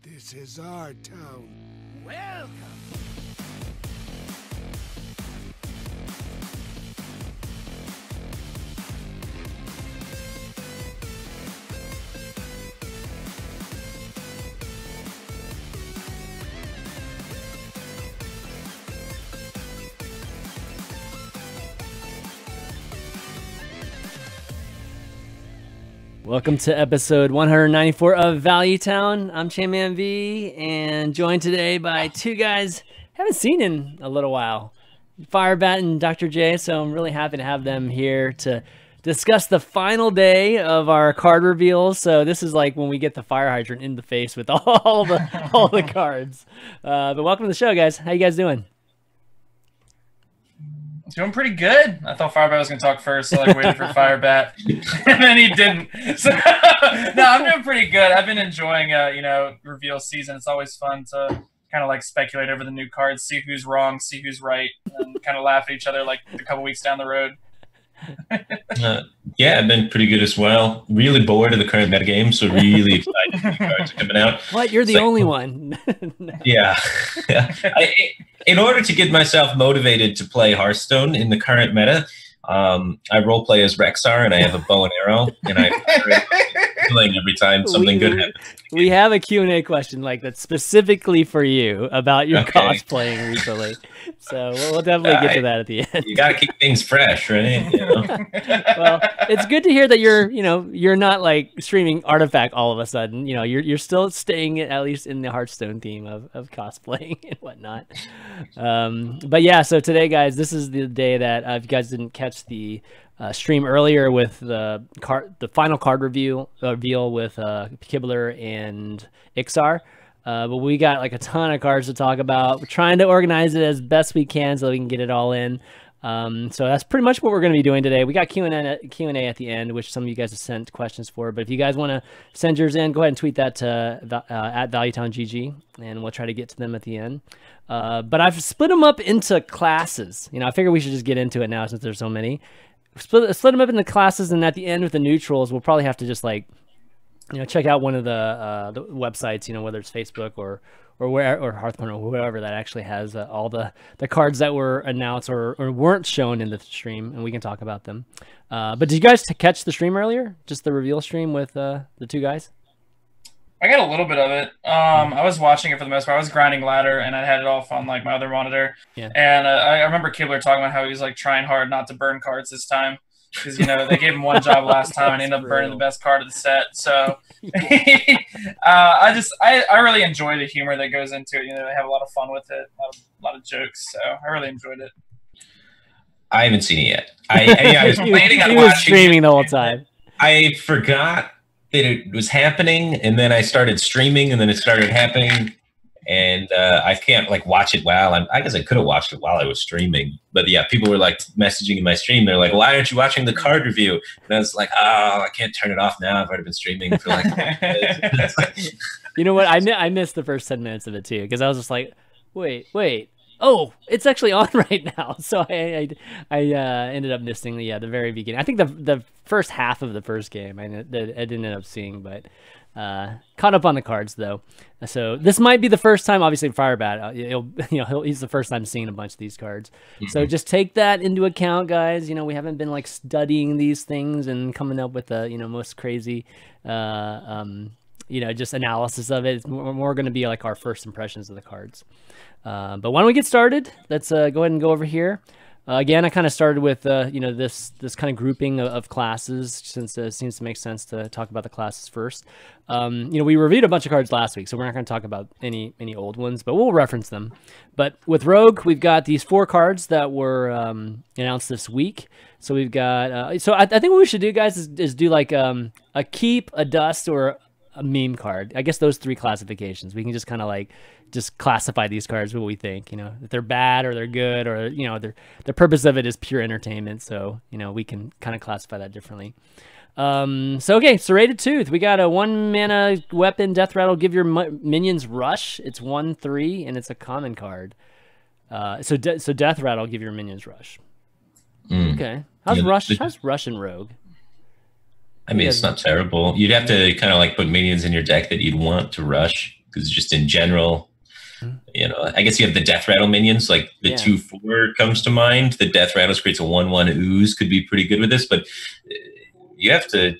This is our town. Welcome. Welcome to episode 194 of Value Town. I'm ChanmanV, and joined today by two guys I haven't seen in a little while, Firebat and DrJ. So I'm really happy to have them here to discuss the final day of our card reveals. So this is like when we get the fire hydrant in the face with all the cards. But welcome to the show, guys. How you guys doing? Doing pretty good. I thought Firebat was going to talk first, so I waited for Firebat, and then he didn't. So, no, I'm doing pretty good. I've been enjoying, reveal season. It's always fun to kind of like speculate over the new cards, see who's wrong, see who's right, and kind of laugh at each other like a couple weeks down the road. Yeah, I've been pretty good as well. Really bored of the current metagame, so really excited new cards are coming out. What? You're the only one. Yeah. In order to get myself motivated to play Hearthstone in the current meta, I roleplay as Rexar, and I have a bow and arrow, and I killing every time something good happens. We have a Q&A question like that specifically for you about your cosplaying recently. So we'll definitely get to that at the end. You got to keep things fresh, right? You know? Well, it's good to hear that you're not like streaming Artifact all of a sudden. You know, you're still staying at least in the Hearthstone theme of cosplaying and whatnot. But yeah, so today, guys, this is the day that if you guys didn't catch the stream earlier with the final card reveal with Kibler and Ixar. But we got like a ton of cards to talk about. We're trying to organize it as best we can so we can get it all in. So that's pretty much what we're going to be doing today. We got Q&A at the end, which some of you guys have sent questions for. But if you guys want to send yours in, go ahead and tweet that to at ValueTownGG, and we'll try to get to them at the end. But I've split them up into classes. I figure we should just get into it now since there's so many. Split them up into classes, and at the end with the neutrals, we'll probably have to just like, check out one of the websites, whether it's Facebook or Hearthstone or whoever that actually has all the cards that were announced or weren't shown in the stream, and we can talk about them. But did you guys catch the stream earlier? Just the reveal stream with the two guys? I got a little bit of it. I was watching it for the most part. I was grinding ladder, and I had it off on like my other monitor. Yeah. And I remember Kibler talking about how he was like trying hard not to burn cards this time, because they gave him one job last time and ended up burning the best card of the set. So I really enjoy the humor that goes into it. They have a lot of fun with it, a lot of jokes. So I really enjoyed it. I haven't seen it yet. I was planning on watching. He was streaming the whole time. I forgot that it was happening, and then I started streaming, and then it started happening, and I can't like watch it while I guess I could have watched it while I was streaming, but yeah, people were like messaging in my stream. They're like, "Why aren't you watching the card review?" And I was like, "Oh, I can't turn it off now. I've already been streaming for like." You know what? I missed the first 10 minutes of it too, because I was just like, wait. Oh, it's actually on right now. So I ended up missing the very beginning. I think the first half of the first game I didn't end up seeing, but caught up on the cards though. So this might be the first time, obviously Firebat, he's the first time seeing a bunch of these cards. Mm-hmm. So just take that into account, guys. We haven't been like studying these things and coming up with the most crazy just analysis of it. It's more going to be like our first impressions of the cards. But why don't we get started? Let's go ahead and go over here. Again, I kind of started with this kind of grouping of classes, since it seems to make sense to talk about the classes first. We reviewed a bunch of cards last week, so we're not going to talk about any old ones, but we'll reference them. But with Rogue, we've got these 4 cards that were announced this week. So we've got so I think what we should do, guys, is do like a keep, a dust, or a meme card. I guess those 3 classifications. We can just kind of like just classify these cards what we think, if they're bad or they're good, or the purpose of it is pure entertainment, so we can kind of classify that differently. Okay, Serrated Tooth, we got a 1-mana weapon, Death Rattle, give your minions rush. It's 1/3 and it's a common card. So Death Rattle, give your minions rush. Okay, how's rush and Rogue? I mean, it's not terrible. You'd have to kind of like put minions in your deck that you'd want to rush. because just in general, you know, I guess you have the Death Rattle minions, like the 2/4 comes to mind. The Death Rattles creates a 1/1 ooze, could be pretty good with this, but you have to.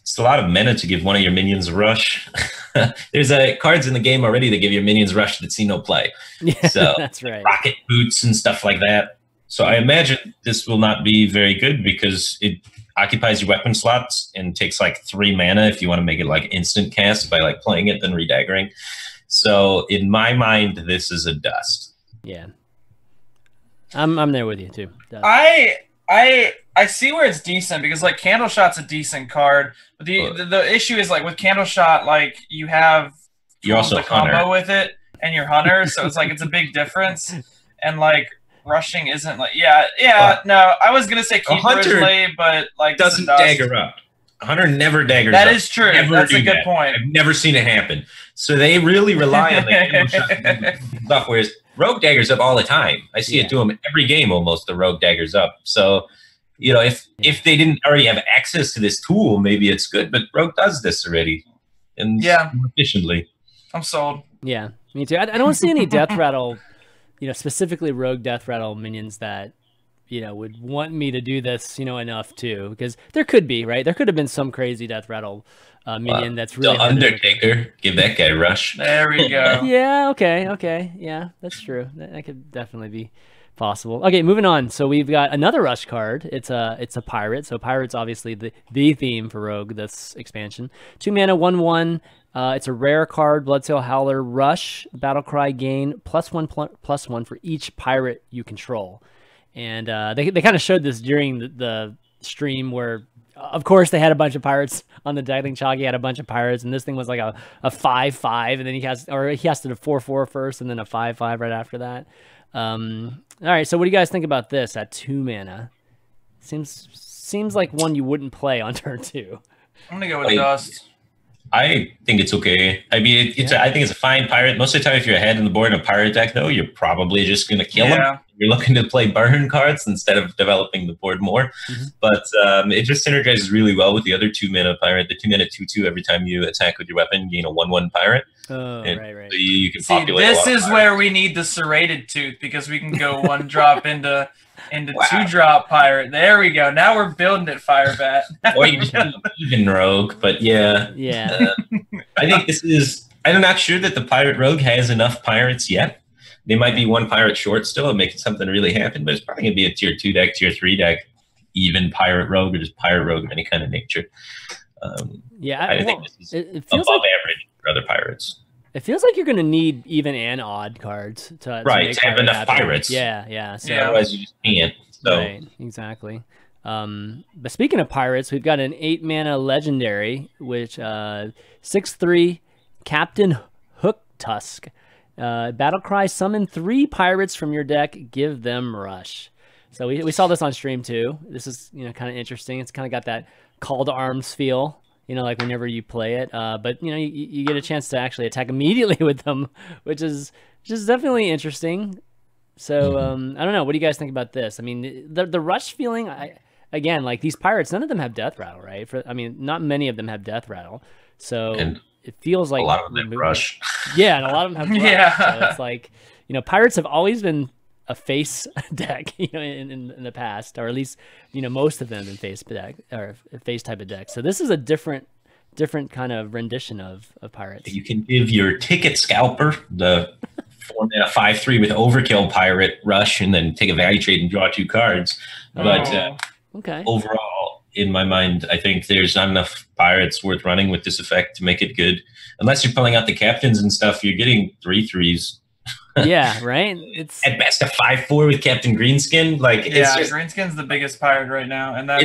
It's a lot of mana to give one of your minions a rush. There's cards in the game already that give your minions rush that see no play. Yeah, so that's right. Rocket boots and stuff like that. So I imagine this will not be very good because it occupies your weapon slots and takes like 3 mana if you want to make it like instant cast by like playing it then redaggering. So in my mind, this is a dust. Yeah, I'm there with you too. Dust. I see where it's decent because like Candle Shot's a decent card, but the issue is like with Candle Shot, like you're also the combo with it and you're Hunter, so it's like it's a big difference. And like rushing isn't like no, I was gonna say keep Ridley, but like doesn't dagger up. Hunter never daggers up. That is true. That's a good point. I've never seen it happen. So they really rely on the Candle Shot stuff, whereas Rogue daggers up all the time. I see it do them every game almost. The Rogue daggers up. So. You know, if they didn't already have access to this tool, maybe it's good. But Rogue does this already, and more efficiently. I'm sold. Yeah, me too. I don't see any Death Rattle, you know, specifically Rogue Death Rattle minions that, you know, would want me to do this, you know, enough too. Because there could be, right? There could have been some crazy Death Rattle minion that's really the Undertaker. Give that guy rush. There we go. Yeah. Okay. Yeah, that's true. That could definitely be possible. Okay, moving on. So we've got another rush card. It's a pirate. So pirate's obviously the theme for Rogue this expansion. 2 mana, 1/1. It's a rare card. Bloodsail Howler, rush, battlecry, gain +1/+1 for each pirate you control. And they kind of showed this during the stream where, of course, they had a bunch of pirates on the deck. I think Chalky had a bunch of pirates, and this thing was like a 5/5, and then he has to do a 4/4 first, and then a 5/5 right after that. All right, so what do you guys think about this at 2 mana? Seems like one you wouldn't play on turn 2. I'm gonna go with Dust. I think it's okay. I mean, I think it's a fine pirate. Most of the time, if you're ahead in the board in a pirate deck, though, you're probably just going to kill him. You're looking to play burn cards instead of developing the board more. But it just synergizes really well with the other 2 mana pirate. The 2 mana 2/2. Every time you attack with your weapon, gain a 1/1 pirate. Oh, right. So you can populate. This is where we need the Serrated Tooth because we can go 1-drop into 2-drop pirate. There we go. Now we're building it, Firebat. Or you just even Rogue, but yeah. I think this is. I'm not sure that the Pirate Rogue has enough pirates yet. They might be 1 pirate short still and making something really happen, but it's probably gonna be a tier 2 deck, tier 3 deck, even Pirate Rogue or just Pirate Rogue of any kind of nature. I think this is above average for other pirates. It feels like you're going to need even and odd cards to have enough pirates. Yeah. So, otherwise you just can't. So. Right, exactly. But speaking of pirates, we've got an 8 mana legendary, which 6/3 Captain Hooktusk. Battlecry, summon 3 pirates from your deck, give them rush. So we saw this on stream too. This is kind of interesting. It's kind of got that call to arms feel. Like whenever you play it, but you get a chance to actually attack immediately with them, which is definitely interesting. So I don't know. What do you guys think about this? I mean, the rush feeling. Again, like these pirates, none of them have death rattle, right? Not many of them have death rattle. So it feels like a lot of them have rush. Yeah, and a lot of them have rush. So it's like pirates have always been a face deck, in the past, or at least most of them in face deck or face type of deck. So this is a different kind of rendition of pirates. You can give your Ticket Scalper the 4-mana 5/3 with Overkill pirate rush, and then take a value trade and draw 2 cards. But overall, in my mind, I think there's not enough pirates worth running with this effect to make it good. Unless you're pulling out the captains and stuff, you're getting 3/3s. Yeah, right. It's at best a 5/4 with Captain Greenskin. Greenskin's the biggest pirate right now, and that's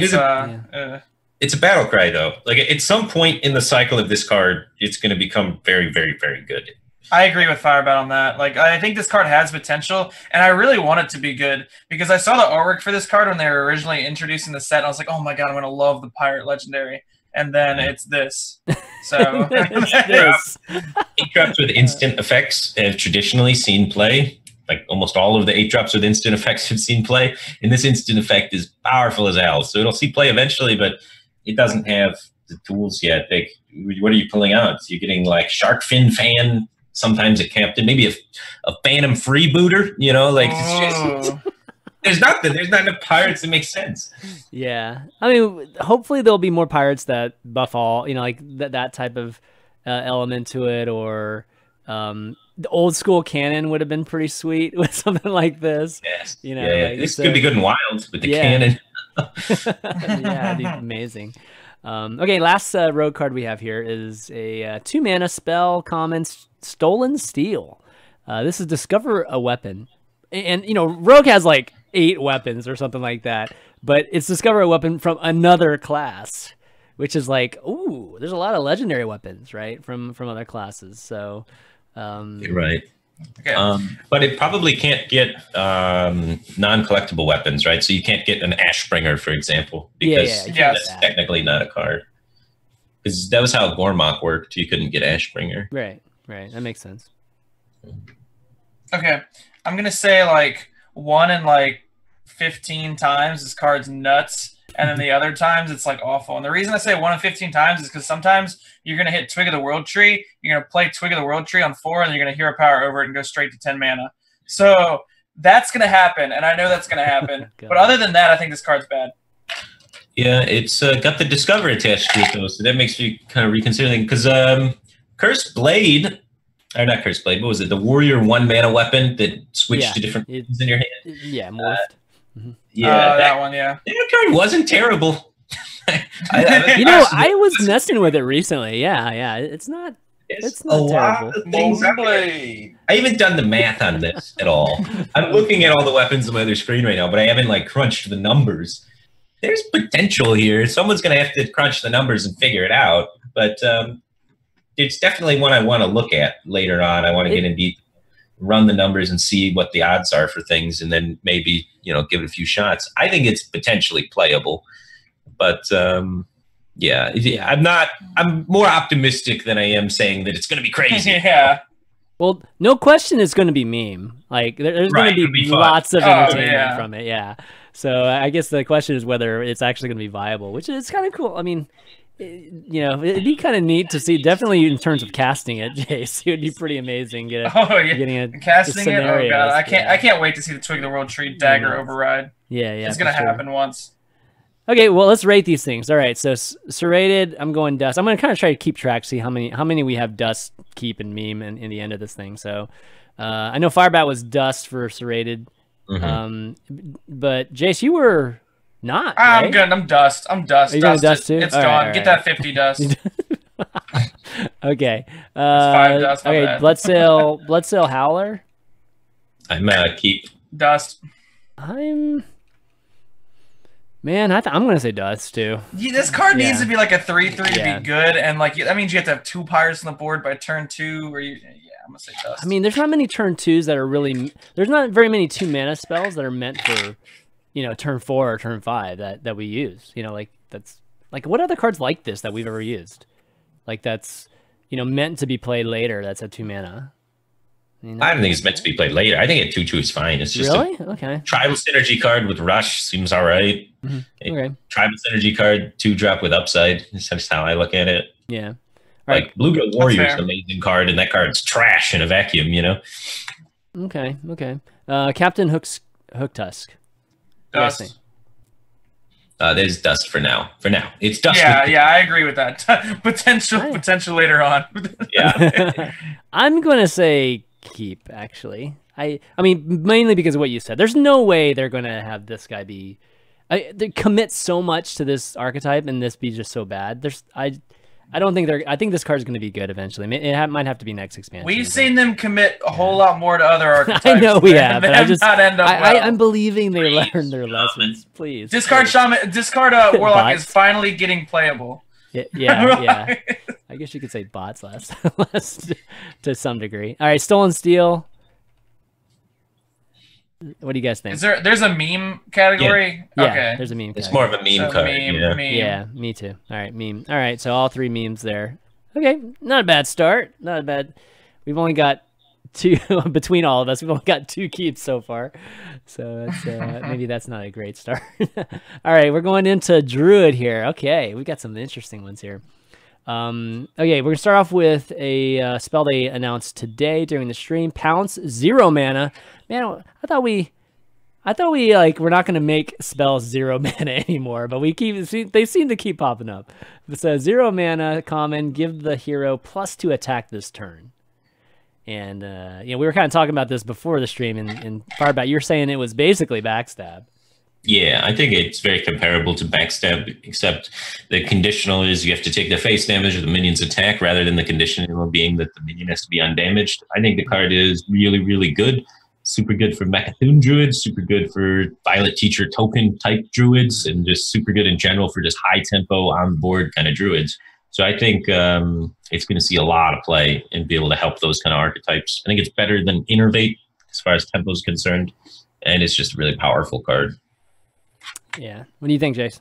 it's a battle cry though. Like at some point in the cycle of this card, it's going to become very, very, very good. I agree with Firebat on that. Like I think this card has potential, and I really want it to be good because I saw the artwork for this card when they were originally introducing the set, and I was like, oh my god, I'm going to love the pirate legendary. And then it's this. So this. 8-drops with instant effects have traditionally seen play. Like almost all of the 8-drops with instant effects have seen play. And this instant effect is powerful as hell. So it'll see play eventually, but it doesn't have the tools yet. Like, what are you pulling out? You're getting like Shark Fin Fan, sometimes a Captain, maybe a Phantom Freebooter. You know, like it's just, there's not enough pirates that make sense. Yeah, I mean, hopefully there'll be more pirates that buff all, you know, like that type of element to it, or the old school cannon would have been pretty sweet with something like this. Yes, you know, yeah, like, this could be good in Wilds with the cannon. Yeah, it'd be amazing. Okay, last rogue card we have here is a 2-mana spell, common, Stolen Steel. This is discover a weapon, and you know, rogue has like 8 weapons or something like that, but it's discover a weapon from another class, which is like, ooh, there's a lot of legendary weapons, right, from other classes. So You're right. Okay. But it probably can't get non-collectible weapons, right? So you can't get an Ashbringer, for example, because that's technically not a card. Because that was how Gormok worked. You couldn't get Ashbringer. Right. That makes sense. Okay. I'm going to say like 1 in like 15 times this card's nuts. And then the other times it's like awful. And the reason I say 1 in 15 times is because sometimes you're going to hit Twig of the World Tree. You're going to play Twig of the World Tree on 4, and then you're going to hero power over it and go straight to 10 mana. So that's going to happen, and I know that's going to happen. But other than that, I think this card's bad. Yeah, it's got the Discover attached to it, though, so that makes me kind of reconsider things. Because Cursed Blade, or not Cursed Blade, what was it? The Warrior 1-mana weapon that switched to different things in your hand? Yeah, morphed. Yeah, that one, yeah. That card wasn't terrible. You know, I was messing with it recently. Yeah, it's not terrible. I haven't done the math on this at all. I'm looking at all the weapons on my other screen right now, but I haven't like crunched the numbers. There's potential here. Someone's going to have to crunch the numbers and figure it out. But it's definitely one I want to look at later on. I want to get in deep, run the numbers and see what the odds are for things, and then maybe, you know, give it a few shots. I think it's potentially playable, but I'm more optimistic than I am saying that it's going to be crazy. Yeah. Well, no question it's going to be meme. Like there's going to be lots of entertainment from it. Yeah. So I guess the question is whether it's actually going to be viable, which is kind of cool. I mean, you know, it'd be kind of neat to see. Definitely in terms of casting it, Jace, it would be pretty amazing. Getting a casting it. Oh god, I can't wait to see the Twig of the World Tree dagger override. Yeah, it's gonna happen once. Okay, well, let's rate these things. All right, so Serrated, I'm going Dust. I'm going to kind of try to keep track, see how many we have Dust, Keep, and Meme in the end of this thing. So I know Firebat was Dust for Serrated, but Jace, you were not. I'm right? good. I'm Dust. Are you going Dust too? It's gone. Right. Get that 50 Dust. Okay. 5 Dust. Okay, Bloodsail Howler. I'm Keep. Dust. Man, I'm going to say Dust, too. Yeah, this card needs to be like a 3/3 to be good, and like that means you have to have 2 pirates on the board by turn 2. I'm going to say Dust. I mean, there's not many turn 2s that are really... There's not very many 2-mana spells that are meant for, you know, turn 4 or turn 5 that we use. You know, like, that's... Like, what other cards like this that we've ever used? Like, that's, you know, meant to be played later, that's a 2-mana. You know? I don't think it's meant to be played later. I think a 2/2 is fine. It's just okay. Tribal Synergy card with Rush seems all right. Okay. Tribal Synergy card, 2-drop with Upside. That's just how I look at it. Yeah. Like Bluegill Warrior is an amazing card, and that card's trash in a vacuum, you know? Okay. Captain Hooktusk. Dust. There's Dust for now. It's Dust. Yeah, I agree with that. potential later on. Yeah. I'm going to say Keep, actually. I mean, mainly because of what you said. There's no way they're going to have this guy be... they commit so much to this archetype and this be just so bad. I don't think they're... I think this card's going to be good eventually. It might have to be next expansion. We've seen them commit a whole lot more to other archetypes. I know we have, but I'm believing they learned their lessons. Please. Discard Shaman. Discard Warlock is finally getting playable. Yeah. I guess you could say bots last to some degree. All right, Stolen Steel. What do you guys think? There's a meme category? Yeah, okay. There's a meme It's category. more of a meme card. Meme. Yeah, me too. All right, meme. All right, so all 3 memes there. Okay, not a bad start. Not a bad. We've only got two between all of us. We've only got 2 keeps so far, so maybe that's not a great start. All right, we're going into Druid here. Okay, we got some interesting ones here. Okay, we're gonna start off with a spell they announced today during the stream. Pounce, 0 mana. Man, I thought we like we're not gonna make spells 0 mana anymore, but they seem to keep popping up. It says 0 mana, common, give the hero +2 attack this turn. And you know, we were kind of talking about this before the stream, and Firebat, you were saying it was basically backstab. Yeah, I think it's very comparable to backstab, except the conditional is you have to take the face damage of the minion's attack rather than the conditional being that the minion has to be undamaged. I think the card is really, really good. Super good for Mechathune druids, super good for Violet Teacher token type druids, and just super good in general for just high tempo on board kind of druids. So I think it's going to see a lot of play and be able to help those kind of archetypes. I think it's better than Innervate as far as tempo is concerned, and it's just a really powerful card. Yeah. What do you think, Jace?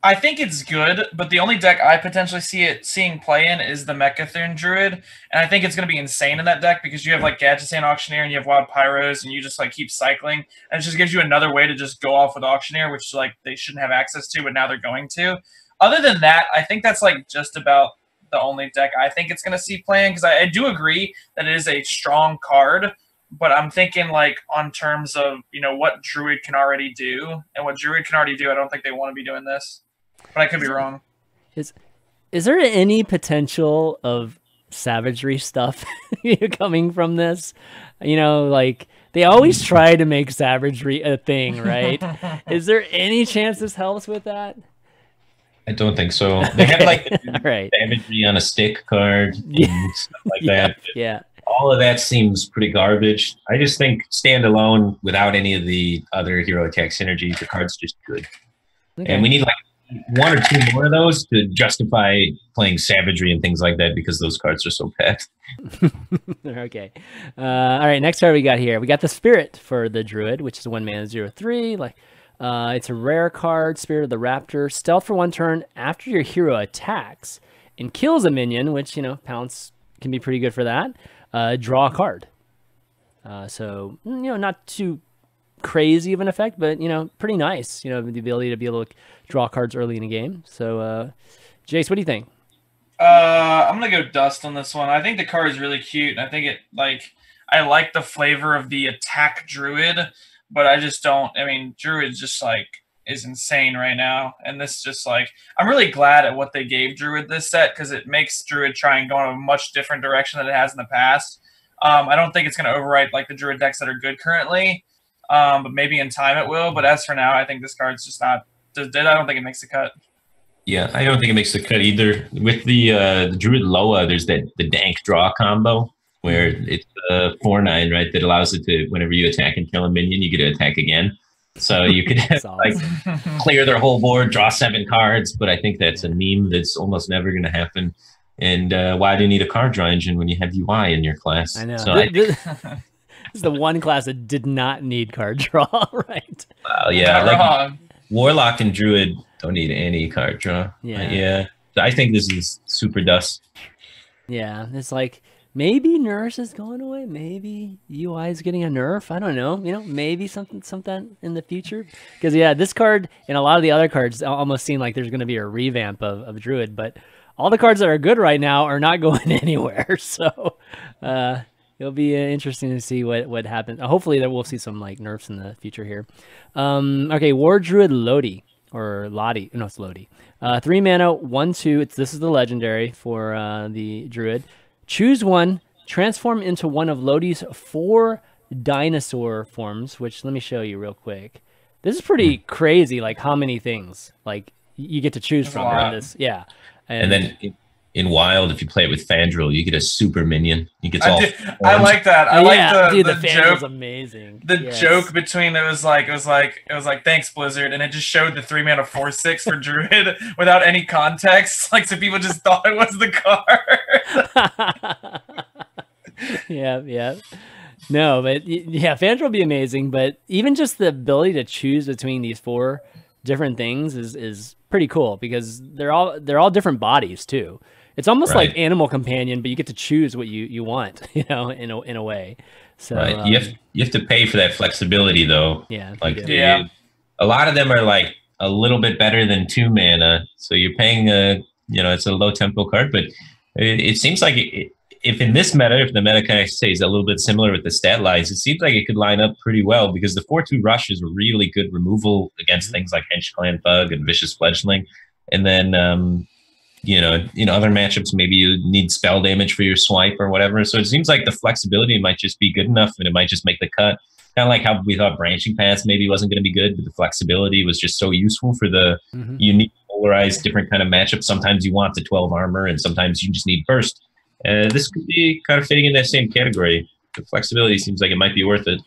I think it's good, but the only deck I potentially seeing play in is the Mechathune Druid, and I think it's going to be insane in that deck because you have like Gadgetzan Auctioneer and you have Wild Pyros, and you just like keep cycling, and it just gives you another way to just go off with Auctioneer, which like they shouldn't have access to, but now they're going to. Other than that, I think that's like just about the only deck I think it's going to see playing, because I do agree that it is a strong card. But I'm thinking, like, on terms of, you know, what Druid can already do. And what Druid can already do, I don't think they want to be doing this. But I could be wrong. Is there any potential of savagery stuff coming from this? You know, like, they always try to make savagery a thing, right? Is there any chance this helps with that? I don't think so. They have, like, right. savagery on a stick card and stuff like that. Yeah. All of that seems pretty garbage. I just think standalone without any of the other hero attack synergy, the card's just good. Okay. And we need like 1 or 2 more of those to justify playing savagery and things like that, because those cards are so bad. Okay. All right, next card we got here. We got the Spirit for the Druid, which is a 1 mana 0/3. Like, it's a rare card, Spirit of the Raptor. Stealth for 1 turn after your hero attacks and kills a minion, which, you know, Pounce can be pretty good for that. Draw a card. So, you know, not too crazy of an effect, but, you know, pretty nice. You know, the ability to be able to draw cards early in a game. So, Jace, what do you think? I'm going to go dust on this one. I think the card is really cute. I think I like the flavor of the attack Druid, but I just don't, I mean, Druid just like is insane right now. And this just like, I'm really glad at what they gave Druid this set, because it makes Druid try and go in a much different direction than it has in the past. I don't think it's going to overwrite like the Druid decks that are good currently, but maybe in time it will. But as for now, I think this card's just not, I don't think it makes the cut. Yeah, I don't think it makes the cut either. With the Druid Loa, there's the dank draw combo, where it's a 4/9, right, that allows it to, whenever you attack and kill a minion, you get to attack again. So you could like clear their whole board, draw 7 cards, but I think that's a meme that's almost never going to happen. And why do you need a card draw engine when you have UI in your class? I know. So this is the one class that did not need card draw, right? Well, yeah, like Warlock and Druid don't need any card draw. Yeah. Yeah. So I think this is super dust. Yeah, it's like, maybe Nurse is going away. Maybe UI is getting a nerf. I don't know. You know, maybe something in the future. Because, yeah, this card and a lot of the other cards almost seem like there's going to be a revamp of Druid. But all the cards that are good right now are not going anywhere. So it'll be interesting to see what happens. Hopefully that we'll see some like nerfs in the future here. Okay, War Druid Loti. Or Loti. No, it's Loti. 3 mana, 1/2. This is the legendary for the Druid. Choose one, transform into one of Loti's 4 dinosaur forms, which let me show you real quick. This is pretty crazy, like how many things like you get to choose from in this. Yeah. And then in Wild, if you play it with Fandral, you get a super minion. You get all. I like that. I like the joke. Amazing. The joke between it was like thanks Blizzard, and it just showed the 3 mana 4/6 for Druid without any context. Like, so people just thought it was the card. Yeah. No, but yeah, Fandral will be amazing. But even just the ability to choose between these 4 different things is pretty cool, because they're all different bodies too. It's almost Right. like Animal Companion, but you get to choose what you want, you know, in a way. So Right. You have to pay for that flexibility thoh. yeah, Like you do. Yeah. a lot of them are like a little bit better than 2 mana. So you're paying it's a low tempo card, but it seems like if in this meta, if the meta kind of stays a little bit similar with the stat lines, it seems like it could line up pretty well because the 4/2 rush is a really good removal against things like Hench Clan Thug and Vicious Fledgling. And then in other matchups, maybe you need spell damage for your swipe or whatever. So it seems like the flexibility might just be good enough and it might just make the cut. Kind of like how we thought branching paths maybe wasn't going to be good, but the flexibility was just so useful for the unique, polarized, different kind of matchups. Sometimes you want the 12 armor and sometimes you just need burst. This could be kind of fitting in that same category. The flexibility seems like it might be worth it.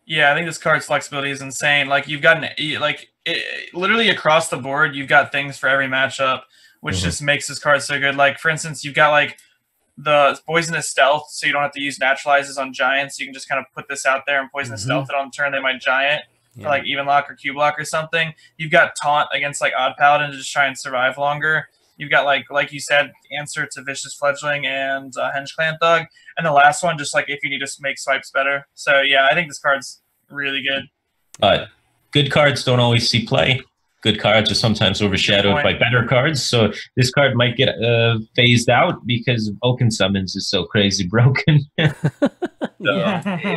Yeah, I think this card's flexibility is insane. Like you've got literally across the board, you've got things for every matchup, which just makes this card so good. Like for instance, you've got like the poisonous stealth, so you don't have to use naturalizes on giants. You can just kind of put this out there and poisonous stealth it on the turn. They might giant for like even lock or cube lock or something. You've got taunt against like odd paladin to just try and survive longer. You've got like you said, answer to Vicious Fledgling and Hench Clan Thug, and the last one just like if you need to make swipes better. So yeah, I think this card's really good. But good cards don't always see play. Good cards are sometimes overshadowed by better cards. So this card might get phased out because Oaken Summons is so crazy broken. It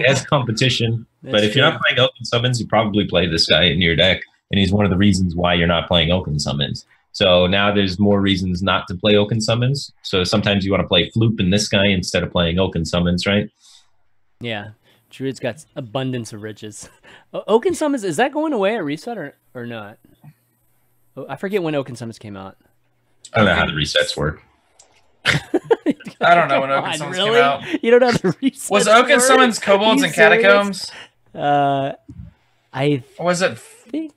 has competition. But if you're not playing Oaken Summons, you probably play this guy in your deck. And he's one of the reasons why you're not playing Oaken Summons. So now there's more reasons not to play Oaken Summons. So sometimes you want to play Floop in this guy instead of playing Oaken Summons, right? Yeah. Druid's got abundance of riches. Oaken Summons, is that going away at reset or not? I forget when Oaken Summons came out. I don't know how the resets work. I don't know when Oaken Summons came out. You don't know the resets. Was Oaken Summons Kobolds and Catacombs? I was it? Think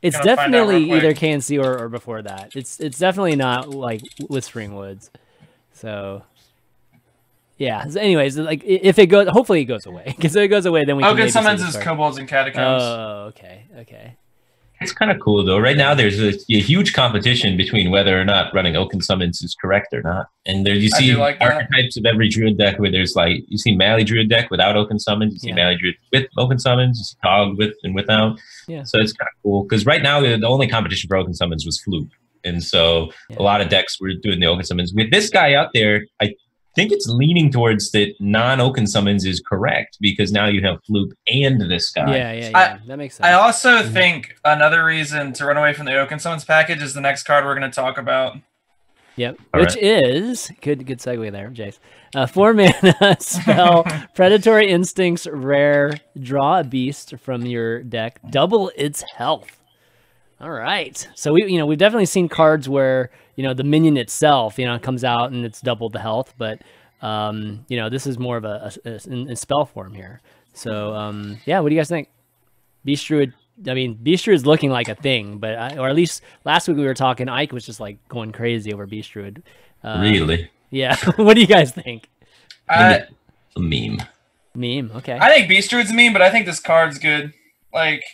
it's definitely either KNC or before that. It's definitely not like Whispering Woods. So yeah. So anyways, like if it goes, hopefully it goes away. Because if it goes away, then we. Oaken Summons is Kobolds and Catacombs. Oh, okay. It's kind of cool though. Right now, there's a huge competition between whether or not running Oaken Summons is correct or not. And there you see archetypes of every Druid deck where there's like you see Mally Druid deck without Oaken Summons, you see Mally Druid with Oaken Summons, you see Tog with and without. Yeah. So it's kind of cool because right now the only competition for Oaken Summons was Floop, and so a lot of decks were doing the Oaken Summons. With this guy out there, I think it's leaning towards that non-Oaken Summons is correct because now you have Floop and this guy. Yeah. That makes sense. I also think another reason to run away from the Oaken Summons package is the next card we're going to talk about. Yep, which is good segue there, Jace. 4 mana spell, Predatory Instincts, rare, draw a beast from your deck, double its health. All right, so we've definitely seen cards where the minion itself comes out and it's doubled the health, but this is more of a spell form here. So yeah, what do you guys think? Beast Druid. I mean, Beast Druid is looking like a thing, but or at least last week we were talking, Ike was just like going crazy over Beast Druid. Really? Yeah. What do you guys think? A meme. Meme. Okay. I think Beast Druid's a meme, but I think this card's good. Like.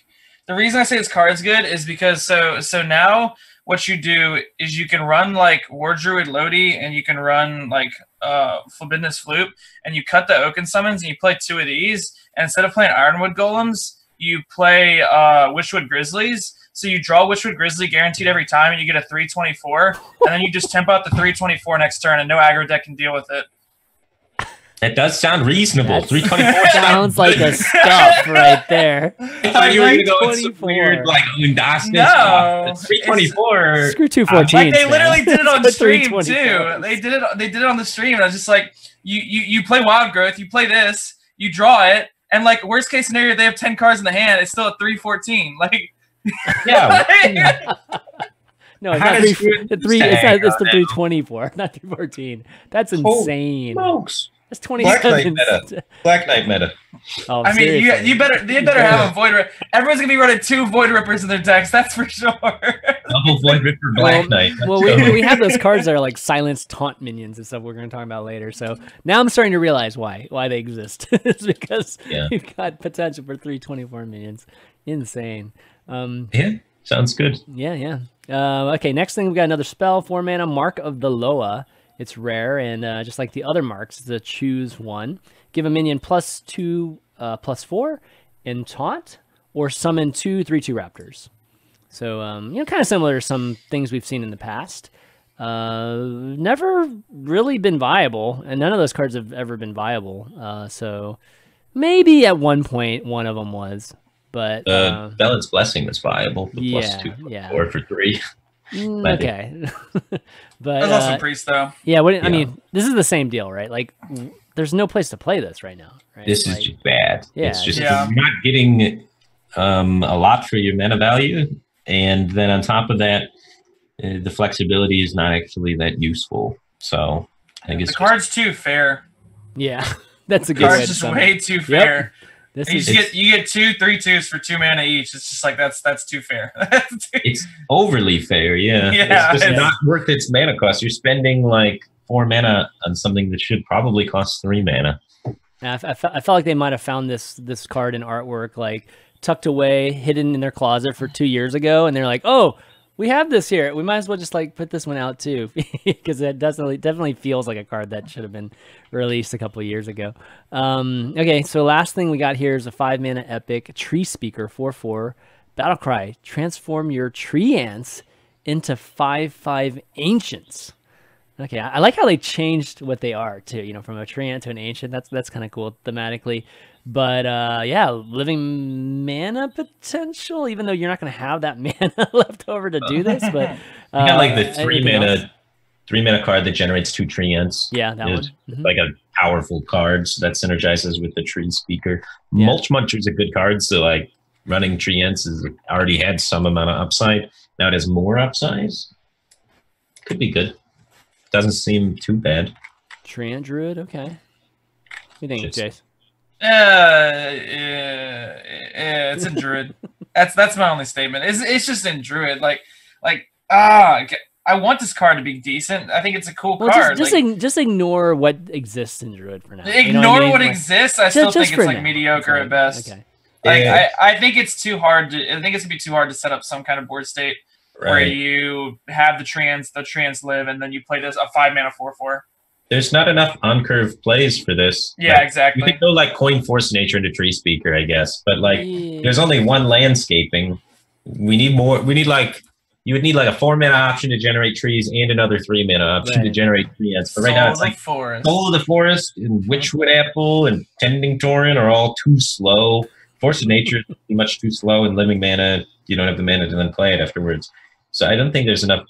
The reason I say this card's good is because so now what you do is you can run like War Druid Loti and you can run like Forbiddeness Floop and you cut the Oaken Summons and you play 2 of these, and instead of playing Ironwood Golems, you play Witchwood Grizzlies. So you draw Witchwood Grizzly guaranteed every time and you get a 3/24, and then you just temp out the 3/24 next turn and no aggro deck can deal with it. That does sound reasonable. 3/24 sounds like a stuff right there. I thought you were going to go with some weird, like, Undaskus. No. 3/24. Screw 2/14. Like, they literally did it on stream, too. They did it on the stream, and I was just like, you play Wild Growth, you play this, you draw it, and, like, worst case scenario, they have 10 cards in the hand, it's still a 3/14. Like, yeah. No, it's not it's the 3/24, not 3/14. That's insane. Smokes. That's 27. Black Knight meta. Oh, I mean, they better have a Void Ripper. Everyone's gonna be running 2 Void Rippers in their decks. That's for sure. Double Void Ripper, Black Knight. Well, we have those cards that are like silenced taunt minions and stuff. We're gonna talk about later. So now I'm starting to realize why they exist. It's because you've got potential for 3/24 minions. Insane. Yeah. Sounds good. Yeah, yeah. Okay, next thing we got another spell, 4 mana, Mark of the Loa. It's rare, and just like the other marks, it's a choose one. Give a minion +2, +4 in taunt, or summon 2 3/2 raptors. So, you know, kind of similar to some things we've seen in the past. Never really been viable, and none of those cards have ever been viable. So maybe at one point one of them was, but Bella's Blessing was viable. The yeah, +2, yeah. +4 for 3. Okay. But There's also priest though. yeah, I mean, this is the same deal, right? Like, there's no place to play this right now. Right? This is just bad. Yeah, it's just yeah. you're not getting a lot for your mana value, and then on top of that, the flexibility is not actually that useful. So I think The it's card's too fair. Yeah, that's a The good way card's to just sum it. way too fair. This You is just you get 2 3/2s for 2 mana each. It's just like that's too fair. it's overly fair. Yeah, Yeah, it's just it's- not worth its mana cost. You're spending like 4 mana on something that should probably cost 3 mana. I felt like they might have found this card in artwork, like tucked away, hidden in their closet for 2 years ago, and they're like, "Oh, we have this here. We might as well just like put this one out too," because it definitely feels like a card that should have been released a couple of years ago. Okay, so last thing we got here is a 5 mana epic Treespeaker 4/4 Battlecry. Transform your tree ants into 5/5 ancients. Okay, I like how they changed what they are too. You know, from a tree ant to an ancient. That's kind of cool thematically. But yeah, living mana potential. Even though you're not going to have that mana left over to do this, but You got like the 3 anything else? mana. 3 mana card that generates 2 tree ants. Yeah, that It's one. Mhm. like a powerful card, so that synergizes with the Treespeaker. Yeah. Mulch Muncher is a good card, so like running tree ants has already had some amount of upside. Now it has more upsides. Could be good. Doesn't seem too bad. Tree ant druid. Okay. What do you think, Just- Jace? It's in Druid. That's my only statement. It's just in Druid. I want this card to be decent. I think it's a cool Well, card. just ignore what exists in druid for now. You know Ignore I mean? what Like, exists. I still think for it's like now. mediocre Okay, at best. Okay. Like Yeah. I think it's too hard to. I think it's gonna be too hard to set up some kind of board state where Right. you have the trans live, and then you play this a 5 mana 4/4. There's not enough on-curve plays for this. Yeah, Like, exactly. you could go like Coin Force Nature into Treespeaker, I guess. But like, Yeah. there's only one landscaping. We need more. We need like, you would need like a 4 mana option to generate trees and another 3 mana option to Right. generate tree ants. But right now it's Soul of like Forest. Soul of the Forest and Witchwood Apple and Tending Torrent are all too slow. Force of Nature is much too slow, and Living Mana, you don't have the mana to then play it afterwards. So I don't think there's enough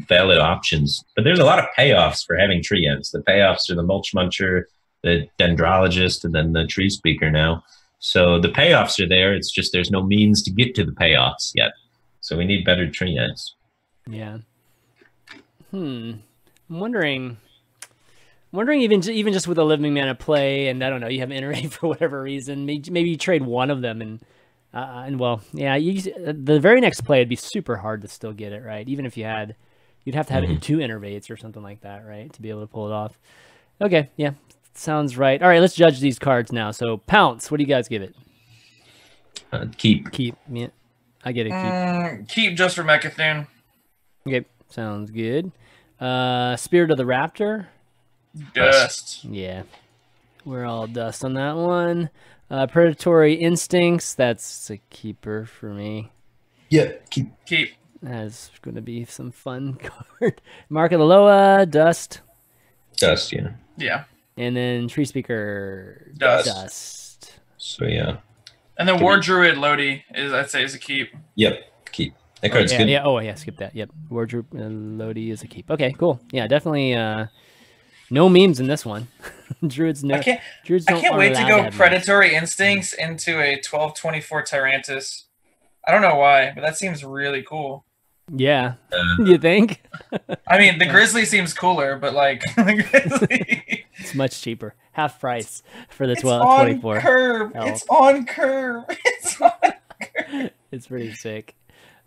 valid options. But there's a lot of payoffs for having tree ants. The payoffs are the Mulch Muncher, the Dendrologist, and then the Treespeaker now. So the payoffs are there. It's just there's no means to get to the payoffs yet. So we need better tree ants. Yeah. I'm wondering even just with a living mana play, and I don't know, you have iterate for whatever reason. Maybe you trade one of them, and well, yeah, the very next play it'd be super hard to still get it right, even if you'd have to have 2 innervates or something like that, right, to be able to pull it off. Okay, yeah, sounds right. All right, let's judge these cards now. So Pounce, what do you guys give it? Keep. Keep. Yeah, I get a keep. Keep just for Mechathune. Okay, sounds good. Spirit of the Raptor. Dust. Yeah, we're all dust on that one. Predatory Instincts, that's a keeper for me. Yeah, keep. Keep. That's going to be some fun card. Mark of the Loa, dust. Dust, yeah. Yeah. And then Treespeaker, Dust. dust. So yeah. And then War Druid Loti I'd say is a keep. Yep, keep. That card's yeah, good. yeah. Oh, yeah, skip that. Yep. Wardrobe Lodi is a keep. Okay, cool. Yeah, definitely no memes in this one. Druids no. Druids I can't aren't wait to allowed go have memes. Predatory Instincts into a 12/24 Tyrantus. I don't know why, but that seems really cool. Yeah. You think? I mean, the Grizzly seems cooler, but like the Grizzly, It's much cheaper. Half price for the it's 24. on curve. Oh. It's on curve. It's on curve. It's pretty sick.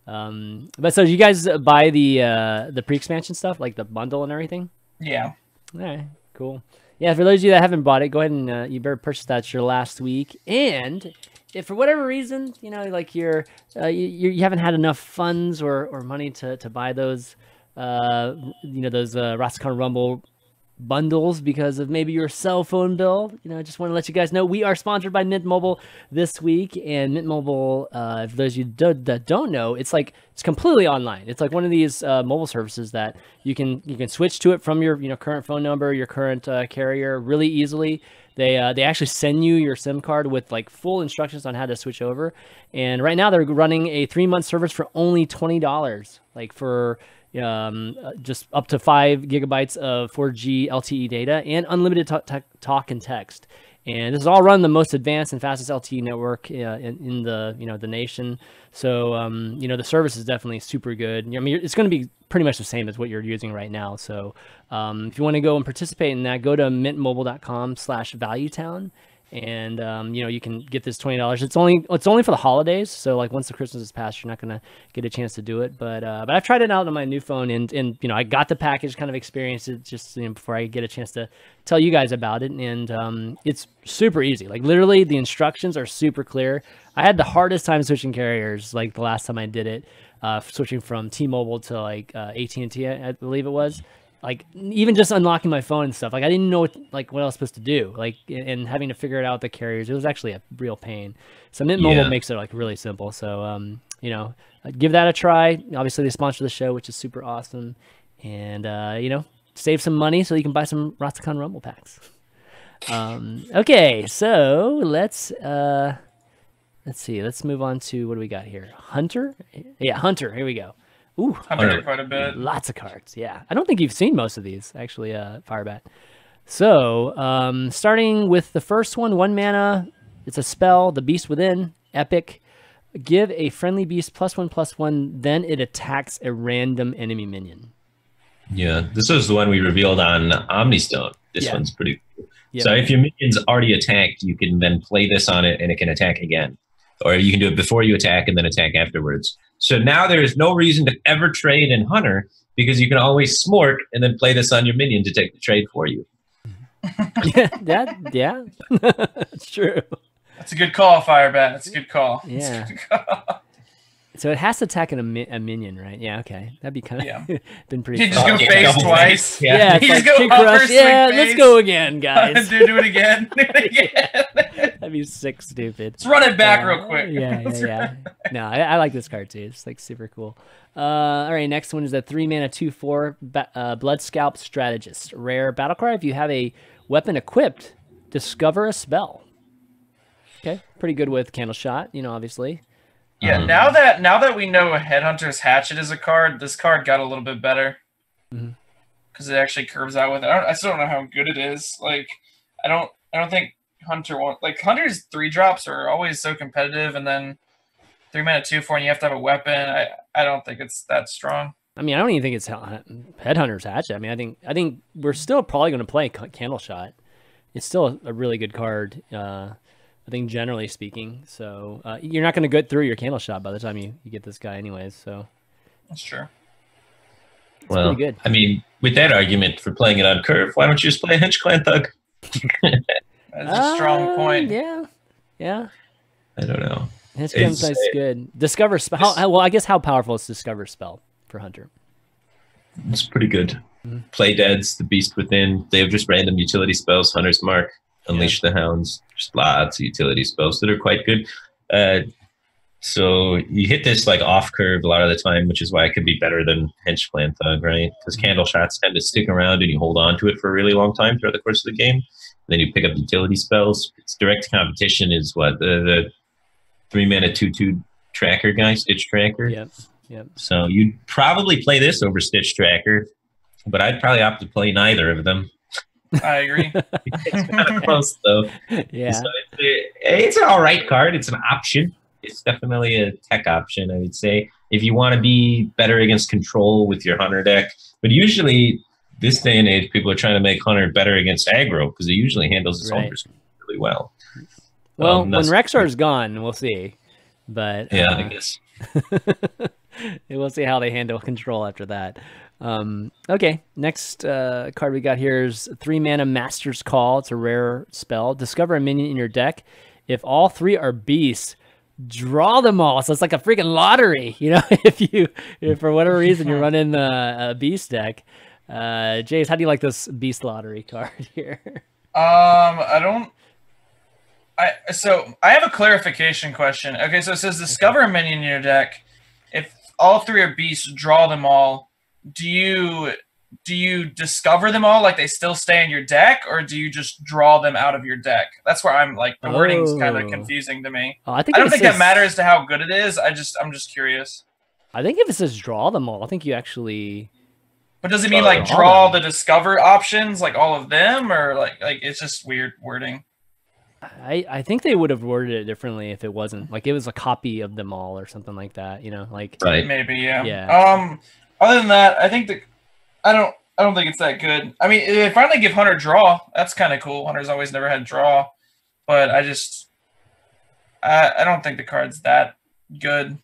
But so you guys buy the pre-expansion stuff, like the bundle and everything? Yeah. All right, Cool. Yeah, for those of you that haven't bought it, go ahead and you better purchase that. It's your last week. And if for whatever reason, you know, like you haven't had enough funds or money to buy those, you know, those Rastakhan Rumble bundles because of maybe your cell phone bill, you know, I just want to let you guys know we are sponsored by Mint Mobile this week. And Mint Mobile, for those of you that don't know, it's completely online. It's like one of these mobile services that you can switch to it from your current phone number, your current carrier really easily. They actually send you your SIM card with like full instructions on how to switch over. And right now they're running a 3-month service for only $20, like for just up to 5 gigabytes of 4G LTE data and unlimited talk and text. And this is all run the most advanced and fastest LTE network in the the nation. So the service is definitely super good. I mean, it's going to be pretty much the same as what you're using right now. So if you want to go and participate in that, go to mintmobile.com/valuetown. And you can get this $20. It's only for the holidays, so like once the Christmas is past, you're not gonna get a chance to do it. But I've tried it out on my new phone, and I got the package, kind of experienced it just before I get a chance to tell you guys about it. And it's super easy. Like literally, the instructions are super clear. I had the hardest time switching carriers like the last time I did it, switching from T-Mobile to like AT&T, I believe it was. Like even just unlocking my phone and stuff, like I didn't know what I was supposed to do, like, and having to figure it out with the carriers, it was actually a real pain. So Mint Mobile makes it like really simple. So give that a try. Obviously they sponsor the show, which is super awesome, and save some money so you can buy some Rastakhan Rumble packs. Okay, so let's see. Let's move on to what do we got here? Hunter. Yeah, Hunter. Here we go. Ooh, Hunter quite a bit. Lots of cards. Yeah, I don't think you've seen most of these actually, Firebat. So starting with the first one, 1 mana. It's a spell, the Beast Within, epic. Give a friendly beast +1/+1, then it attacks a random enemy minion. Yeah, this was the one we revealed on Omnistone. This one's pretty cool. Yep. So if your minion's already attacked, you can then play this on it and it can attack again. Or you can do it before you attack and then attack afterwards. So now there is no reason to ever trade in Hunter because you can always smort and then play this on your minion to take the trade for you. yeah, that's true. That's a good call, Firebat. That's a good call. Yeah. So it has to attack a minion, right? Yeah, okay. That'd be kind of been pretty You just go face twice. Yeah, you just go upper, yeah, let's go again, guys. Do it again. Do it again. That'd be sick stupid. Let's run it back real quick. Yeah. No, I like this card too. It's like super cool. All right, next one is a 3-mana 2/4 Bloodscalp Strategist. Rare battle cry. If you have a weapon equipped, discover a spell. Okay, pretty good with Candle Shot, obviously. Yeah, now that we know Headhunter's Hatchet is a card, this card got a little bit better. Because it actually curves out with it. I still don't know how good it is. Like, I don't think Hunter's 3-drops are always so competitive, and then 3-mana 2/4 and you have to have a weapon. I don't think it's that strong. I mean, I don't even think it's Headhunter's Hatchet. I mean, I think we're still probably going to play Candle Shot. It's still a really good card. I think generally speaking, so you're not going to go through your Candle Shot by the time you get this guy anyways, so. That's true. It's pretty good. I mean, with that argument for playing it on curve, why don't you just play Hench Clan Thug? That's a strong point. Yeah. I don't know. Hench Clan Thug's good. Discover Spell. Well, I guess how powerful is Discover Spell for Hunter? It's pretty good. Play Deads, the Beast Within. They have just random utility spells. Hunter's Mark, Unleash the Hounds. Just lots of utility spells that are quite good. So you hit this like off curve a lot of the time, which is why it could be better than Hench Clan Thug, right? Because Candle Shots tend to stick around and you hold on to it for a really long time throughout the course of the game. Then you pick up utility spells. Its direct competition is what? The 3-mana 2/2 tracker guy, Stitch Tracker. Yep. So you'd probably play this over Stitch Tracker, but I'd probably opt to play neither of them. I agree. It's kind of close, though. Yeah. So it's an all right card. It's an option. It's definitely a tech option, I would say, if you want to be better against control with your Hunter deck. But usually, this day and age, people are trying to make Hunter better against aggro because it usually handles its own really well. Well, when Rexar's gone, we'll see. But yeah, I guess. We'll see how they handle control after that. Okay, next card we got here is 3-mana Master's Call. It's a rare spell. Discover a minion in your deck. If all 3 are beasts, draw them all. So it's like a freaking lottery, you know. if for whatever reason you're running a beast deck. Jace, how do you like this beast lottery card here? So I have a clarification question. Okay, so it says discover a minion in your deck. If all 3 are beasts, draw them all. Do you discover them all, like they still stay in your deck, or do you just draw them out of your deck? That's where I'm like, the wording's kind of confusing to me. I don't think that matters to how good it is. I'm just curious. I think if it says draw them all, I think you actually. But does it mean like draw the discover options, like all of them, or like it's just weird wording? I think they would have worded it differently if it wasn't like it was a copy of them all or something like that. You know, like maybe yeah. Other than that, I think I don't think it's that good. I mean, they finally give Hunter draw. That's kind of cool. Hunter's always never had draw, but I don't think the card's that good.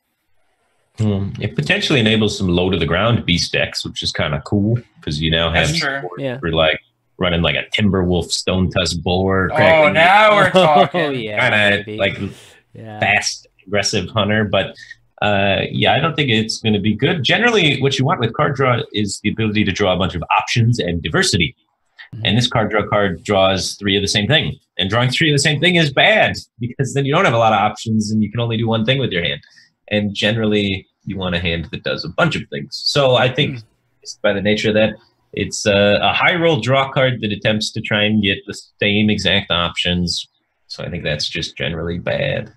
It potentially enables some low to the ground beast decks, which is kind of cool because you now have for like running like a Timberwolf Stone Tusk board. Oh, now we're talking. Kind of like fast, aggressive Hunter, but. I don't think it's going to be good. Generally, what you want with card draw is the ability to draw a bunch of options and diversity. And this card draw card draws 3 of the same thing. And drawing 3 of the same thing is bad because then you don't have a lot of options and you can only do one thing with your hand. And generally, you want a hand that does a bunch of things. So I think by the nature of that, it's a high roll draw card that attempts to try and get the same exact options. So I think that's just generally bad.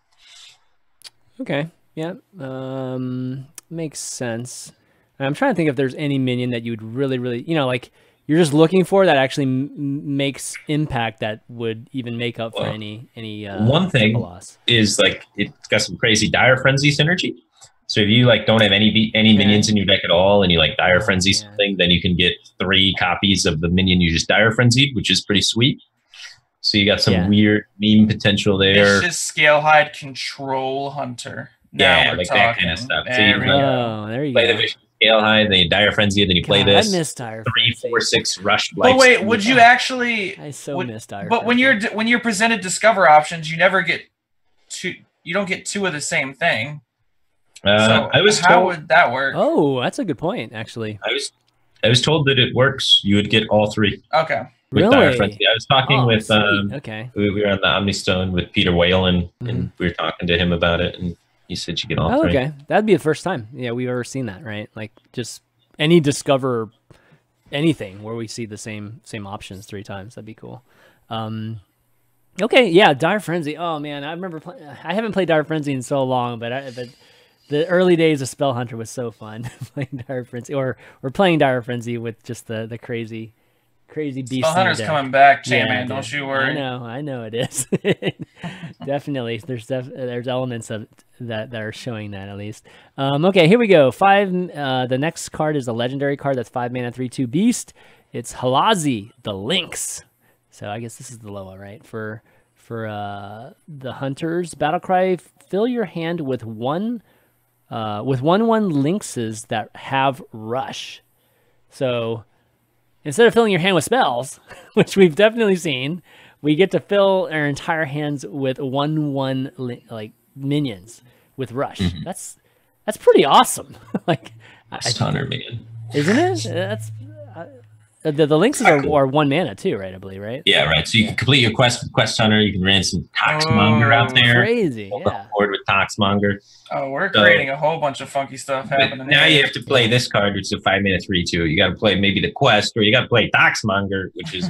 Okay. Yeah, makes sense. I'm trying to think if there's any minion that you would really, you know, like you're just looking for that actually makes impact that would even make up for any one thing loss. Is like it's got some crazy Dire Frenzy synergy. So if you like don't have any minions in your deck at all, and you like Dire Frenzy something, then you can get 3 copies of the minion you just Dire Frenzied, which is pretty sweet. So you got some weird meme potential there. It's just Scalehide Control Hunter. Like that kind of stuff. So you there you play go. the Vicious Scalehide, then you Dire Frenzy, then you play this. I miss Dire 3, 4, 6 rush. But wait, would you actually? I miss Dire. But when you're presented discover options, you never get 2. You don't get 2 of the same thing. So how would that work? Oh, that's a good point. Actually, I was told that it works. You would get all 3. Okay. With Dire Frenzy. I was talking with okay. We were on the Omnistone with Peter Whalen, and we were talking to him about it, and he said you get all 3. Okay, that'd be the first time we've ever seen that, right? Like just any discover anything where we see the same options 3 times. That'd be cool. Okay, yeah, Dire Frenzy. Oh man, I remember I haven't played Dire Frenzy in so long, but the early days of Spell Hunter was so fun playing Dire Frenzy or playing Dire Frenzy with just the crazy beast. Spell Hunter's coming back, Chanman. Don't you worry. I know it is. Definitely, there's elements of that are showing that at least. Okay, here we go. 5. The next card is a legendary card that's 5 mana 3/2 beast. It's Halazi the Lynx. So I guess this is the Loa, right? For the hunters battlecry, fill your hand with 1/1 lynxes that have rush. So instead of filling your hand with spells, which we've definitely seen, we get to fill our entire hands with 1/1 like minions with rush. That's pretty awesome. Like Hunter, man, isn't it? That's the lynxes are 1 mana too, right? I believe, right? Yeah, right. So you can complete your quest Hunter. You can ran some Toxmonger out there. Crazy, Board with Toxmonger. Oh, we're creating a whole bunch of funky stuff happening. Now you have to play this card, which is a 5 mana 3/2. You got to play maybe the quest, or you got to play Toxmonger, which is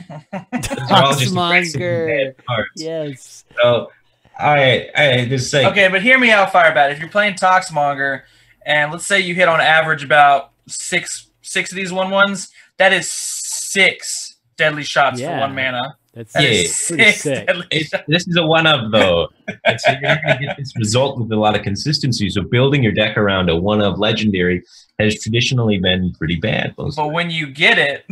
Toxmonger. Yes. So, I just say okay, but hear me out, Firebat. If you're playing Toxmonger, and let's say you hit on average about six of these 1/1s, that is 6 deadly shots for 1 mana. That's sick. This is a 1-of though. So you're not going to get this result with a lot of consistency. So building your deck around a 1-of legendary has traditionally been pretty bad. But when you get it,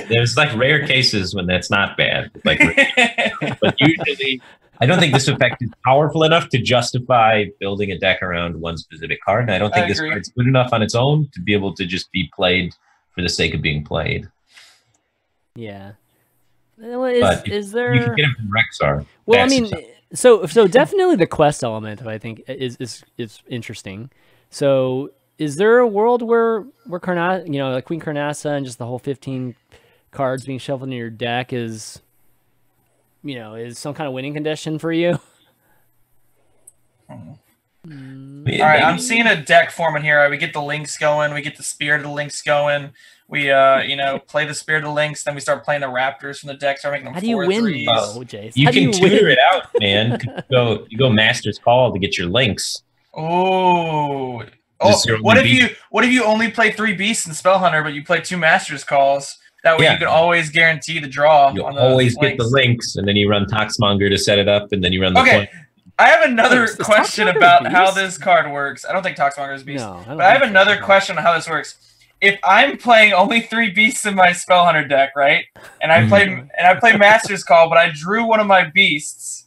there's like rare cases when that's not bad. Like, but usually I don't think this effect is powerful enough to justify building a deck around one specific card. And I don't think this card's good enough on its own to be able to just be played for the sake of being played. Yeah. Well, is there? You can get him from Rexar. Well, I mean, so definitely the quest element, I think, is interesting. So, is there a world where like Queen Carnassa and just the whole 15 cards being shuffled in your deck is some kind of winning condition for you? All right, I'm seeing a deck forming here. We get the links going. We get the Spirit of the Links going. We, play the Spirit of the Links. Then we start playing the Raptors from the deck. Start making them 4-3s. How do you win, Jace? You can tutor it out, man. You go Master's Call to get your links. Oh, what if you only play 3 Beasts and Spell Hunter, but you play 2 Master's Calls? That way you can always guarantee the draw. You always get the links, and then you run Toxmonger to set it up, and then you run the I have another question about how this card works. I don't think Toxmonger is Beast. No, but I have another question on how this works. If I'm playing only 3 Beasts in my Spell Hunter deck, right? And I play Master's Call, but I drew one of my Beasts,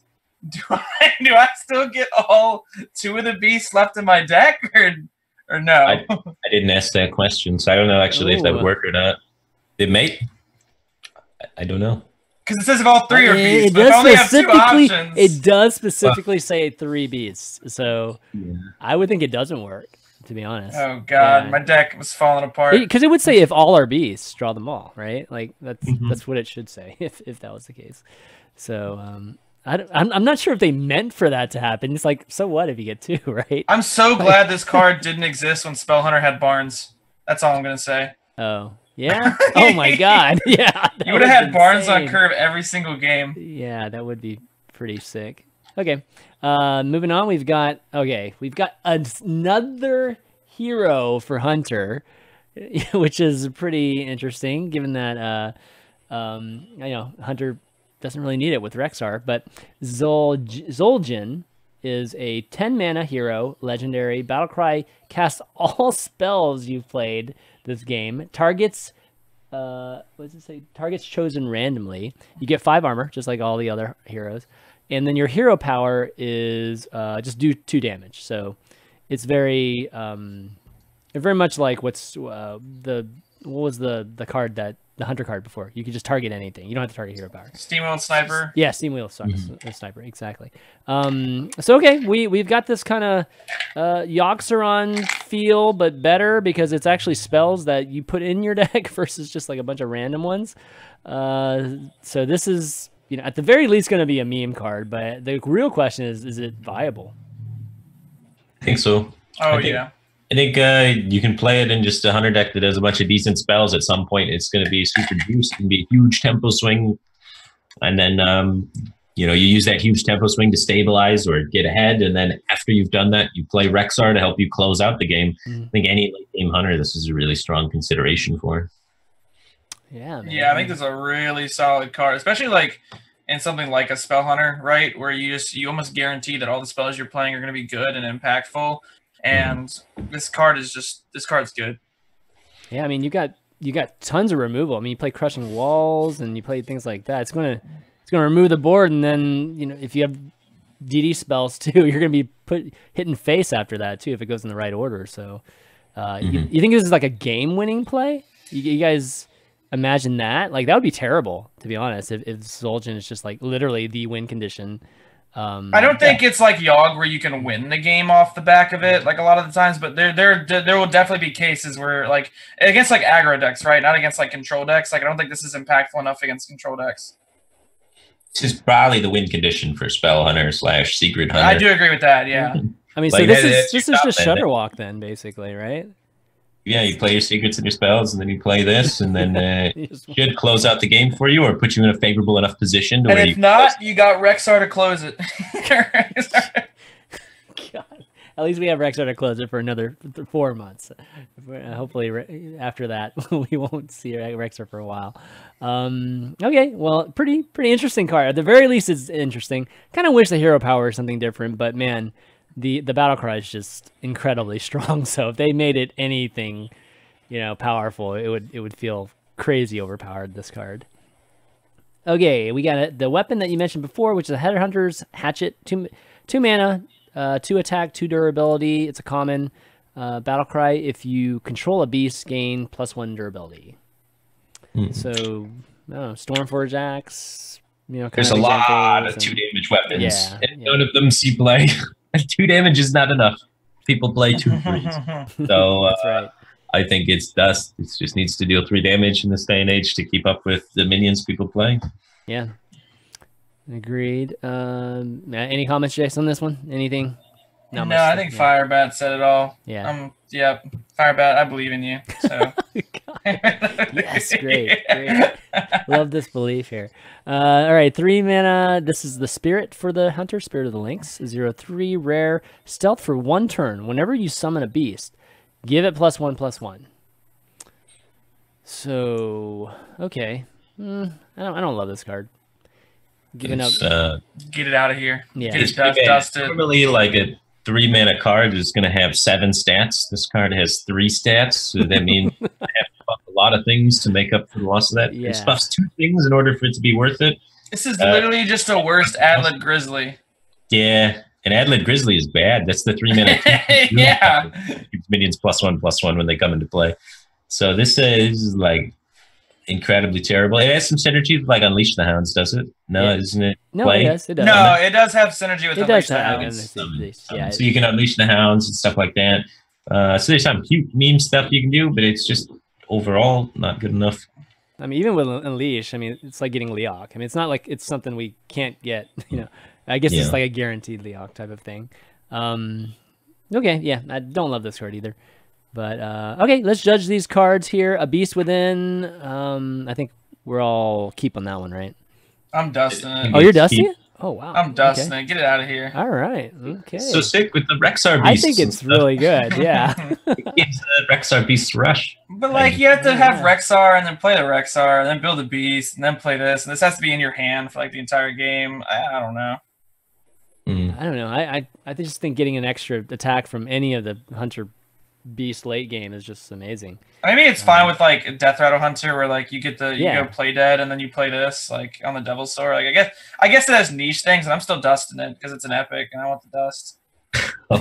do I still get all 2 of the Beasts left in my deck, or no? I didn't ask that question, so I don't know actually if that would work or not. It may. I don't know. Because it says if all 3 are beasts, but if I only have 2 options. It does specifically say 3 beasts, so I would think it doesn't work, to be honest. Oh god, my deck was falling apart. Because it would say if all are beasts, draw them all, right? Like that's what it should say if that was the case. So I'm not sure if they meant for that to happen. It's like, so what if you get 2, right? I'm so glad this card didn't exist when Spell Hunter had Barnes. That's all I'm gonna say. Oh. Yeah. Oh my God. Yeah. You would have had Barnes on curve every single game. Yeah, that would be pretty sick. Okay. Moving on, we've got another hero for Hunter, which is pretty interesting given that Hunter doesn't really need it with Rexar, but Zul'jin is a 10 mana hero, legendary, battlecry, casts all spells you've played this game. Targets, what does it say? Targets chosen randomly. You get 5 armor, just like all the other heroes. And then your hero power is just do 2 damage. So it's very much like what was the card that the Hunter card before? You could just target anything. You don't have to target hero power. Steamwheel Sniper. Yeah, Steamwheel Sniper, exactly. So okay, we've got this kind of Yoxeron feel, but better because it's actually spells that you put in your deck versus just like a bunch of random ones. So this is, at the very least going to be a meme card, but the real question is it viable? I think so. I think you can play it in just a Hunter deck that has a bunch of decent spells. At some point, it's going to be super juiced. It can be a huge tempo swing. And then, you use that huge tempo swing to stabilize or get ahead. And then after you've done that, you play Rexar to help you close out the game. I think any late game Hunter, this is a really strong consideration for. Yeah, man. Yeah, I think this is a really solid card, especially like in something like a Spell Hunter, right? Where you almost guarantee that all the spells you're playing are going to be good and impactful. And this card's good. Yeah, I mean, you got tons of removal. I mean, you play Crushing Walls and you play things like that. It's gonna remove the board, and then if you have DD spells too, you're gonna be hitting face after that too if it goes in the right order. So, you think this is like a game-winning play? You guys imagine that? Like that would be terrible, to be honest. If Zul'jin is just like literally the win condition. I don't think it's like Yogg where you can win the game off the back of it, like a lot of the times. But there will definitely be cases where, like, against like aggro decks, right? Not against like control decks. Like I don't think this is impactful enough against control decks. This is probably the win condition for Spell Hunter / Secret Hunter. I do agree with that. Yeah. I mean, so this is just Shutterwalk then, basically, right? Yeah, you play your secrets and your spells, and then you play this, and then should close out the game for you, or put you in a favorable enough position. To and if not, you got Rexar to close it. God. At least we have Rexar to close it for another 4 months. Hopefully, after that, we won't see Rexar for a while. Okay, well, pretty interesting card. At the very least, it's interesting. Kind of wish the hero power is something different, but man. The battle cry is just incredibly strong. So if they made it anything, powerful, it would feel crazy overpowered. This card. Okay, we got the weapon that you mentioned before, which is a Headhunter's Hatchet. 2 mana, 2 attack, 2 durability. It's a common battle cry. If you control a beast, gain +1 durability. So, I don't know, Stormforge Axe. There's a lot of 2 damage weapons, and none of them see play. 2 damage is not enough. People play 2 3s. So That's right. I think it's dust. It just needs to deal 3 damage in this day and age to keep up with the minions people play. Yeah. Agreed. Any comments, Jace, on this one? Anything? No, I think Firebat said it all. Yeah. Yeah, Firebat, I believe in you. So. Yes, great. Love this belief here. All right, 3 mana. This is the Spirit for the Hunter, Spirit of the Lynx. 0/3 rare. Stealth for 1 turn. Whenever you summon a beast, give it +1/+1. So, okay. I don't love this card. Giving up. Get it out of here. Yeah. Get it dusted. Normally, like a 3 mana card is going to have 7 stats. This card has 3 stats, so that means I have to buff a lot of things to make up for the loss of that. Yeah. It buffs 2 things in order for it to be worth it. This is literally just the worst Adlet Grizzly. Yeah, and Adlet Grizzly is bad. That's the 3 mana. Yeah. Minions +1/+1 when they come into play. So this is like incredibly terrible. It has some synergy with like Unleash the Hounds, does it? No, isn't it? No, it does. It does. No, it does have synergy with Unleash the have Hounds. Yeah. So you can Unleash the Hounds and stuff like that. So there's some cute meme stuff you can do, but it's just overall not good enough. I mean, even with Unleash, I mean, it's like getting Leok. I mean, it's not like it's something we can't get, I guess it's like a guaranteed Leok type of thing. Okay, yeah, I don't love this card either. But, okay, let's judge these cards here. A Beast Within, I think we're all keep on that one, right? I'm dusting it. Oh, you're dusting it? Oh, wow. I'm dusting it. Get it out of here. All right, okay. So sick with the Rexar Beasts. I think it's really good, yeah. It gives the Rexar Beasts rush. But, like, you have to have Rexar and then play the Rexar and then build a Beast and then play this. And this has to be in your hand for, like, the entire game. I don't know. I don't know. I just think getting an extra attack from any of the Hunter Beast late game is just amazing. I mean, it's fine with like Death Rattle Hunter, where like you get the you go play dead and then you play this like on the Devil's Sword. Like I guess it has niche things, and I'm still dusting it because it's an epic, and I want the dust. Wow!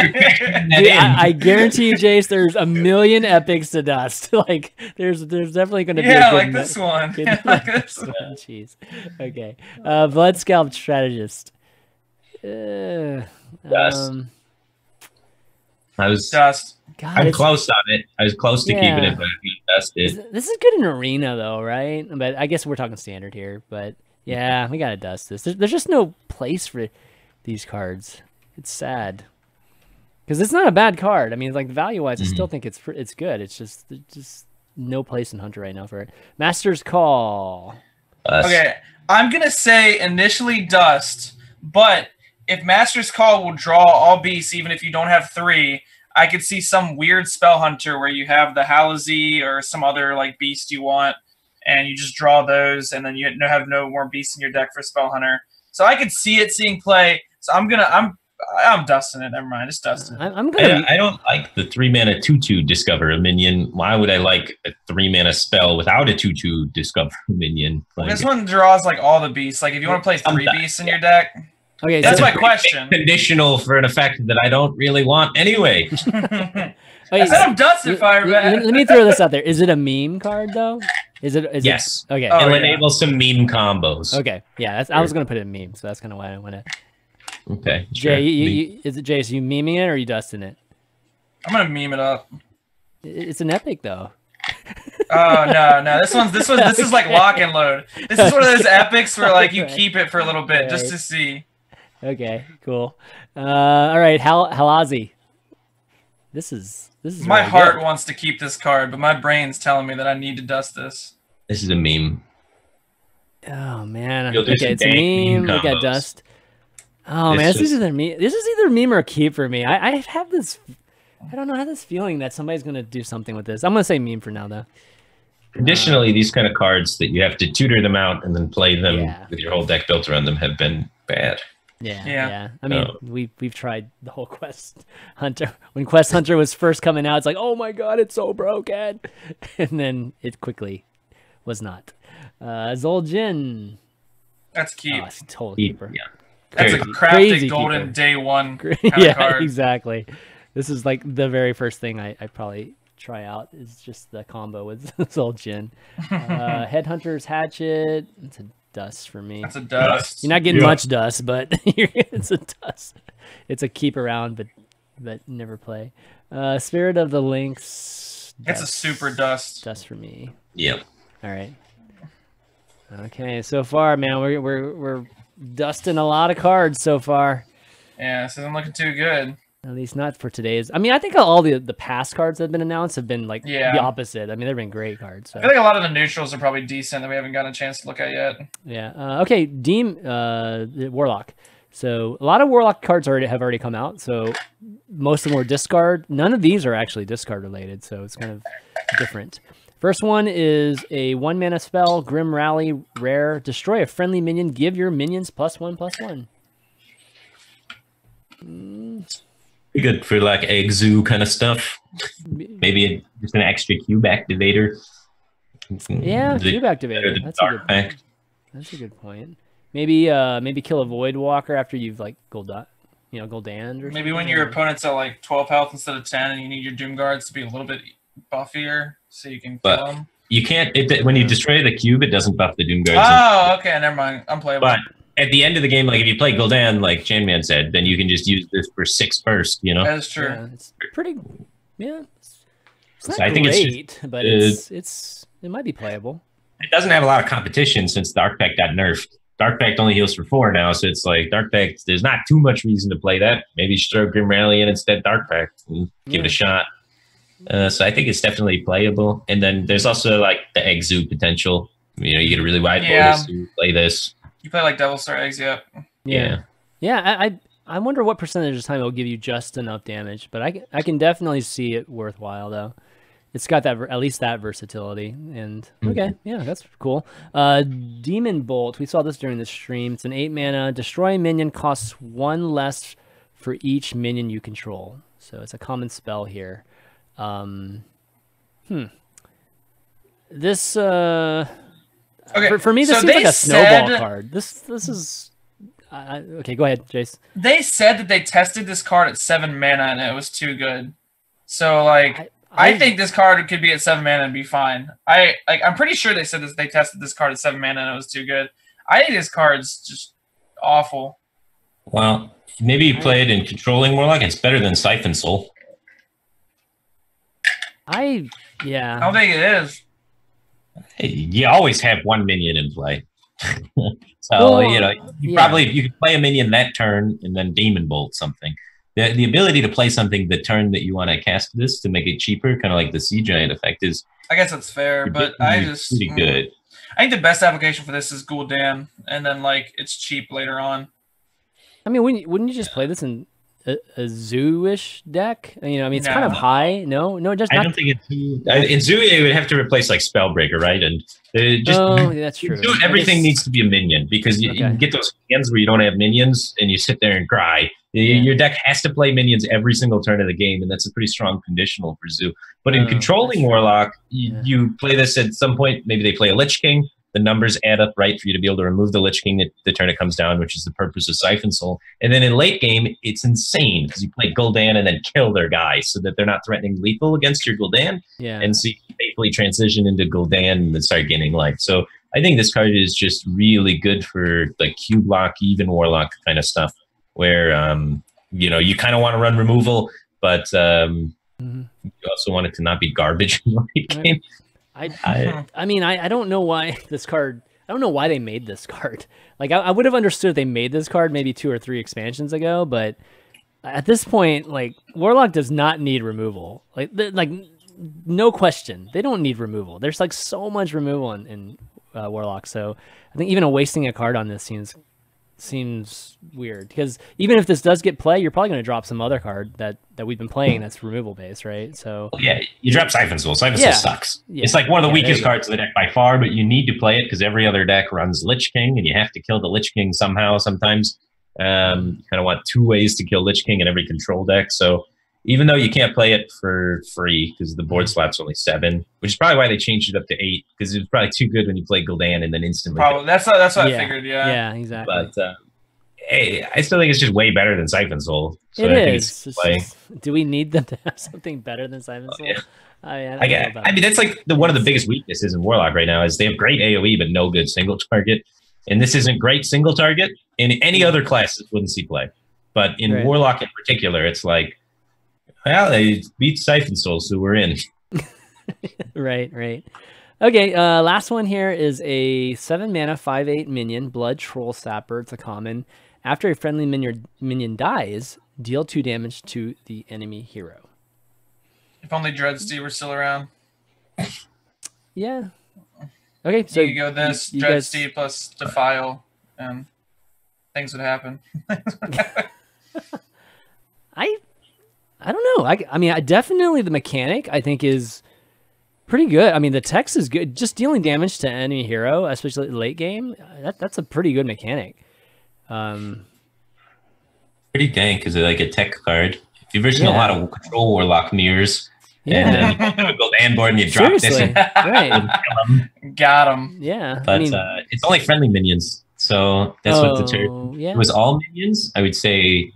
Dude, I guarantee you, Jace, there's a million epics to dust. Like there's definitely going to be a good like this one. Like this one. Jeez. Okay. Bloodscalp Strategist. Dust. I was dust. God, I'm close on it. I was close to keeping it, but I dusted. This is good in arena though, right? But I guess we're talking standard here. But yeah, we gotta dust this. There's just no place for these cards. It's sad because it's not a bad card. I mean, like value wise, I still think it's good. It's just no place in Hunter right now for it. Master's Call. Okay, I'm gonna say initially dust, but if Master's Call will draw all beasts, even if you don't have 3, I could see some weird spell hunter where you have the Halazi or some other like beast you want, and you just draw those, and then you have no more beasts in your deck for spell hunter. So I could see it seeing play. So I'm dusting it. Never mind, just dusting it. I don't like the 3 mana 2/2 discover a minion. Why would I like a 3 mana spell without a 2/2 discover a minion? Like, this one draws like all the beasts. Like if you want to play 3 beasts in your deck. Okay, that's my question. Conditional for an effect that I don't really want anyway. I said I'm dusting Firebat. Let me throw this out there. Is it a meme card though? Is it? Yes. Okay. It'll enable some meme combos. Okay. Yeah. I was gonna put it in meme, so that's kind of why I want to. Okay. Jay, is it Jace? You memeing it or are you dusting it? I'm gonna meme it up. It's an epic though. Oh no! This is like lock and load. This is one of those epics where like you keep it for a little bit just to see. Okay, cool. All right, Halazi. This is my really heart good. wants to keep this card, but my brain's telling me that I need to dust this. This is a meme. Oh man. Okay, it's a meme. We got dust. Oh man, this is either meme or keep for me. I have this. I don't know. I have this feeling that somebody's gonna do something with this. I'm gonna say meme for now though. Traditionally, these kind of cards that you have to tutor them out and then play them with your whole deck built around them have been bad. Yeah. I mean, we've tried the whole Quest Hunter. When Quest Hunter was first coming out, it's like, oh my god, it's so broken, and then it quickly Was not. Zul'jin. That's keep. Oh, it's a total keeper. Yeah. That's a crafted golden keeper. day one kind Yeah, of card. exactly. This is like the very first thing I probably try out is just the combo with Zul'jin. Headhunter's Hatchet. It's a dust for me. That's a dust. You're not getting much dust, but it's a dust. It's a keep around, but never play. Spirit of the Lynx. It's a super dust. Dust for me. Yep. All right. Okay, so far, man, we're dusting a lot of cards so far. Yeah, this isn't looking too good. At least not for today's. I mean, I think all the past cards that have been announced have been like the opposite. I mean, they've been great cards. So. I feel like a lot of the neutrals are probably decent that we haven't gotten a chance to look at yet. Yeah. Okay. Warlock. So a lot of Warlock cards have already come out. So most of them were discard. None of these are actually discard related. So it's kind of different. First one is a 1-mana spell, Grim Rally, rare. Destroy a friendly minion. Give your minions +1/+1. Pretty good for like egg zoo kind of stuff. Maybe just an extra cube activator. Yeah, cube activator. That's a good point. That's a good point. Maybe kill a Void Walker after you've like Gul'dan or maybe when your opponent's at like 12 health instead of 10, and you need your Doom Guards to be a little bit buffier so you can kill them. You can't. When you destroy the cube, it doesn't buff the Doom Guards. Oh, okay, never mind. Unplayable. But at the end of the game, like if you play Gul'dan, like Chanman said, then you can just use this for 6 burst. You know, that's true. Yeah, it's pretty. Yeah, it's not I think great, but it might be playable. It doesn't have a lot of competition since Dark Pact got nerfed. Dark Pact only heals for 4 now, so it's like Dark Pact. There's not too much reason to play that. Maybe you should throw Grim Rally in instead Dark Pact and give it a shot. So I think it's definitely playable. And then there's also like the egg zoo potential. You know, you get a really wide bonus to play this. You play like Devil Star Eggs, yep. Yeah. I wonder what percentage of time it'll give you just enough damage, but I can definitely see it worthwhile though. It's got that at least that versatility, and okay, yeah, that's cool. Demonbolt, we saw this during the stream. It's an 8-mana. Destroy minion, costs 1 less for each minion you control. So it's a common spell here. This okay, for me, this seems like a snowball card. This is okay. Go ahead, Jace. They said that they tested this card at 7 mana and it was too good. So like. I think this card could be at 7 mana and be fine. I'm pretty sure they said they tested this card at 7 mana and it was too good. I think this card's just awful. Well, maybe you play it in controlling Warlock. It's better than Siphon Soul. I don't think it is. You always have 1 minion in play. So you can play a minion that turn and then Demonbolt something. The ability to play something the turn that you want to cast this to make it cheaper, kind of like the Sea Giant effect, is. I guess that's fair, but pretty good. I think the best application for this is Gul'dan, and then like it's cheap later on. I mean, wouldn't you just play this in a zoo-ish deck? You know, I mean, it's kind of high. No, just. I don't think it's in zoo. You would have to replace like Spellbreaker, right? And that's true. Zoo, everything needs to be a minion because you can get those hands where you don't have minions and you sit there and cry. Your deck has to play minions every single turn of the game, and that's a pretty strong conditional for zoo. But in controlling Warlock, you play this at some point. Maybe they play a Lich King. The numbers add up right for you to be able to remove the Lich King the turn it comes down, which is the purpose of Siphon Soul. And then in late game, it's insane because you play Gul'dan and then kill their guys so that they're not threatening lethal against your Gul'dan. Yeah. And so you safely transition into Gul'dan and then start gaining life. So I think this card is just really good for like cube lock, even Warlock kind of stuff, where you kind of want to run removal, but you also want it to not be garbage in the late game. I mean, I don't know why this card. I don't know why they made this card. Like, I would have understood if they made this card maybe 2 or 3 expansions ago, but at this point, like, Warlock does not need removal. Like no question, they don't need removal. There's like so much removal in Warlock, so I think even wasting a card on this seems weird, because even if this does get play, you're probably going to drop some other card that we've been playing that's removal based, right? So you drop Siphon Soul. Siphon Soul sucks. It's like one of the weakest cards in the deck by far, but you need to play it because every other deck runs Lich King, and you have to kill the Lich King somehow. Sometimes you kind of want 2 ways to kill Lich King in every control deck. So even though you can't play it for free because the board slot's only 7, which is probably why they changed it up to 8 because it was probably too good when you played Gul'dan and then instantly. Probably that's what I figured. Yeah. Yeah, exactly. But hey, I still think it's just way better than Siphon Soul. So it I think is. Do we need them to have something better than Siphon Soul? Yeah. I mean, that's like one of the biggest weaknesses in Warlock right now is they have great AoE but no good single target, and this isn't great single target. In any other class, it wouldn't see play, but in Warlock in particular, it's like, well, they beat Siphon Soul, so we're in. Right. Okay, last one here is a 7 mana 5/8 minion, Blood Troll Sapper. It's a common. After a friendly minion dies, deal 2 damage to the enemy hero. If only Dreadstee were still around. Yeah. Okay, so you go this Dreadstee plus Defile, and things would happen. I don't know. I mean, definitely the mechanic I think is pretty good. I mean, the text is good. Just dealing damage to enemy hero, especially late game, that's a pretty good mechanic. Pretty dank because it's like a tech card. If you've ever seen a lot of Control Warlock mirrors, and then you go land board and you drop this and got him. Yeah, but I mean, it's only friendly minions, so that's what deterred. Yeah. If it was all minions, I would say,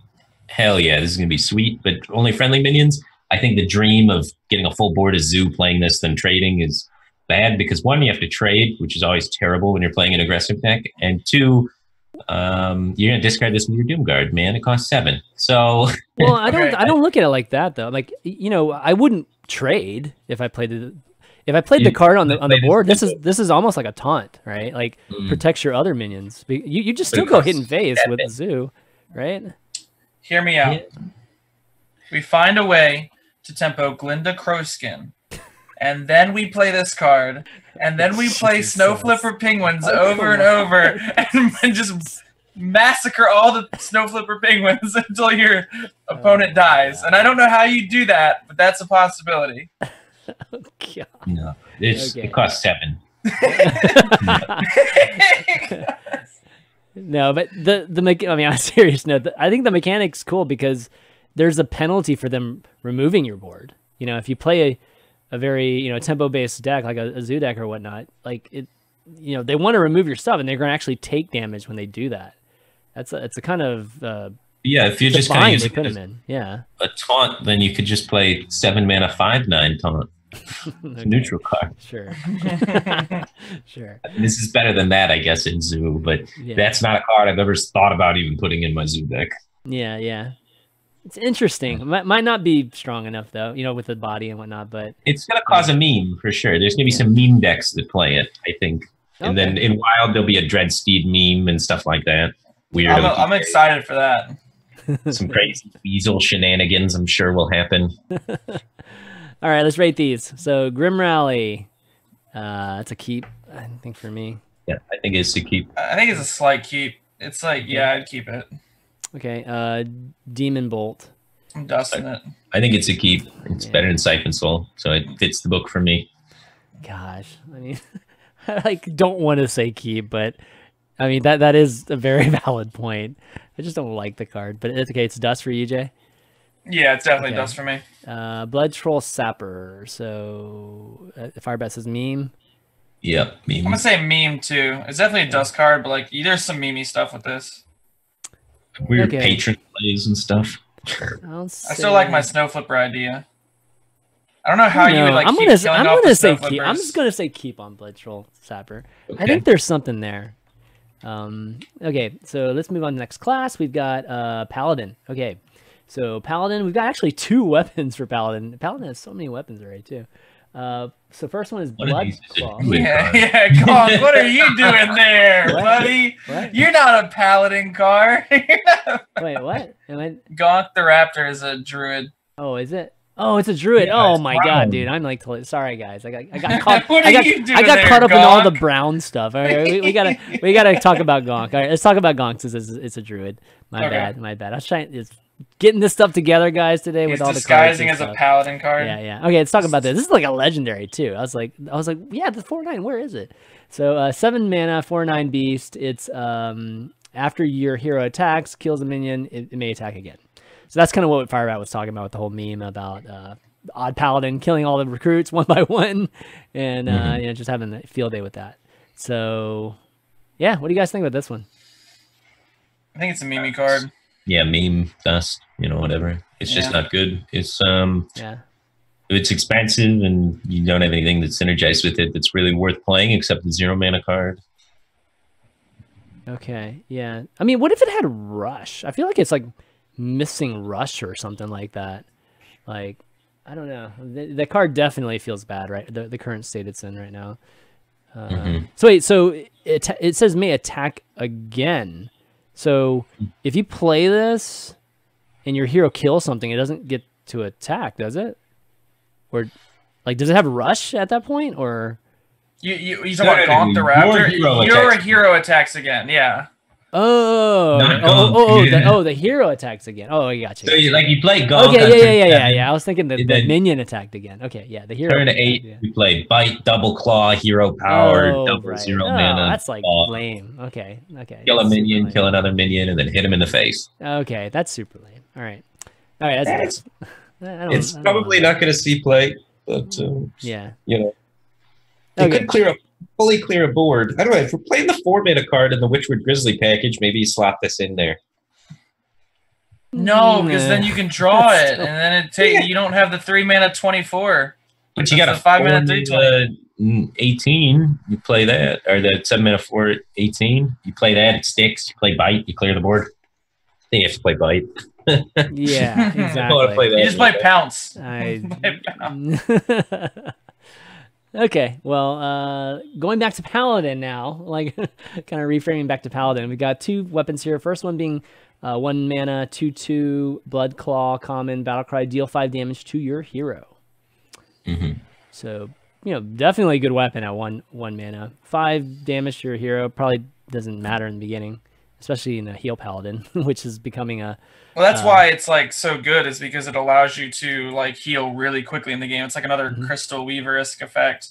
hell yeah, this is gonna be sweet. But only friendly minions, I think the dream of getting a full board of Zoo playing this than trading is bad because 1, you have to trade, which is always terrible when you're playing an aggressive deck, and 2, you're gonna discard this with your Doomguard, man. It costs 7. So well, I don't look at it like that though. Like, you know, I wouldn't trade if I played the card on the board. This is almost like a taunt, right? Like protects your other minions. You just still go hit and face with the Zoo, right? Hear me out. We find a way to tempo Glinda Crowskin, and then we play this card, and then we play Snow Flipper Penguins over and over, and just massacre all the Snow Flipper Penguins until your opponent dies. And I don't know how you do that, but that's a possibility. Oh, God. No, it costs 7. No, but I mean, on a serious note, I think the mechanic's cool because there's a penalty for them removing your board. You know, if you play a very, you know, tempo-based deck, like a Zoo deck or whatnot, like it, you know, they want to remove your stuff and they're going to actually take damage when they do that. It's a kind of, yeah, if you're just kind of using a taunt, then you could just play 7 mana 5/9 taunt. Neutral card. Sure. Sure. This is better than that, I guess, in Zoo, but that's not a card I've ever thought about even putting in my Zoo deck. Yeah. It's interesting. Might not be strong enough though, you know, with the body and whatnot, but it's gonna cause a meme for sure. There's gonna be some meme decks that play it, I think. And then in Wild there'll be a Dreadsteed meme and stuff like that. Weird. I'm excited for that. Some crazy weasel shenanigans I'm sure will happen. All right, let's rate these. So Grim Rally, it's a keep, I think, for me. Yeah, I think it's a keep. I think it's a slight keep. It's like, yeah, I'd keep it. Okay, Demonbolt. I'm dusting it. I think it's a keep. It's better than Siphon Soul, so it fits the book for me. Gosh, I mean, I don't want to say keep, but I mean that is a very valid point. I just don't like the card, but it's okay. It's dust for you, Jay. Yeah, it's definitely dust for me. Blood Troll Sapper. So Firebat says meme. Yep, meme. I'm gonna say meme too. It's definitely a dust card, but like there's some memey stuff with this. Weird patron plays and stuff. I still like my Snow Flipper idea. I don't know how you would like I'm keep gonna killing off the say Snow keep. I'm Flippers. just gonna say keep on Blood Troll Sapper. Okay. I think there's something there. Okay, so let's move on to the next class. We've got Paladin. Okay, so Paladin, we've got actually 2 weapons for Paladin. Paladin has so many weapons already too. So first one is Bloodclaw. Yeah, Gonk, what are you doing there, buddy? What? You're not a Paladin card. Wait, what? Gonk the Raptor is a druid. Oh, is it? Oh, it's a druid. Yeah, oh it's my brown. God, dude! I'm like, sorry guys, I got caught. What are you doing I got there, caught up in all the Gonk? brown stuff. All right, we gotta talk about Gonk. All right, let's talk about Gonk since it's a druid. My bad. I was trying getting this stuff together, guys, today with all the cards disguising and as a stuff. Paladin card. Yeah. Okay, let's talk about this. This is like a legendary too. I was like, yeah, the 4/9. Where is it? So 7 mana, 4/9 beast. It's after your hero attacks, kills a minion, it may attack again. So that's kind of what Firebat was talking about with the whole meme about Odd Paladin killing all the recruits one by one, and you know, just having a field day with that. So, yeah, what do you guys think about this one? I think it's a meme card. Yeah, meme dust, you know, whatever. It's just not good. It's it's expensive, and you don't have anything that's synergized with it that's really worth playing except the 0 mana card. Okay, yeah. I mean, what if it had Rush? I feel like it's like missing Rush or something like that. Like, I don't know. The card definitely feels bad, right? The current state it's in right now. So wait, so it says may attack again. So if you play this and your hero kills something, it doesn't get to attack, does it? Or like, does it have Rush at that point? Or you talking about Gonk the Raptor? Your hero attacks again, yeah. The hero attacks again. Oh, I got you. So you play Gonk. Okay, yeah. I was thinking the minion attacked again. Okay, yeah, the hero. Turn 8, you play Bite, Double Claw, Hero Power, double 0 mana. That's like lame. Okay. Kill a minion, kill another minion, and then hit him in the face. Okay, that's super lame. All right, that's it's probably not going to see play, but yeah, you know, it could fully clear a board. I don't know, if we're playing the 4 mana card in the Witchwood Grizzly package, maybe you slot this in there. No, because then you can draw it, and then you don't have the 3 mana 24. But you got a 5 mana 18. You play that, or the 7 mana 4 18. You play that, it sticks. You play Bite, you clear the board. I think you have to play Bite. Yeah, exactly. You just play Pounce. Okay, well, going back to Paladin now, like kind of reframing back to Paladin. We got 2 weapons here. First one being 1 mana, 2/2, Blood Claw, common, Battlecry, deal 5 damage to your hero. So, you know, definitely a good weapon at 1 mana. 5 damage to your hero probably doesn't matter in the beginning, especially in a heal Paladin, which is becoming a... Well, that's why it's like so good, is because it allows you to like heal really quickly in the game. It's like another Crystal Weaver-esque effect.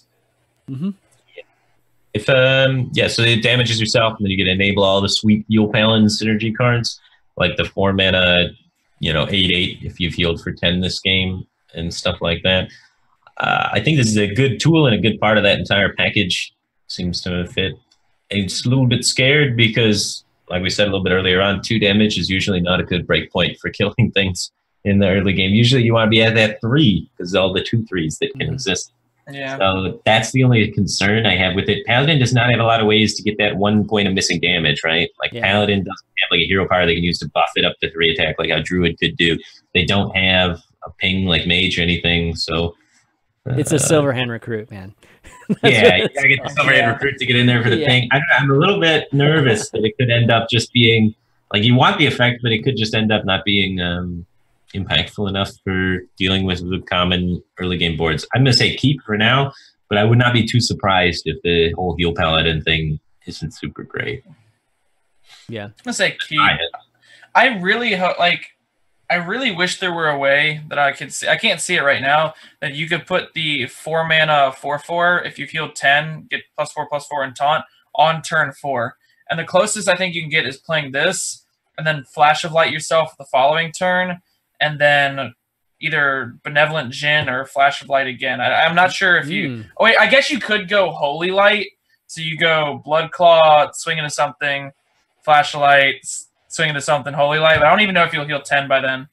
If so it damages yourself, and then you can enable all the sweet heal Paladin synergy cards, like the 4 mana, you know, 8/8 if you've healed for 10 this game and stuff like that. I think this is a good tool and a good part of that entire package. Seems to fit. It's a little bit scared because, like we said a little bit earlier on, 2 damage is usually not a good breakpoint for killing things in the early game. Usually you want to be at that 3 because all the 2/3s that can exist. Yeah. So that's the only concern I have with it. Paladin does not have a lot of ways to get that 1 point of missing damage, right? Like Paladin doesn't have like a hero power they can use to buff it up to 3 attack like how Druid could do. They don't have a ping like Mage or anything, so... it's a Silverhand recruit, man. Yeah, you gotta get the Silverhand recruit to get in there for the ping. I'm a little bit nervous that it could end up just being like, you want the effect, but it could just end up not being impactful enough for dealing with the common early game boards. I'm gonna say keep for now, but I would not be too surprised if the whole heal Paladin thing isn't super great. Yeah, I'm gonna say keep. I really wish there were a way that I could see. I can't see it right now, that you could put the 4 mana 4/4 if you've healed 10, get +4/+4 and taunt on turn 4. And the closest I think you can get is playing this, and then Flash of Light yourself the following turn, and then either Benevolent Djinn or Flash of Light again. I'm not sure if you... Oh, wait, I guess you could go Holy Light. So you go Blood Claw, swing into something, Flash of Light, swing into something, Holy Light. But I don't even know if you'll heal 10 by then.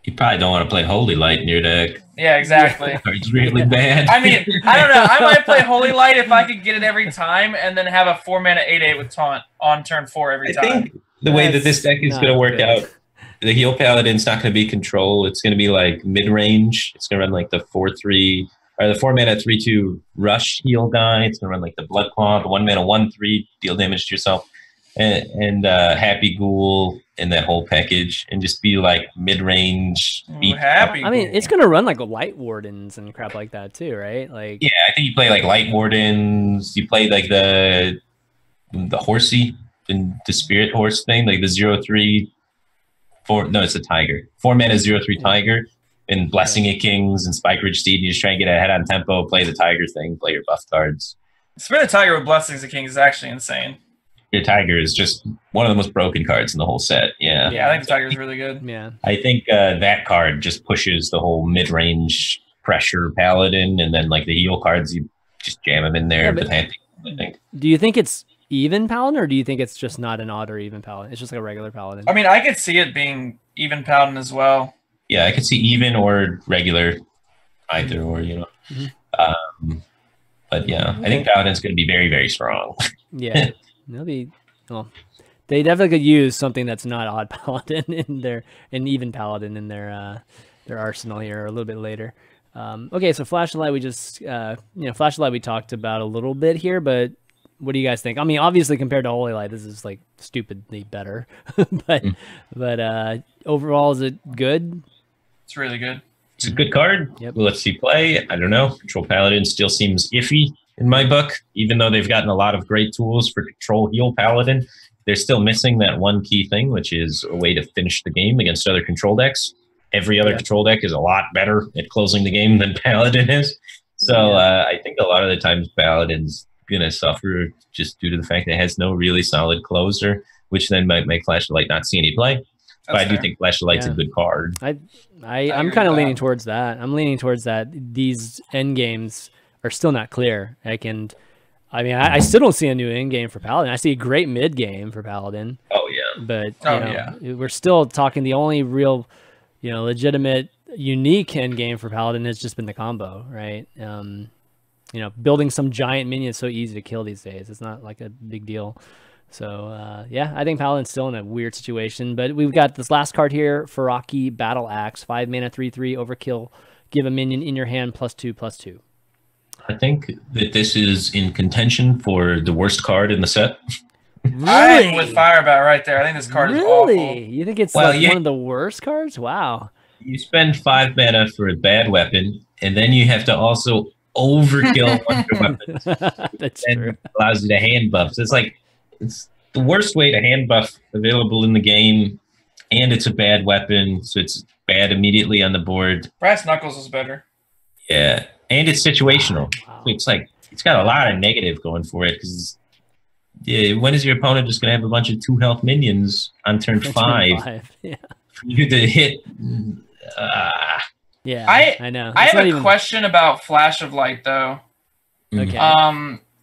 You probably don't want to play Holy Light in your deck. Yeah, exactly. It's really bad. I mean, I don't know. I might play Holy Light if I could get it every time, and then have a 4 mana 8/8 with taunt on turn 4 every time. I think the way that this deck is going to work out, the heal Paladin's not going to be control. It's going to be like mid-range. It's going to run like the 4/3 or the 4 mana 3/2 rush heal guy. It's going to run like the Blood Claw, the 1 mana 1/3 deal damage to yourself, and Happy Ghoul in that whole package, and just be like mid-range. Happy I mean, it's going to run like Light Wardens and crap like that too, right? Like, yeah, I think you play like Light Wardens. You play like the horsey, the spirit horse thing, like the 0/3. No, it's a tiger. 4 mana 0/3 tiger, and Blessing It Kings and Spike Ridge Steed. You just try and get ahead on tempo, play the tiger thing, play your buff cards. Spirit Tiger with Blessings of Kings is actually insane. Your tiger is just one of the most broken cards in the whole set. Yeah, Yeah. Yeah, I think the Tiger's really good. Yeah. I think that card just pushes the whole mid-range pressure Paladin, and then like the heal cards, you just jam them in there. Yeah, but I think. do you think it's even Paladin, or do you think it's just not an odd or even Paladin? It's just like a regular Paladin. I mean, I could see it being even Paladin as well. Yeah, I could see even or regular, either or, you know. But yeah, I think Paladin's going to be very, very strong. Yeah, they'll be. Well, they definitely could use something that's not odd Paladin in their, and even Paladin in their arsenal here a little bit later. Okay, so Flashlight, we just Flashlight we talked about a little bit here, but what do you guys think? I mean, obviously compared to Holy Light, this is like stupidly better, but overall, is it good? It's really good. It's a good card. Yep. Let's see play. I don't know. Control Paladin still seems iffy in my book, even though they've gotten a lot of great tools for Control Heal Paladin. They're still missing that one key thing, which is a way to finish the game against other control decks. Every other control deck is a lot better at closing the game than Paladin is. So I think a lot of the times Paladin's going to suffer just due to the fact that it has no really solid closer, which then might make Flashlight not see any play. But I do think Flashlight's a good card. I'm kind of leaning towards that. I'm leaning towards that. These end games are still not clear. I still don't see a new end game for Paladin. I see a great mid game for Paladin. Oh yeah, but we're still talking. The only real, legitimate, unique end game for Paladin has just been the combo, right? Building some giant minion is so easy to kill these days. It's not like a big deal. So, I think Paladin's still in a weird situation. But we've got this last card here, Farraki Battleaxe, 5 mana, 3/3, overkill. Give a minion in your hand, +2/+2. I think that this is in contention for the worst card in the set. Really? I'm with Firebat right there. I think this card is awful. You think it's one of the worst cards? Wow. You spend 5 mana for a bad weapon, and then you have to also overkill one of your weapons. That's and true. Allows you to hand buff. So it's the worst way to hand buff available in the game, and it's a bad weapon, so it's bad immediately on the board. Brass Knuckles is better. Yeah, and it's situational. Wow. So it's got a lot of negative going for it, because when is your opponent just going to have a bunch of 2 health minions on turn 5 Yeah. for you to hit? Yeah, I know. I have a question about Flash of Light, though. Okay.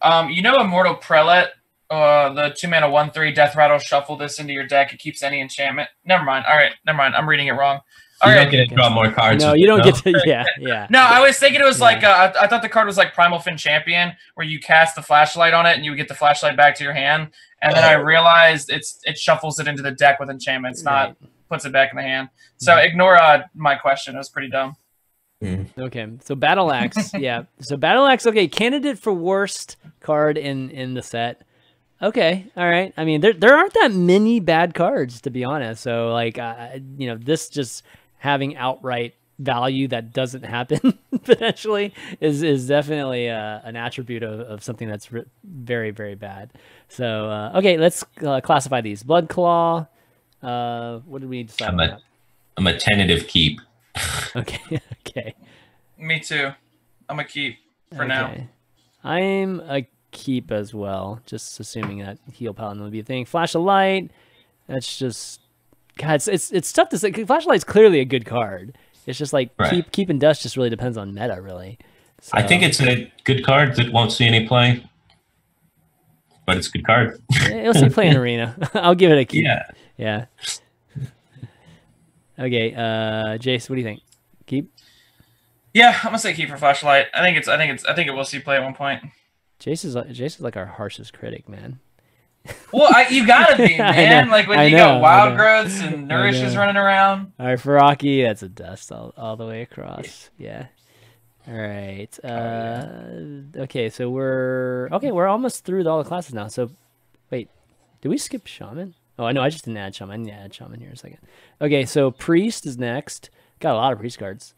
Immortal Prelate, the 2 mana 1/3 Death Rattle. Shuffle this into your deck. It keeps any enchantment. Never mind. All right, never mind. I'm reading it wrong. You don't get to draw more cards. No, you don't get to. Yeah. No, I was thinking it was like I thought the card was like Primal Fin Champion, where you cast the flashlight on it and you would get the flashlight back to your hand. And then I realized it shuffles it into the deck with enchantments, not puts it back in the hand. So ignore my question. It was pretty dumb. Okay, so Battleaxe, So Battleaxe, okay, candidate for worst card in the set. Okay, all right. I mean, there aren't that many bad cards, to be honest. So this just having outright value that doesn't happen potentially is definitely an attribute of something that's very, very bad. So okay, let's classify these. Blood Claw. What did we decide on that? I'm a tentative keep. Okay. Me too. I'm a keep for now. I'm a keep as well, just assuming that heal Paladin would be a thing. Flash of Light. That's just it's tough to say. Flash of Light's clearly a good card. It's just like keep and dust just really depends on meta, really. So, I think it's a good card that won't see any play, but it's a good card. It'll see play in Arena. I'll give it a keep. Yeah. Okay, Jace, what do you think? Keep? Yeah, I'm gonna say keep for Flashlight. I think it will see play at one point. Jace is like our harshest critic, man. Well, you gotta be, man. Like when you got Wild Growths and Nourish is running around. All right, Farraki, that's a dust all the way across. Yeah. All right. Okay, so we're almost through all the classes now. So, wait, did we skip Shaman? Oh, I know. I just didn't add Shaman. I need to add Shaman here in a second. Okay, so Priest is next. Got a lot of Priest cards.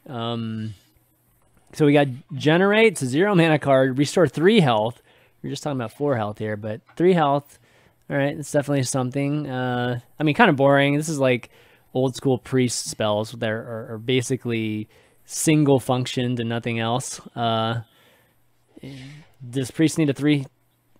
So we got Generate. It's a 0 mana card. Restore 3 health. We're just talking about 4 health here, but 3 health. All right, it's definitely something. I mean, kind of boring. This is like old school Priest spells that are basically single functioned and nothing else. Does Priest need a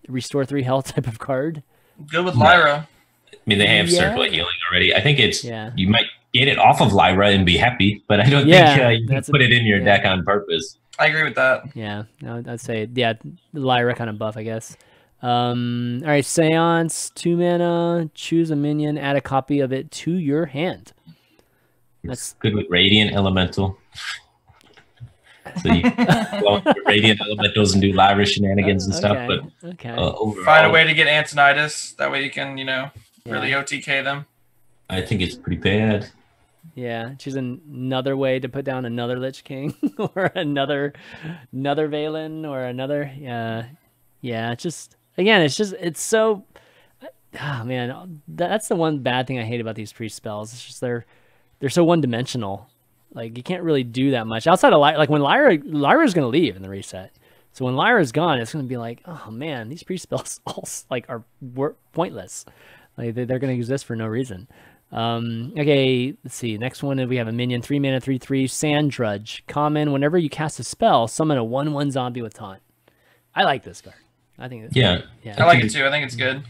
restore 3 health type of card? Good with Lyra. I mean, they have Circle of Healing already. I think it's Yeah. you might get it off of Lyra and be happy, but I don't think you can put it in your deck on purpose. I agree with that. Yeah, no, I'd say the Lyra kind of buff, I guess. All right, Seance, 2 mana, choose a minion, add a copy of it to your hand. That's good with Radiant Elemental. So you go with Radiant Elementals and do Lyra shenanigans and stuff, but overall, find a way to get Antonidas. That way you can, really OTK them. I think it's pretty bad. Yeah, choose another way to put down another Lich King or another Valen or another. Yeah. It's so. Oh man, that's the one bad thing I hate about these priest spells. It's just they're so one dimensional. Like you can't really do that much outside of like when Lyra's gonna leave in the reset. So when Lyra's gone, it's gonna be like, oh man, these priest spells all are pointless. Like they're gonna exist for no reason. Okay, let's see. Next one, we have a minion, 3 mana, 3/3, Sand Drudge. Common, whenever you cast a spell, summon a 1/1 zombie with taunt. I like this card. I think it's yeah. I like it too. I think it's good.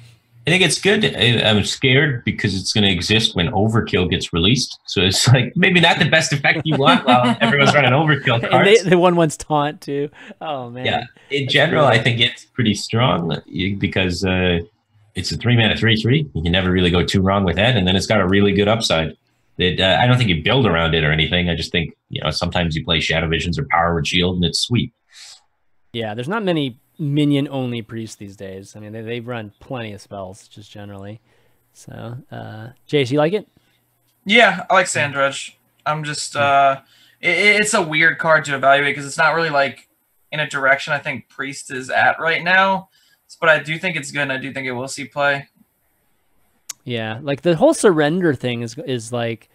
I think it's good. I'm scared because it's going to exist when Overkill gets released. So it's like maybe not the best effect you want while everyone's running Overkill cards. And the 1/1's taunt too. Oh man. Yeah. In general, I think it's pretty strong because it's a 3 mana 3/3. You can never really go too wrong with that, and then it's got a really good upside. That I don't think you build around it or anything. I just think sometimes you play Shadow Visions or Power Word Shield, and it's sweet. Yeah, there's not many minion only priests these days. I mean, they run plenty of spells just generally. So, Jace, you like it? Yeah, I like Sand Drudge. I'm just it's a weird card to evaluate because it's not really like in a direction I think priest is at right now. But I do think it's good, and I do think it will see play. Yeah, like the whole surrender thing is like,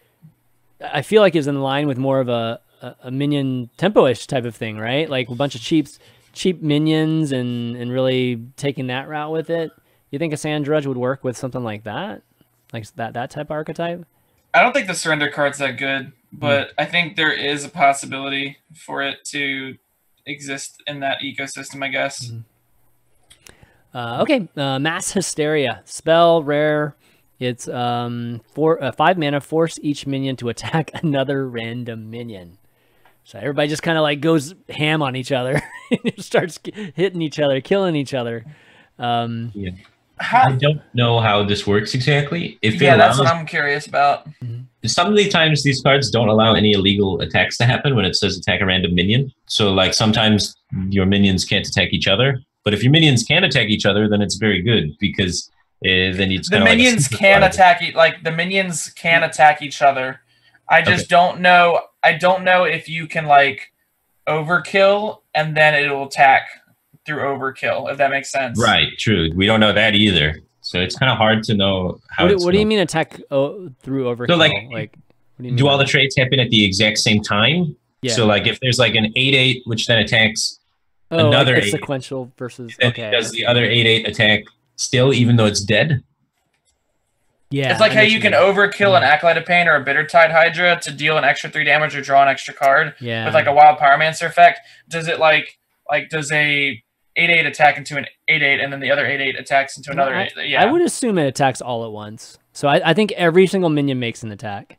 I feel like is in line with more of a minion tempo-ish type of thing, right? Like a bunch of cheap minions and really taking that route with it. You think a Sand Drudge would work with something like that? Like that type of archetype? I don't think the surrender card's that good, but I think there is a possibility for it to exist in that ecosystem, I guess. Okay, Mass Hysteria. Spell, rare. It's 5 mana, force each minion to attack another random minion. So everybody just kind of like goes ham on each other. Starts hitting each other, killing each other. Yeah. I don't know how this works exactly. That's what I'm curious about. Some of the times these cards don't allow any illegal attacks to happen when it says attack a random minion. So like sometimes your minions can't attack each other. But if your minions can attack each other, then it's very good because then it's the minions can attack the minions can attack each other. I just don't know. I don't know if you can like overkill and then it will attack through overkill. If that makes sense. Right. True. We don't know that either. So it's kind of hard to know how. What do you mean attack through overkill? So like what do you mean do all the traits happen at the exact same time? Yeah. So like if there's like an 8/8 which then attacks. Another like 8 sequential versus does the other 8/8 attack still even though it's dead? Yeah, it's like how you can overkill an Acolyte of Pain or a Bittertide Hydra to deal an extra 3 damage or draw an extra card with like a Wild Pyromancer effect. Does it like does a 8/8 attack into an 8/8 and then the other 8/8 attacks into another 8/8? Yeah, I would assume it attacks all at once. So I think every single minion makes an attack.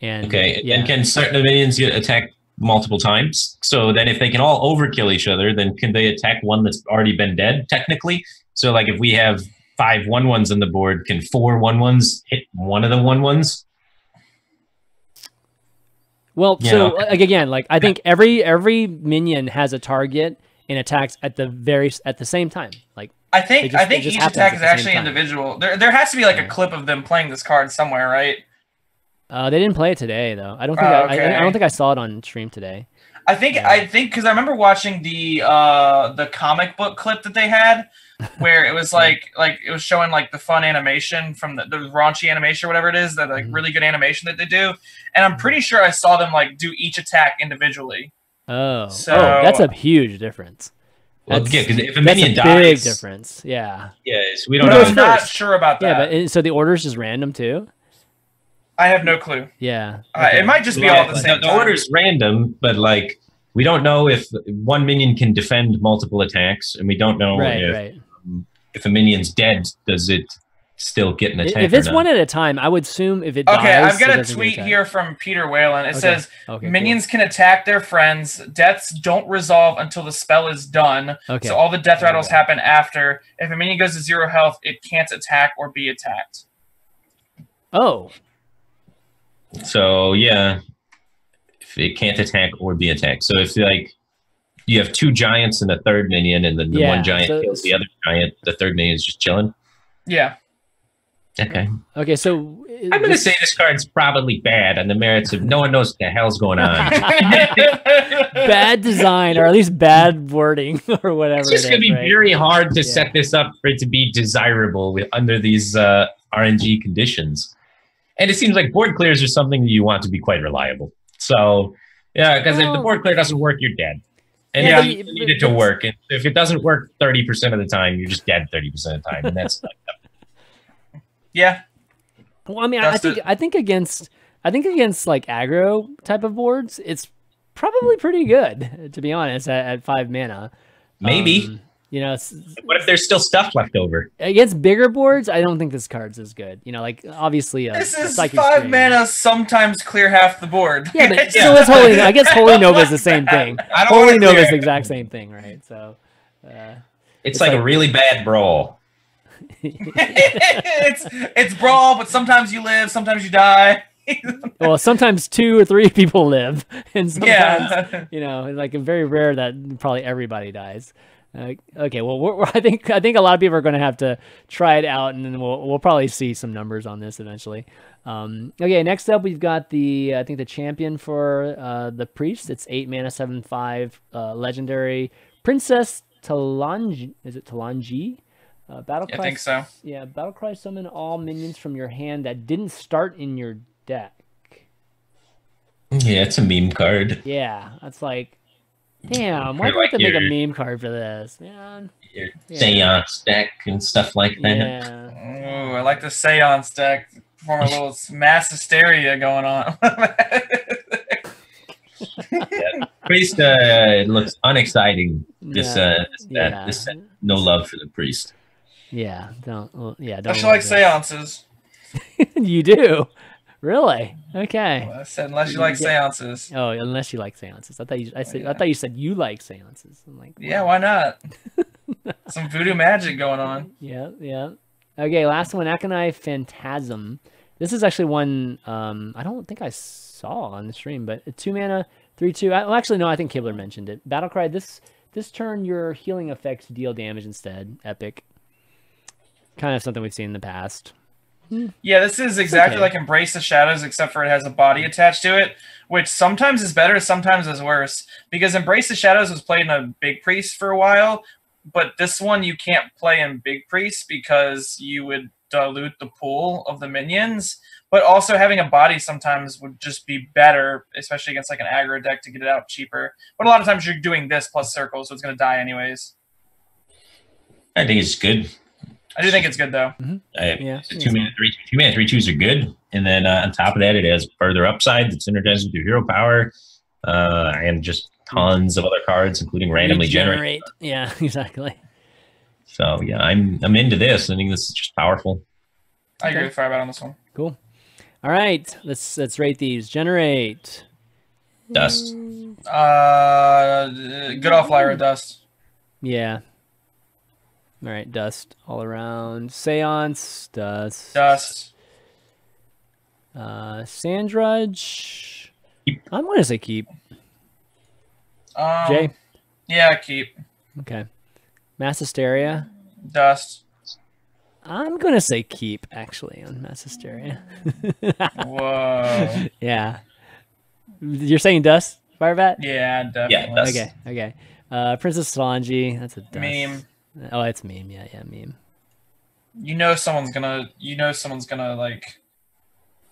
And and can certain minions get attacked multiple times? So then if they can all overkill each other, then can they attack one that's already been dead technically? So like if we have 5 1/1s on the board, can 4 1/1s hit one of the 1/1s? Well, so like again, like I think every minion has a target and attacks at the same time. Like I think each attack is actually individual. There has to be like a clip of them playing this card somewhere, right? They didn't play it today though. I don't think I don't think I saw it on stream today. I think because I remember watching the comic book clip that they had where it was like it was showing like the fun animation from the raunchy animation or whatever it is, that like really good animation that they do, and I'm pretty sure I saw them like do each attack individually. So that's a huge difference. Well, because if a minion dies, big difference. Yeah. Yes, we don't know. I'm not sure about that. Yeah, but so the order is just random too. I have no clue. Yeah. It might just be all at the same time. The order's random, but like we don't know if one minion can defend multiple attacks, and we don't know if a minion's dead, does it still get an attack. If it's one at a time, I would assume if it dies. Okay, I've got it a doesn't get tweet attacked. here from Peter Whalen. It says, Okay, minions can attack their friends. Deaths don't resolve until the spell is done. Okay. So all the death rattles happen after. If a minion goes to 0 health, it can't attack or be attacked. Oh. So yeah, if it can't attack or be attacked. So if like you have 2 giants and a third minion, and then the one giant kills the other giant, the third minion is just chilling. Yeah. Okay. Okay, so I'm going to say this card's probably bad on the merits of no one knows what the hell's going on. bad design, or at least bad wording, or whatever. It's just going to be very hard to set this up for it to be desirable under these RNG conditions. And it seems like board clears are something that you want to be quite reliable. So, yeah, because if the board clear doesn't work, you're dead. And you need it to work. And if it doesn't work 30% of the time, you're just dead 30% of the time. And that's like yeah. Well, I mean, I think against like aggro type of boards, it's probably pretty good, to be honest, at 5 mana. Maybe. You know, what if there's still stuff left over? Against bigger boards, I don't think this card's as good. You know, like obviously, this is 5 mana. Sometimes clear half the board. Yeah, but still, it's Holy. I guess Holy Nova is the same thing. Holy Nova is the exact same thing, right? So, it's like a really bad brawl. it's brawl, but sometimes you live, sometimes you die. Well, sometimes 2 or 3 people live, and sometimes you know, like very rare that probably everybody dies. Okay, well, I think a lot of people are going to have to try it out, and then we'll probably see some numbers on this eventually. Okay, next up we've got the I think the champion for the priest. It's 8 mana, 7/5, legendary Princess Talanji. Is it Talanji? Battlecry. I think so. Yeah, Battlecry, summon all minions from your hand that didn't start in your deck. Yeah, it's a meme card. Yeah, that's like. Damn, why do I have to make a meme card for this, man? Your Seance deck and stuff like that. Yeah. Oh, I like the Seance deck. Form a little mass hysteria going on. Priest looks unexciting. This no love for the priest. Yeah, don't. Don't you like seances? You do. Really? Okay. Well, I said unless you like seances. Oh, unless you like seances. I thought you said you like seances. I'm like, yeah, why not? Some voodoo magic going on. Yeah, yeah. Okay, last one, Akali Phantasm. This is actually one I don't think I saw on the stream, but 2 mana, 3/2. Well, actually, no, I think Kibler mentioned it. Battlecry. This turn, your healing effects deal damage instead. Epic. Kind of something we've seen in the past. Yeah, this is exactly like Embrace the Shadows, except for it has a body attached to it, which sometimes is better, sometimes is worse. Because Embrace the Shadows was played in a Big Priest for a while, but this one you can't play in Big Priest because you would dilute the pool of the minions. But also having a body sometimes would just be better, especially against like an aggro deck to get it out cheaper. But a lot of times you're doing this plus circle, so it's going to die anyways. I think it's good. I do think it's good though. Yeah, 2 mana, 3/2s are good, and then on top of that, it has further upside that synergizes with your hero power, and just tons of other cards, including randomly generate. Yeah, exactly. So yeah, I'm into this. I think this is just powerful. I agree with Firebat on this one. Cool. All right, let's rate these. Generate. Dust. Good off Lyra Dust. Yeah. All right, dust all around. Seance, dust. Dust. Sandrudge. I'm going to say keep. Jay? Yeah, keep. Okay. Mass Hysteria. Dust. I'm going to say keep, actually, on Mass Hysteria. Whoa. Yeah. You're saying dust, Firebat? Yeah, definitely. Yeah, dust. Okay. Princess Solange. That's a dust. Meme. Oh, it's meme. Yeah, meme. You know someone's gonna like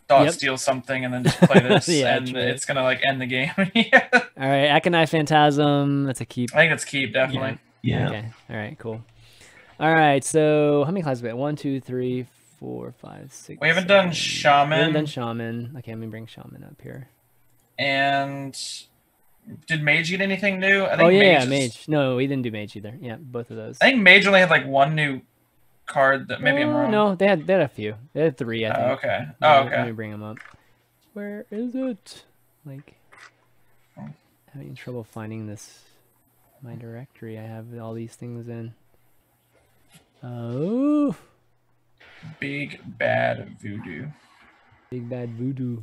thought steal something and then just play this, and true. it's gonna like end the game. Yeah. All right, Akali Phantasm. That's a keep. I think that's keep, definitely. Yeah. Okay. All right. Cool. All right. So how many classes we got? 1, 2, 3, 4, 5, 6. We haven't done Shaman. We haven't done Shaman. Okay, let me bring Shaman up here. And did Mage get anything new? I think Mage. No, we didn't do Mage either. Yeah, both of those. I think Mage only had like one new card that maybe I'm wrong. No, they had a few. They had 3, I think. Okay. Oh, okay. Let me bring them up. Where is it? Like, having trouble finding my directory. I have all these things in. Oh. Big Bad Voodoo. Big Bad Voodoo.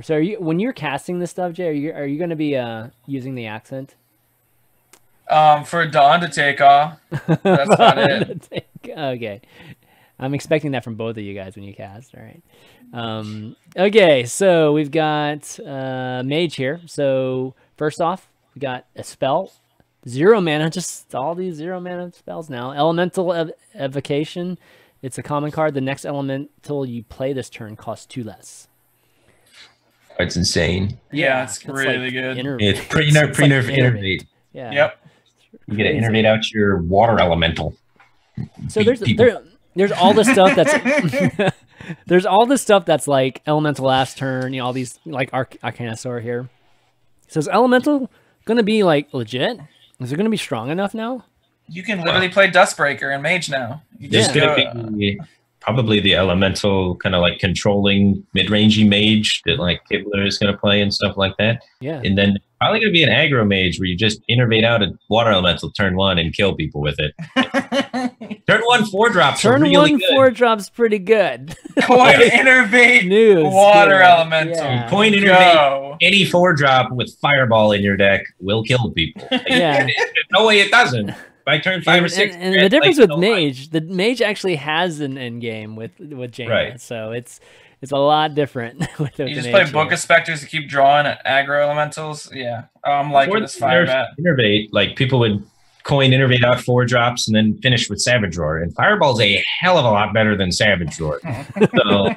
So when you're casting this stuff, Jay, are you going to be using the accent? For Dawn to take off. That's about it. Okay. I'm expecting that from both of you guys when you cast. All right. Okay, so we've got Mage here. So first off, we got a spell. 0 mana, just all these 0 mana spells now. Elemental Evocation. It's a common card. The next elemental you play this turn costs 2 less. It's insane. Yeah, it's really good. It's pre-nerf, innervate. Yeah. Yep. You get to innervate out your water elemental. So there's all this stuff that's there's all this stuff that's like elemental last turn. You know, all these like Arcanosaur here. So is elemental gonna be like legit? Is it gonna be strong enough now? You can literally play Dustbreaker and Mage now. There's gonna be probably the elemental kind of like controlling mid-rangey mage that like Kibler is going to play and stuff like that. Yeah. And then probably going to be an aggro mage where you just innervate out a water elemental turn 1 and kill people with it. Turn 1 4-drops are really good. 4-drops pretty good. Coin innervate water elemental. Yeah. Coin innervate any 4-drop with Fireball in your deck will kill people. Like, Yeah. There's no way it doesn't. By turn 5 or 6, and the difference with Mage, the Mage actually has an end game with Jaina, right. So it's a lot different. With You just play Book of Specters to keep drawing aggro elementals. Yeah, I'm liking this Firebat. Innervate, like people would coin innervate out 4-drops and then finish with Savage Roar, and Fireball's a hell of a lot better than Savage Roar. So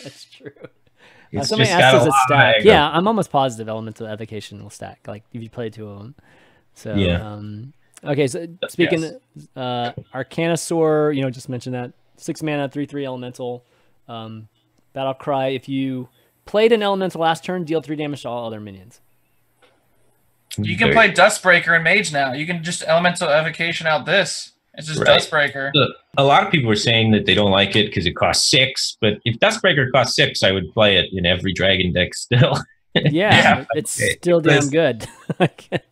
that's true. It's Somebody just asked got us a a lot stack. of aggro. Yeah, I'm almost positive Elemental Evocation will stack. Like if you play 2 of them. So yeah. Okay, so speaking Arcanosaur, just mentioned that 6 mana, 3/3 elemental, battle cry. If you played an elemental last turn, deal 3 damage to all other minions. You can play Dustbreaker and Mage now. You can just elemental evocation out this. It's just Dustbreaker. Look, a lot of people are saying that they don't like it because it costs 6, but if Dustbreaker costs 6, I would play it in every dragon deck still. Yeah, it's still damn good.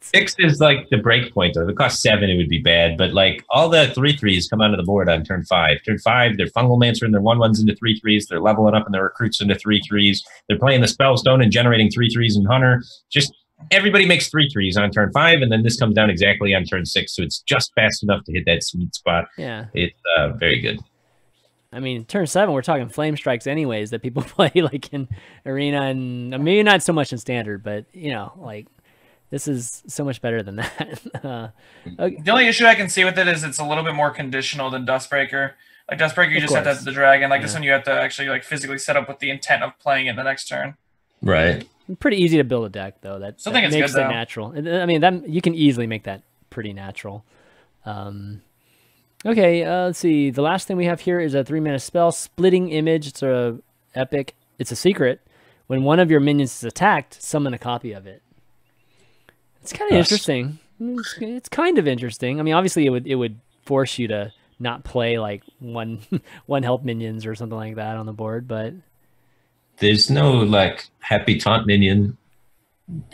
6 is like the break point. If it costs 7, it would be bad. But like all the 3/3s come onto the board on turn 5. Turn 5, they're Fungal Mancer and their 1/1s into 3/3s. They're leveling up and their recruits into 3/3s. They're playing the Spellstone and generating 3/3s in Hunter. Just everybody makes 3/3s on turn 5, and then this comes down exactly on turn 6. So it's just fast enough to hit that sweet spot. Yeah, it's very good. I mean, turn 7, we're talking Flame Strikes anyways that people play like in Arena and maybe not so much in Standard, but like this is so much better than that. Okay. The only issue I can see with it is it's a little bit more conditional than Dustbreaker. Like Dustbreaker, you just have to have the dragon. Like this one, you have to actually like physically set up with the intent of playing it the next turn. Right. Pretty easy to build a deck though. That makes it natural. I mean, you can easily make that pretty natural. Okay, let's see. The last thing we have here is a 3-mana spell, Splitting Image. It's a epic. It's a secret. When one of your minions is attacked, summon a copy of it. It's kind of interesting. It's kind of interesting. I mean, obviously, it would force you to not play like one health minions or something like that on the board, but there's no like happy taunt minion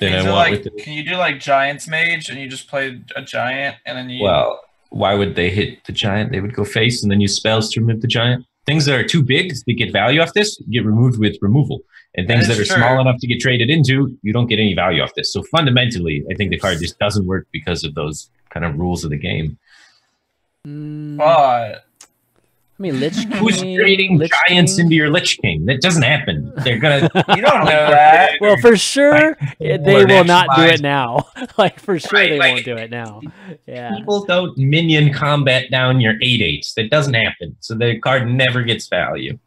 that I want with it. Can you do like Giant's Mage and you just play a giant and then you? Well, why would they hit the giant? They would go face and then use spells to remove the giant. Things that are too big to get value off this get removed with removal. And things that are small enough to get traded into, you don't get any value off this. So fundamentally, I think the card just doesn't work because of those kind of rules of the game. But I mean, Lich King. Who's trading giants into your Lich King? That doesn't happen. They're gonna. You don't know that. Well, for sure, they will not do it now. Like for sure, they won't do it now. Yeah. People don't minion combat down your 8/8s. That doesn't happen. So the card never gets value.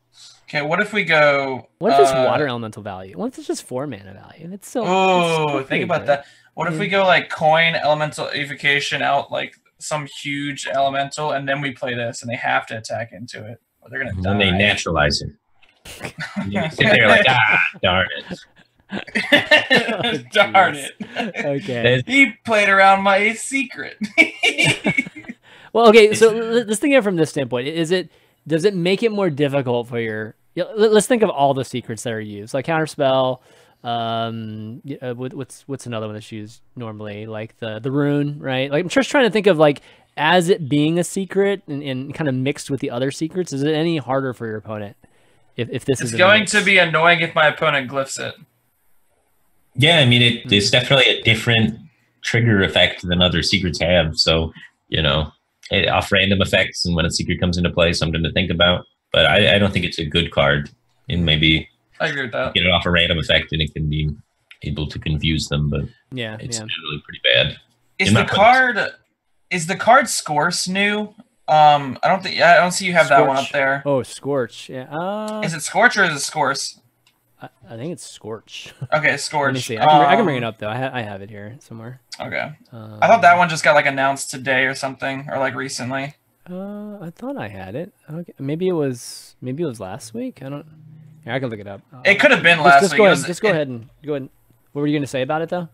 Okay, what if we go? What if it's water elemental value? What if it's just 4 mana value? It's still. Oh, think about that. What if we go like coin elemental evocation out like some huge elemental, and then we play this, and they have to attack into it, or they're gonna die. And they naturalize it. You sit there like, darn it. Darn it. Okay. He played around my secret. Well, okay, so let's think of it from this standpoint. Does it make it more difficult for your? Let's think of all the secrets that are used, like counterspell. What's another one that's used normally? Like the rune, right? Like I'm just trying to think of like as it being a secret and kind of mixed with the other secrets. Is it any harder for your opponent if this is? It's going to be annoying if my opponent glyphs it. Yeah, I mean it's definitely a different trigger effect than other secrets have. So off random effects, and when a secret comes into play, something to think about. But I don't think it's a good card. And maybe I agree with that. Get it off a random effect, and it can be able to confuse them. But it's generally pretty bad. Is the card Scorch new? I don't see you have that one up there. Oh, Scorch. Yeah. Is it Scorch or is it Scorch? I think it's Scorch. Okay, Scorch. Let me see. I can bring it up though. I have it here somewhere. Okay. I thought that one just got like announced today or something, or like recently. I thought I had it. Okay. Maybe it was last week. I don't. Here, I can look it up. It could have been last week. Just go ahead and go ahead. What were you going to say about it though?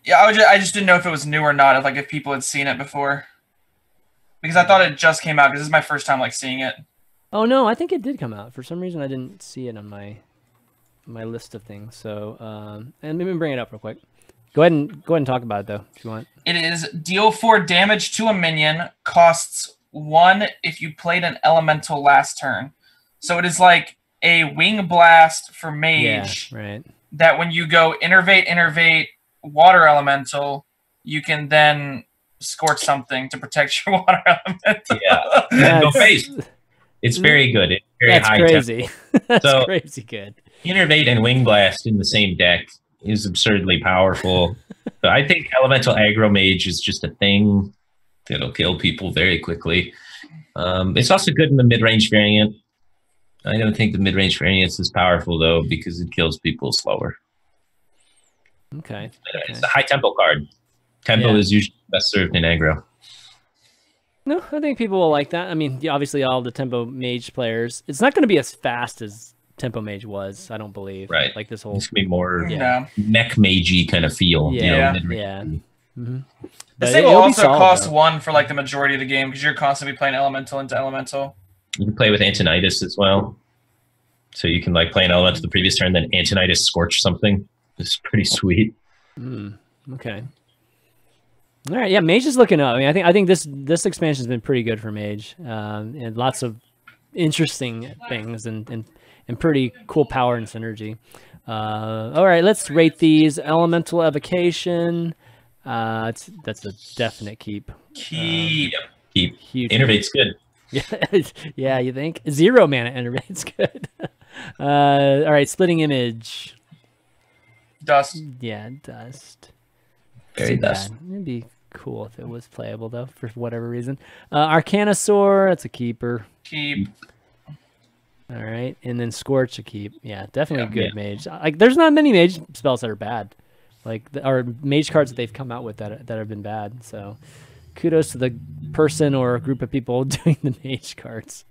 Yeah, I just didn't know if it was new or not. If people had seen it before, because I thought it just came out. Because this is my first time seeing it. Oh no, I think it did come out. For some reason, I didn't see it on my list of things. So, and let me bring it up real quick. Go ahead and talk about it though, if you want. It is deal 4 damage to a minion, costs 1 if you played an elemental last turn. So it is like a wing blast for Mage. Yeah, right. That when you go innervate water elemental, you can then scorch something to protect your water elemental. Yeah, go face. It's very good. It's very That's high crazy. That's so, crazy good. Innervate and Wing Blast in the same deck is absurdly powerful. So I think Elemental Aggro Mage is just a thing that'll kill people very quickly. It's also good in the mid-range variant. I don't think the mid-range variant is powerful, though, because it kills people slower. Okay. It's a high tempo card. Tempo is usually best served in aggro. No, I think people will like that. I mean, obviously, all the tempo mage players. It's not going to be as fast as tempo mage was. I don't believe. Right. Like this whole. It's gonna be more mech magey kind of feel. Yeah. This thing will also cost 1 for the majority of the game because you're constantly playing elemental into elemental. You can play with Antonidas as well. So you can play an elemental the previous turn, then Antonidas scorch something. It's pretty sweet. Okay. All right, yeah, Mage is looking up. I mean, I think this expansion has been pretty good for Mage, and lots of interesting things and pretty cool power and synergy. All right, let's rate these. Elemental Evocation. That's a definite keep. Keep. Huge. Innervate's good. Yeah, you think? 0 mana Innervate's good. All right, Splitting Image. Dust. Yeah, Dust. Very dust. It'd be cool if it was playable though, for whatever reason. Arcanosaur, that's a keeper. Keep. All right, and then Scorch a keep. Yeah, definitely a good mage. There's not many mage spells that are bad, or mage cards that they've come out with that have been bad. So, kudos to the person or a group of people doing the mage cards.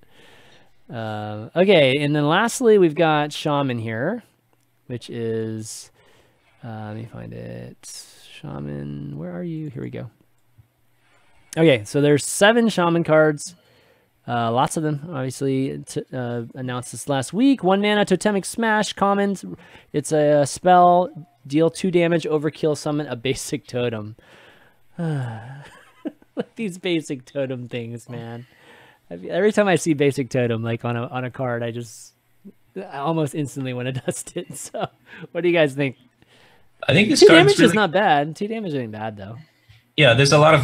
Okay, and then lastly we've got Shaman here, which is let me find it. Shaman, where are you? Here we go. Okay, so there's 7 Shaman cards. Lots of them, obviously, announced this last week. 1 mana, Totemic Smash, commons. It's a spell, deal 2 damage, overkill, summon a basic totem. These basic totem things, man. Every time I see basic totem, on a card, I almost instantly want to dust it. So, what do you guys think? I think this 2 damage is not bad. 2 damage isn't bad though. Yeah, there's a lot of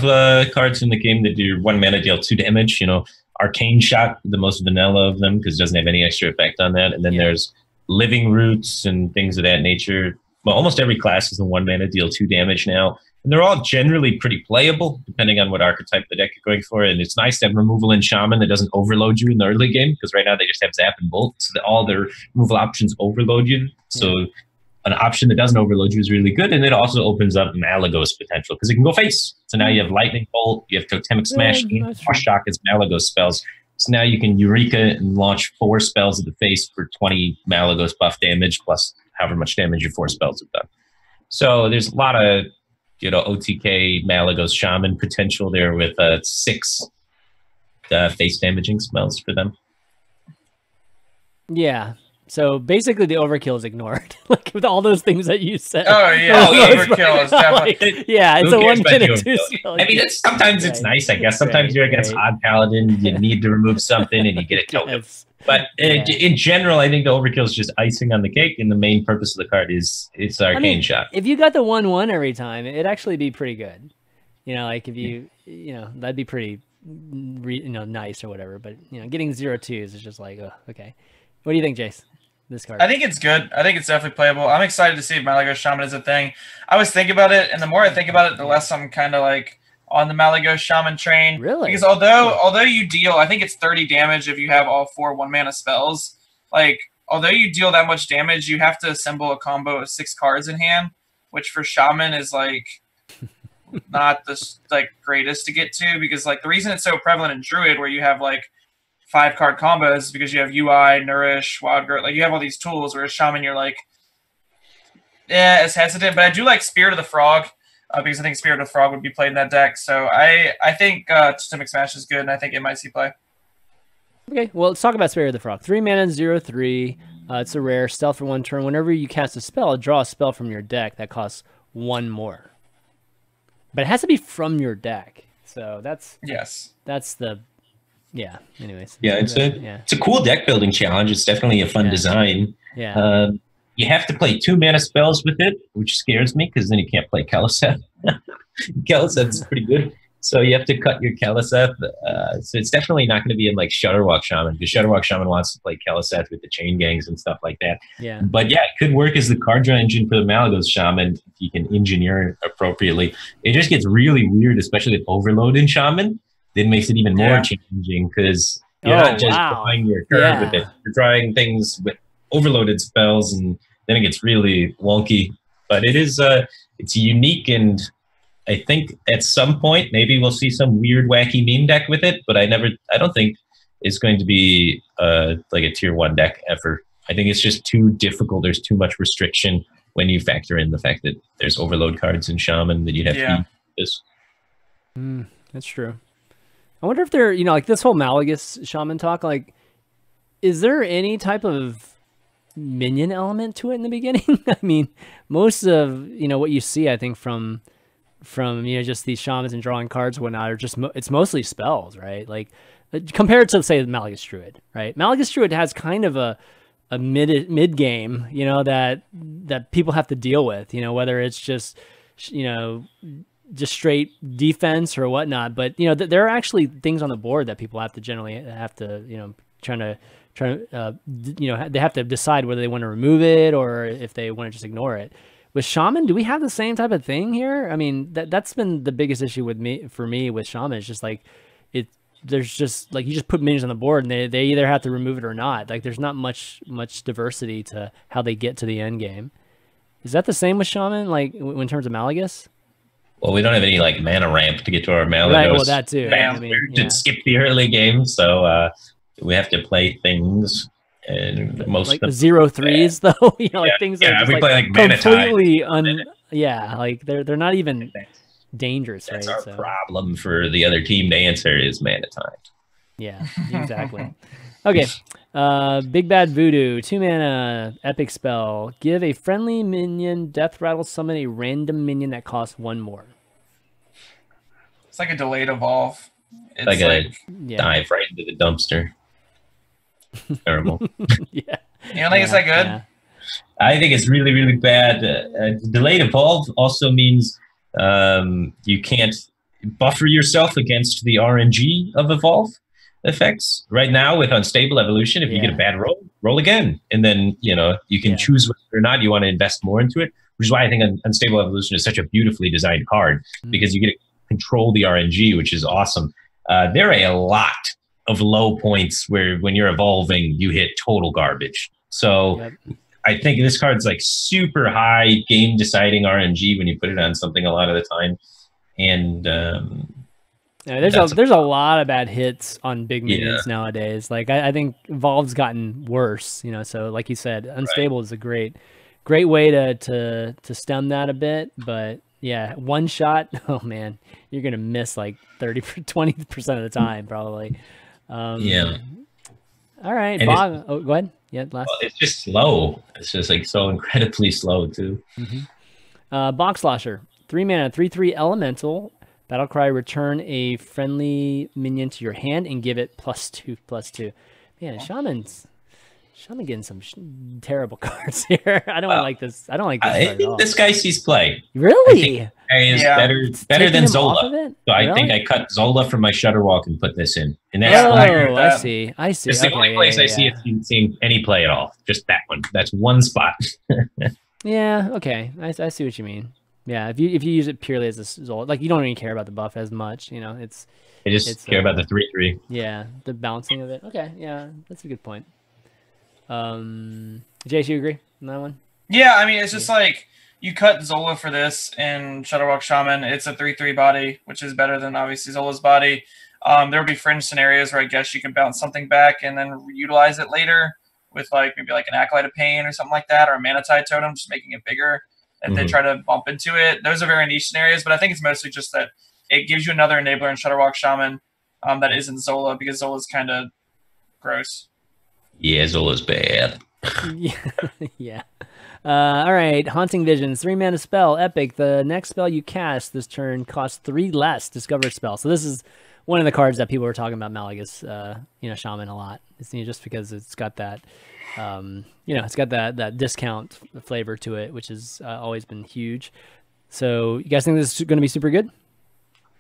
cards in the game that do 1 mana deal 2 damage. Arcane Shot, the most vanilla of them because it doesn't have any extra effect on that. And then there's Living Roots and things of that nature. Well, almost every class is a 1 mana deal 2 damage now. And they're all generally pretty playable depending on what archetype the deck you're going for. And it's nice to have removal in Shaman that doesn't overload you in the early game because right now they just have Zap and Bolt. So that all their removal options overload you. So an option that doesn't overload you is really good, and it also opens up Malagos potential because it can go face. So now you have Lightning Bolt, you have Totemic Smash, and Frost Shock as Malagos spells. So now you can Eureka and launch 4 spells at the face for 20 Malagos buff damage plus however much damage your 4 spells have done. So there's a lot of OTK Malagos Shaman potential there with 6 face damaging spells for them. Yeah. So basically, the overkill is ignored, like with all those things that you said. Oh yeah, overkill is definitely. Like, yeah, it's a 1 minute 2 spell. I mean, sometimes it's nice, I guess. Sometimes you're against odd paladin, you need to remove something, and you get a token. But in general, I think the overkill is just icing on the cake, and the main purpose of the card is it's arcane shot. If you got the 1/1 every time, it'd actually be pretty good. You know, like if you that'd be pretty, nice or whatever. But getting 0/2s is just like, oh, okay. What do you think, Jace? This card. I think it's good. I think it's definitely playable. I'm excited to see if Malygos Shaman is a thing. I was thinking about it, and the more I think about it, the less I'm kind of like on the Malygos Shaman train. Really? Because although you deal, I think it's 30 damage if you have all 4 1-mana spells. Like, although you deal that much damage, you have to assemble a combo of 6 cards in hand, which for Shaman is like not the greatest to get to, because like the reason it's so prevalent in Druid, where you have like 5-card combos, because you have UI, Nourish, Wild Growth, like you have all these tools, whereas Shaman you're like, it's hesitant. But I do like Spirit of the Frog, because I think Spirit of the Frog would be played in that deck. So I think Totemic Smash is good, and I think it might see play. Okay, well, let's talk about Spirit of the Frog. 3 mana, 0/3. It's a rare, stealth for 1 turn. Whenever you cast a spell, draw a spell from your deck that costs 1 more. But it has to be from your deck. So that's the anyways. Yeah, it's a cool deck building challenge. It's definitely a fun design. Yeah. You have to play 2 mana spells with it, which scares me because then you can't play Kaliseth. Kaliseth's pretty good. So you have to cut your Kaliseth. So it's definitely not going to be in like Shudderwalk Shaman, because Shudderwalk Shaman wants to play Kaliseth with the chain gangs and stuff like that. Yeah. But yeah, it could work as the card draw engine for the Malygos Shaman if you can engineer it appropriately. It just gets really weird, especially with Overload in Shaman. Then makes it even more challenging, because you're not just drawing your card with it. You're drawing things with overloaded spells, and then it gets really wonky. But it is it's unique, and I think at some point maybe we'll see some weird wacky meme deck with it, but I don't think it's going to be like a tier 1 deck ever. I think it's just too difficult. There's too much restriction when you factor in the fact that there's overload cards in Shaman that you'd have to use this. That's true. I wonder if they're, like this whole Malygos Shaman talk, like, is there any type of minion element to it in the beginning? I mean, most of, what you see, I think from just these shamans and drawing cards and whatnot are just, it's mostly spells, right? Like, compared to, say, the Malygos Druid, right? Malygos Druid has kind of a mid game, that people have to deal with, whether it's just, just straight defense or whatnot. But there are actually things on the board that people have to generally they have to decide whether they want to remove it or if they want to just ignore it. With Shaman, do we have the same type of thing here? I mean, that's been the biggest issue for me with Shaman. It's just like there's just like you just put minions on the board and they either have to remove it or not. Like there's not much diversity to how they get to the end game. Is that the same with Shaman, like in terms of Malygos? Well, we don't have any like mana ramp to get to our Malygos. Right, well, that too. We should skip the early game, so we have to play things, and most like of the 0/3s though. Like things that are just, play like completely like they're not even dangerous. That's right? our problem for the other team to answer is mana time. Yeah, exactly. Okay. Big Bad Voodoo, 2 mana epic spell. Give a friendly minion death rattle summon a random minion that costs 1 more. It's like a delayed evolve. It's like a dive right into the dumpster. Terrible. Yeah. You don't think it's that good? Yeah. I think it's really, really bad. Delayed evolve also means you can't buffer yourself against the RNG of evolve effects. Right now with unstable evolution, if you get a bad roll again, and then you can choose whether or not you want to invest more into it, which is why I think unstable evolution is such a beautifully designed card, because you get to control the RNG, which is awesome. There are a lot of low points where when you're evolving you hit total garbage. So I think this card's like super high game deciding RNG when you put it on something a lot of the time. And there's a lot of bad hits on big minions nowadays. Like I think Evolve's gotten worse, so like you said, unstable is a great way to stem that a bit, but Yeah, one shot. Oh man, you're gonna miss like 20% of the time probably. Yeah. All right, And Bog. Oh, go ahead. Yeah, last. Well, it's just slow. It's just like so incredibly slow too. Bog Slosher, 3 mana, 3/3 elemental. Battlecry, return a friendly minion to your hand and give it +2/+2. Man, Shaman's getting some terrible cards here. I don't like this. I don't like this I card at all. think this guy sees play. Really? Guy is better Taking than him Zola. off of it? So I Really? think I cut Zola from my Shutterwalk and put this in. And that's Yeah, I agree with I that. see. I see. it's the Okay, only place I see it seeing any play at all. Just that one. That's one spot. Yeah. Okay. I see what you mean. Yeah. If you use it purely as a Zola, like you don't even care about the buff as much. You know, it's I just care about the 3/3. yeah, the bouncing of it. Okay. Yeah, that's a good point. Jace, you agree on that one? Yeah, I mean, it's just like you cut Zola for this in Shutterwalk Shaman. It's a 3/3 body, which is better than obviously Zola's body. There will be fringe scenarios where I guess you can bounce something back and then utilize it later with like maybe like an Acolyte of Pain or something like that, or a Mana Tide Totem, just making it bigger if they try to bump into it. Those are very niche scenarios, but I think it's mostly just that it gives you another enabler in Shutterwalk Shaman that isn't Zola, because Zola's kind of gross. Yeah, Zola's bad. Yeah. All right. Haunting Visions, 3 mana spell, epic. The next spell you cast this turn costs 3 less. Discover spell. So this is one of the cards that people were talking about Malagos, Shaman a lot. It's just because it's got that, it's got that discount flavor to it, which has always been huge. So you guys think this is going to be super good?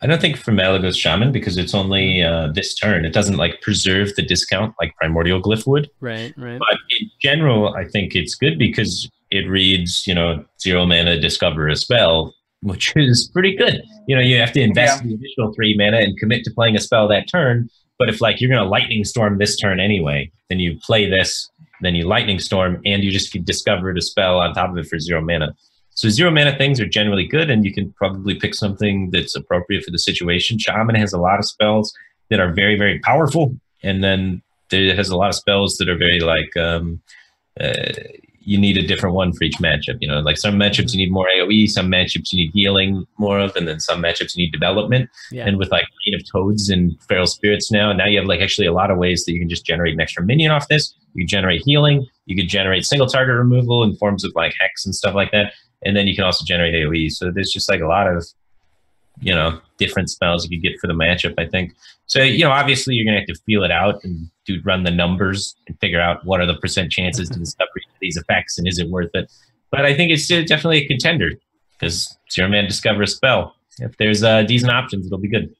I don't think for Malagos Shaman, because it's only this turn. It doesn't like preserve the discount like Primordial Glyph would. Right. But in general, I think it's good because it reads, 0 mana, discover a spell, which is pretty good. You have to invest the additional 3 mana and commit to playing a spell that turn. But if like you're going to Lightning Storm this turn anyway, then you play this, then you Lightning Storm, and you just discovered a spell on top of it for 0 mana. So 0 mana things are generally good, and you can probably pick something that's appropriate for the situation. Shaman has a lot of spells that are very, very powerful, and then there has a lot of spells that are very like you need a different one for each matchup. Like some matchups you need more AoE, some matchups you need healing more of, and then some matchups you need development. Yeah. And with like Reign of Toads and Feral Spirits now you have like actually a lot of ways that you can just generate an extra minion off this. You can generate healing, you could generate single target removal in forms of like Hex and stuff like that. And then you can also generate AoE. So there's just like a lot of, different spells you could get for the matchup, I think. So, obviously you're going to have to feel it out and run the numbers and figure out what are the % chances to discover these effects and is it worth it. But I think it's still definitely a contender because 0 mana discover a spell. If there's decent options, it'll be good.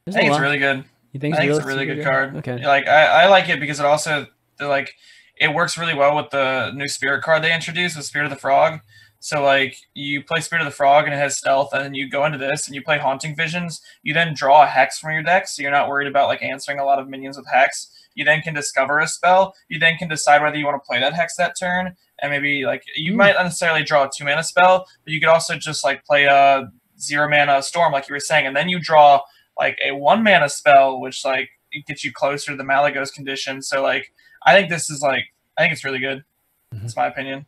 I think it's really good. You think I think it's a really good card. Okay. Like I like it because it also it works really well with the new Spirit card they introduced with Spirit of the Frog. So like you play Spirit of the Frog and it has stealth, and then you go into this and you play Haunting Visions. You then draw a Hex from your deck, so you're not worried about like answering a lot of minions with Hex. You then can discover a spell. You then can decide whether you want to play that Hex that turn, and maybe like you might not necessarily draw a 2 mana spell, but you could also just like play a 0 mana Storm, like you were saying, and then you draw like a 1 mana spell, which like it gets you closer to the Malagos condition. So like I think it's really good. That's my opinion.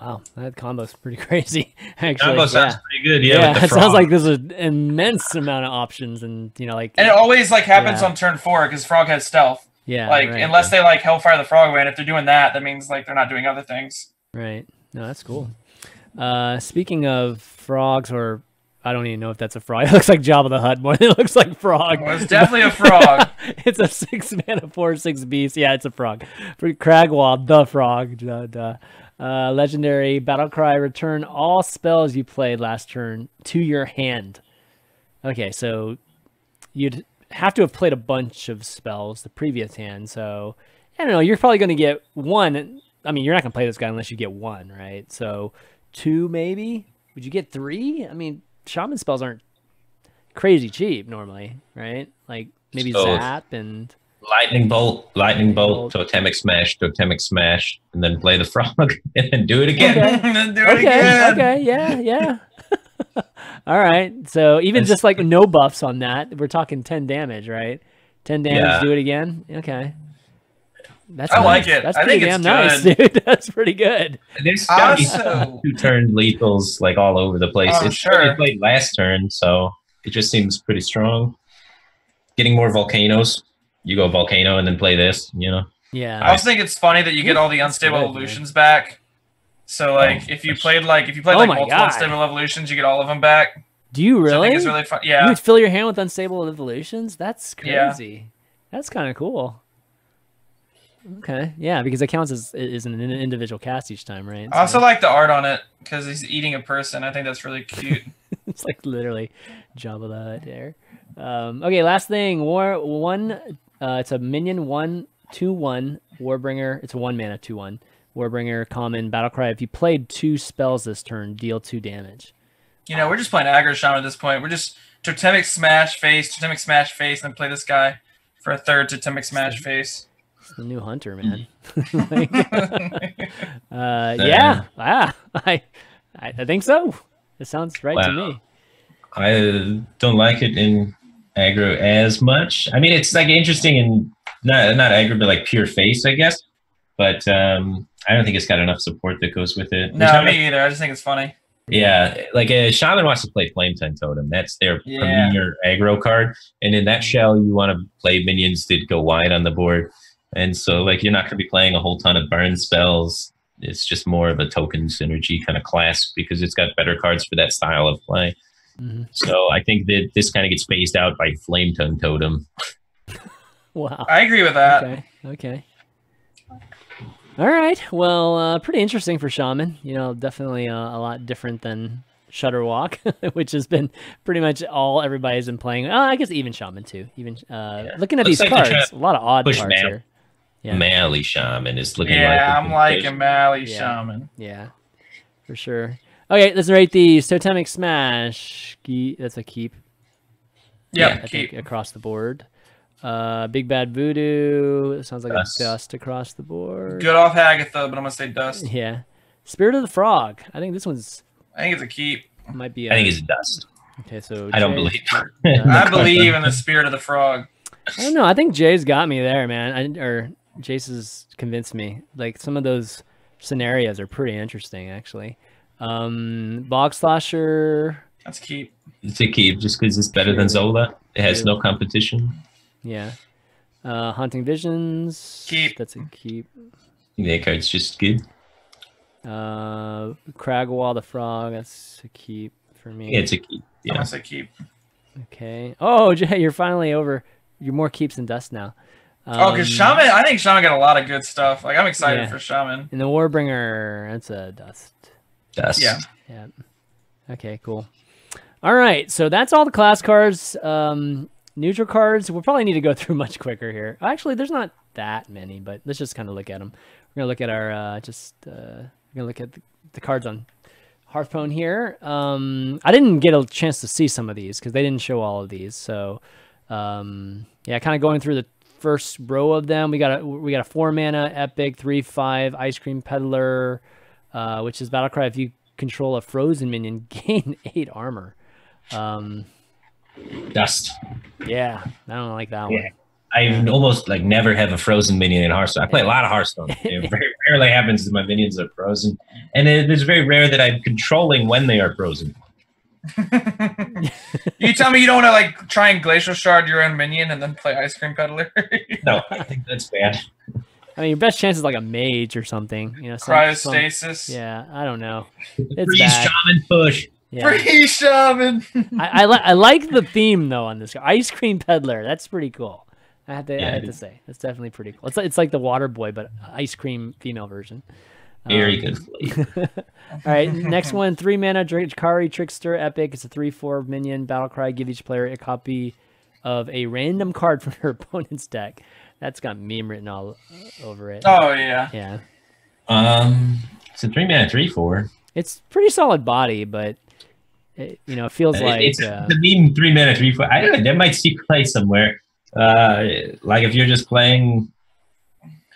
Wow, that combo's pretty crazy. Actually, Combo sounds pretty good. Yeah, with the it sounds frog. like there's an immense amount of options, and And it always like happens Yeah. on turn 4 because Frog has stealth. yeah, Like right, unless they like Hellfire the Frog away, and if they're doing that, that means like they're not doing other things. right. No, that's cool. Speaking of frogs, or I don't even know if that's a frog. It looks like Jabba the Hutt more than it looks like frog. Well, it's definitely a frog. It's a 6 mana 4/6 beast. Yeah, it's a frog. For Krag'wa, the frog. Duh. Legendary Battlecry, return all spells you played last turn to your hand. Okay, so you'd have to have played a bunch of spells the previous hand. So I don't know. You're probably going to get 1. I mean, you're not going to play this guy unless you get 1, right? So 2 maybe. Would you get 3? I mean, Shaman spells aren't crazy cheap normally, right? Like maybe So- Zap and Lightning Bolt, Totemic Smash, and then play the frog, and then do it again. Okay. Then do it again. Okay, yeah. All right. So even just like no buffs on that, we're talking 10 damage, right? 10 damage, Yeah. do it again. Okay. That's I nice. like it. That's I pretty think damn it's nice, dude. That's pretty good. There's gotta be Also, 2-turn lethals like all over the place. Oh, It's sure. what we played last turn, so it just seems pretty strong. Getting more volcanoes. You go volcano and then play this, you know. Yeah. I also think it's funny that you get all the That's unstable good, evolutions back. So like if you played like multiple God. unstable evolutions, you get all of them back. Do you So I really? think it's really fun. You Yeah. would fill your hand with unstable evolutions? That's Yeah. crazy. That's kind of cool. Okay, yeah, because it counts as an individual cast each time, right? I also like the art on it because he's eating a person. I think that's really cute. It's like literally Jabba the Hutt there. Okay, last thing. It's a minion 1/2/1 Warbringer. It's a 1-mana 2/1 Warbringer common battlecry. If you played 2 spells this turn, deal 2 damage. You know, we're just playing aggro shaman at this point. We're just Totemic Smash face, and then play this guy for a third Totemic Smash face. It's the new hunter, man. Like, yeah, I think so. It sounds right to me. I don't like it in aggro as much. I mean, it's like interesting and not aggro, but like pure face, I guess. But I don't think it's got enough support that goes with it. No, me either. I just think it's funny. Yeah, like a shaman wants to play Flame Tongue Totem. That's their premier aggro card. And in that shell, you want to play minions that go wide on the board. And so, like, you're not going to be playing a whole ton of burn spells. It's just more of a token synergy kind of class because it's got better cards for that style of play. Mm-hmm. So I think that this kind of gets phased out by Flame Tongue Totem. Wow. I agree with that. Okay. All right. Well, pretty interesting for Shaman. You know, definitely a lot different than Shutterwalk, which has been pretty much all everybody's been playing. I guess even Shaman too. Even looking at these cards, a lot of odd cards here. Yeah. Mally Shaman is looking like. Yeah, I'm like a Mally Shaman. Yeah, for sure. Okay, let's rate these. Totemic Smash. That's a keep. Yeah, I think across the board. Big Bad Voodoo. It sounds like a dust across the board. Good off Hagatha, but I'm gonna say dust. Yeah. Spirit of the Frog. I think this one's. I think it's a keep. Might be. I think it's dust. Okay, so I don't believe. I believe in the Spirit of the Frog. I don't know. I think Jay's got me there, man. Jace has convinced me. Like some of those scenarios are pretty interesting, actually. Bog Slosher. That's a keep. It's a keep just because it's better than Zola. It has no competition. Yeah. Haunting Visions. Keep. That's a keep. That card's just good. Krag'wa the Frog. That's a keep for me. Yeah, it's a keep. Yeah. I'm gonna say keep. Okay. Oh, Jay, you're finally over. You're more keeps than dust now. Because Shaman, I think Shaman got a lot of good stuff. Like I'm excited for Shaman. And the Warbringer, that's a dust. Dust. Yeah. Okay, cool. All right, so that's all the class cards. Neutral cards, we'll probably need to go through much quicker here. Actually, there's not that many, but let's just kind of look at them. We're gonna look at our we're gonna look at the cards on Hearthstone here. I didn't get a chance to see some of these because they didn't show all of these. So yeah, kind of going through the first row of them. We got a 4-mana epic 3/5 Ice Cream Peddler, which is battlecry. If you control a frozen minion, gain 8 armor. Dust. Yeah, I don't like that one. I almost like never have a frozen minion in Hearthstone. I play a lot of Hearthstone. It very rarely happens that my minions are frozen, and it's very rare that I'm controlling when they are frozen. You tell me you don't want to like try and glacial shard your own minion and then play Ice Cream Peddler? No, I think that's bad. I mean, your best chance is like a mage or something. You know, Cryostasis. Yeah, I don't know. It's Freeze bad. Shaman push. Yeah. Free Shaman. I like the theme though on this Ice Cream Peddler. That's pretty cool. I have to say that's definitely pretty cool. It's like the Water Boy, but ice cream female version. Very good. All right, next one, 3-mana Drakari Trickster Epic. It's a 3/4 minion battlecry. Give each player a copy of a random card from their opponent's deck. That's got meme written all over it. Oh yeah. Yeah. It's a 3-mana 3/4. It's pretty solid body, but it, it feels like it's the meme 3-mana 3/4. I don't know. That might see play somewhere. Like if you're just playing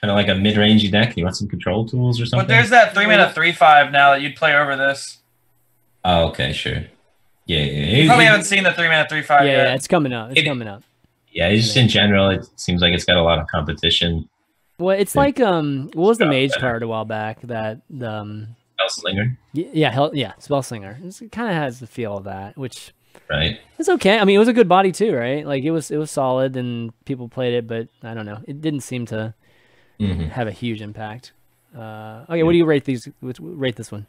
kind of like a mid-range deck, you want some control tools or something. But there's that 3-mana 3/5 now that you'd play over this. Oh, okay, sure. Yeah. You probably haven't seen the 3-mana 3/5 yet. Yeah, it's coming up. It's coming up. Yeah, just in general, it seems like it's got a lot of competition. Well, it's like what was the Mage card a while back that Spellslinger. Yeah, Spellslinger. It kind of has the feel of that, which Right. it's okay. I mean, it was a good body too, right? Like it was solid and people played it, but I don't know. It didn't seem to have a huge impact. Okay, what do you rate these? Rate this one?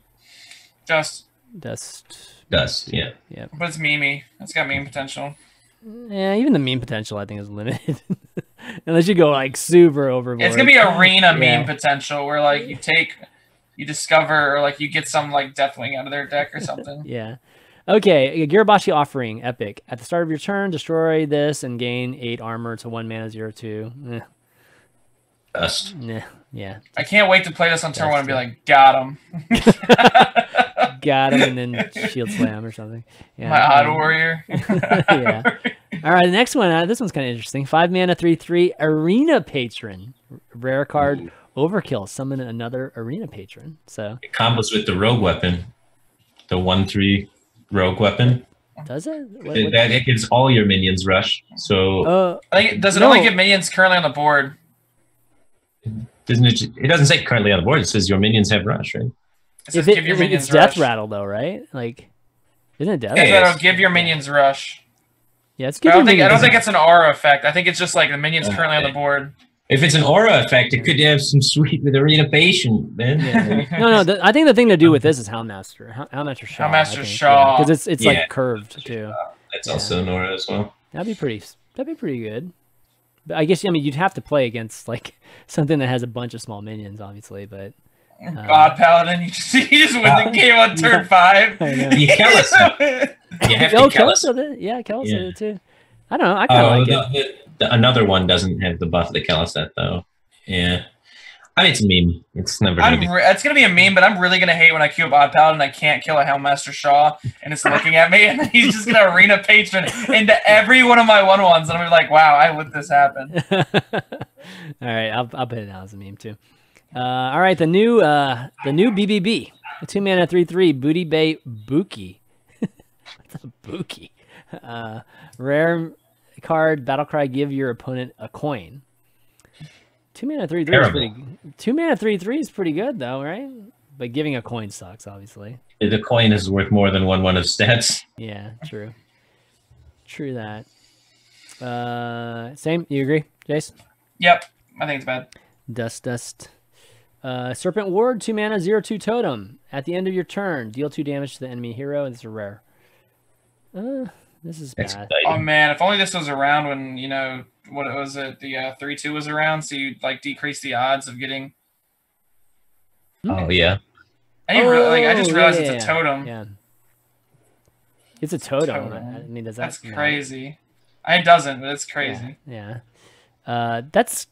Dust. Yeah. Yeah. But it's memey. It's got meme potential. Yeah, even the meme potential I think is limited. Unless you go like super overboard. It's gonna be arena meme potential where like you discover or like you get some like Deathwing out of their deck or something. Yeah. Okay, Girabashi offering epic. At the start of your turn, destroy this and gain 8 armor to 1 mana 0/2. Dust. Nah. Yeah. I can't wait to play this on turn 1 and be like, got him. Got him and then shield slam or something. Yeah. My odd warrior. Yeah. All right, the next one. This one's kind of interesting. 5 mana 3/3 arena patron. Rare card. Overkill. Summon another arena patron. So It combos with the rogue weapon, the 1/3 rogue weapon. does it? That gives all your minions rush. So I think does it only give minions currently on the board? doesn't it? It doesn't say currently on the board. It says your minions have rush, right? It says give your minions it's death rush. rattle though, right? Like, isn't it death? Death Yeah. rattle, give your minions rush. Yeah, it's But good. I don't think it's an aura effect. I think it's just like the minions currently on the board. If it's an aura effect, it could have some sweet with arena patient, man. Yeah. No. I think the thing to do with this is Houndmaster. Houndmaster Shaw. Houndmaster Shaw. Because it's like curved too. That's also an aura as well. That'd be pretty good. But I guess you'd have to play against like something that has a bunch of small minions, obviously. But God, Paladin, you just win the game on turn 5. I know. You kill us. You have to kill us. Kellis did it. Yeah, Kellis did it too. I don't know. I kind of like it. Another one doesn't have the buff that Kellis had though. Yeah. I mean, it's a meme. It's never going to be. It's going to be a meme, but I'm really going to hate when I queue up Odd Paladin and I can't kill a Houndmaster Shaw and it's looking at me and he's just going to arena patron into every one of my 1/1s and I'm going to be like, wow, I let this happen. All right, I'll put it down as a meme too. All right, the new BBB, a 2 mana 3/3 Booty Bay Buki. What's a Buki? Rare card, Battlecry, give your opponent a coin. 2 mana 3/3 is pretty. 2 mana 3/3 is pretty good though, right? But giving a coin sucks, obviously. The coin is worth more than 1/1 of stats. Yeah, true. True that. Same. You agree, Jace? Yep, I think it's bad. Dust. Serpent Ward, 2 mana 0/2 totem. At the end of your turn, deal 2 damage to the enemy hero. This is a rare. This is bad. Oh man, if only this was around when what was it? The 3/2 was around, so you like decrease the odds of getting. Oh yeah. I just realized it's a totem. Yeah. It's a totem. I mean, does that? That's crazy. It doesn't, but it's crazy. Yeah. That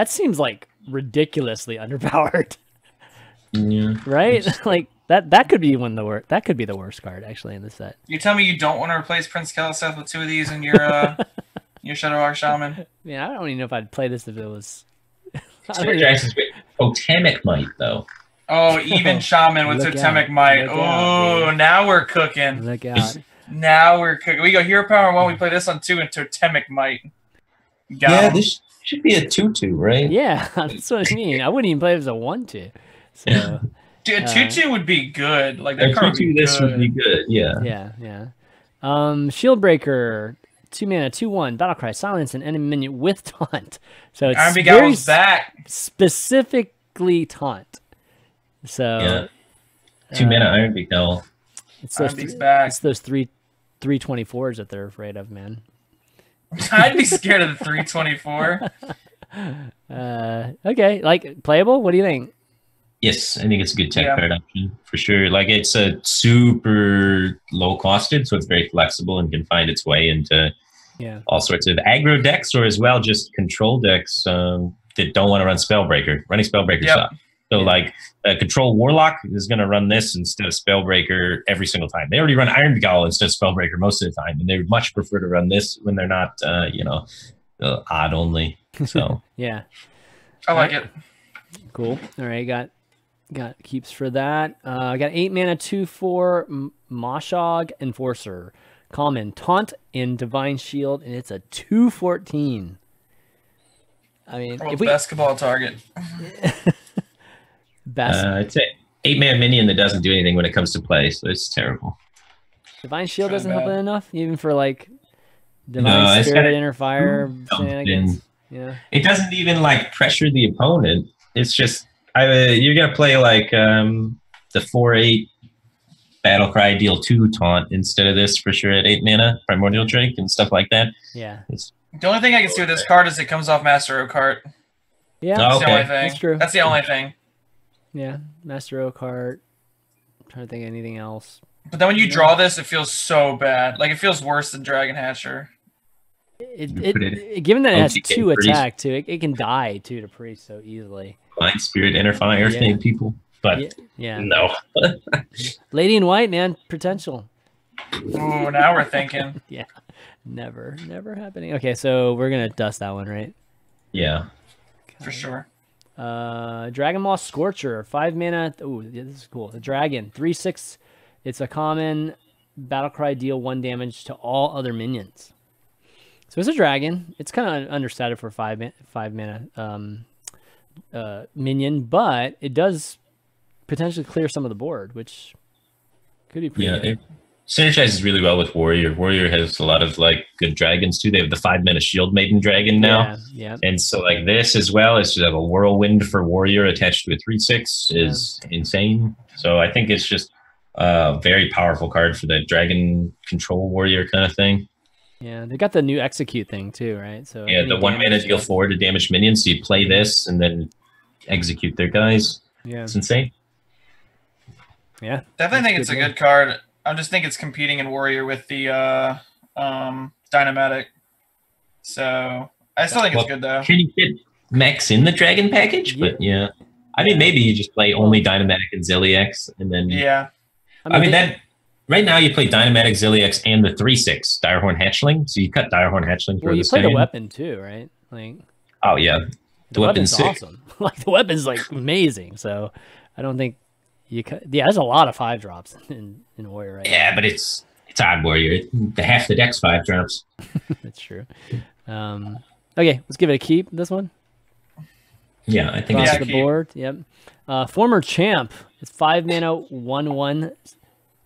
seems like ridiculously underpowered. Yeah. Right? Like that could be the worst. That could be the worst card actually in the set. You tell me you don't want to replace Prince Keleseth with 2 of these in your your Shadowhawk Shaman? Yeah, I don't even know if I'd play this if it was. Totemic Might though. Oh, even Shaman with Totemic Might. Oh, now we're cooking. Look out. Now we're cooking. We go Hero Power 1, we play this on 2 and Totemic Might. This should be a 2/2, right? Yeah, that's what I mean. I wouldn't even play it as a 1/2. So Dude, 2/2 would be good. Like that a card would be 2/2 this good. would be good, yeah. Yeah. Shieldbreaker, 2 mana 2/1 Battlecry, silence an enemy minion with taunt. So it's R&B very Gal's back. specifically taunt. So Yeah. 2 mana Iron Beak Owl. it's those R&B's back. it's those 3/24s that they're afraid of, man. I'd be scared of the 3/24. Okay, like playable. What do you think? Yes, I think it's a good tech card option for sure. Like it's a super low costed, so it's very flexible and can find its way into all sorts of aggro decks, or as well just control decks that don't want to run Spellbreaker. Running Spellbreaker sucks. So like Control Warlock is going to run this instead of Spellbreaker every single time. They already run Iron Begal instead of Spellbreaker most of the time, and they would much prefer to run this when they're not, odd only. So Yeah, I like it. cool. All right, got keeps for that. I got 8 mana 2/4 Moshog Enforcer, common, taunt and divine shield, and it's a 2/14. I mean, World's if we basketball target. It's an 8-man minion that doesn't do anything when it comes to play, so it's terrible. Divine Shield Really doesn't help it bad. enough, even for like No, Divine it's Spirit, gotta Inner Fire, do something. shenanigans. Yeah. It doesn't even like pressure the opponent. It's just you're gonna play like the 4/8 Battlecry deal 2 taunt instead of this for sure at 8 mana Primordial Drake and stuff like that. Yeah. The only thing I can see with this card is it comes off Master O cart. Yeah. Oh, That's the only okay. thing. That's true. That's the only thing. Yeah. Master O card. I'm trying to think of anything else. But then when you draw this, it feels so bad. Like, it feels worse than Dragon Hatcher. Given that it has OTK 2 priest. attack too, it can die too to priest so easily. Blind Spirit, Inner Fire Yeah. thing, people. But Yeah. no. Lady in White, man, potential. Ooh, now we're thinking. Yeah. Never happening. Okay, so we're gonna dust that one, right? Yeah. For sure. Dragon Maw Scorcher, 5 mana. Ooh, yeah, this is cool. The dragon, 3/6. It's a common battlecry. Deal 1 damage to all other minions. So it's a dragon. It's kind of understated for 5 mana minion, but it does potentially clear some of the board, which could be pretty Yeah. good. It synergizes really well with Warrior. Warrior has a lot of like good dragons too. They have the 5 mana Shield Maiden dragon now. Yeah. And so like this as well is to have a whirlwind for Warrior attached to a 3/6 is insane. So I think it's just a very powerful card for the dragon control warrior kind of thing. Yeah, they got the new execute thing too, right? So Yeah, any the 1 mana damage, deal 4 to damage minions. So you play this and then execute their guys. Yeah, It's insane. yeah. Definitely think That's it's a good good card. I just think it's competing in Warrior with the Dynamatic. So I still think it's good though. Can you fit mechs in the dragon package? But yeah. I mean, maybe you just play only Dynamatic and Zilliax and then... Yeah. I mean, that right now you play Dynamatic, Zilliax, and the 3/6 Direhorn Hatchling. So you cut Direhorn Hatchling for Well, the you play the same. weapon too, right? Like Oh yeah, the weapon's sick. awesome. Like the weapon's like amazing. So I don't think you cut. Yeah, there's a lot of 5-drops in Warrior right Yeah, but it's Odd Warrior. The half the deck's 5-drops. now. That's true. Okay, let's give it a keep. This one. Yeah, I think Across Yeah, the keep. board. Yep. Former champ. It's 5 mana, 1/1.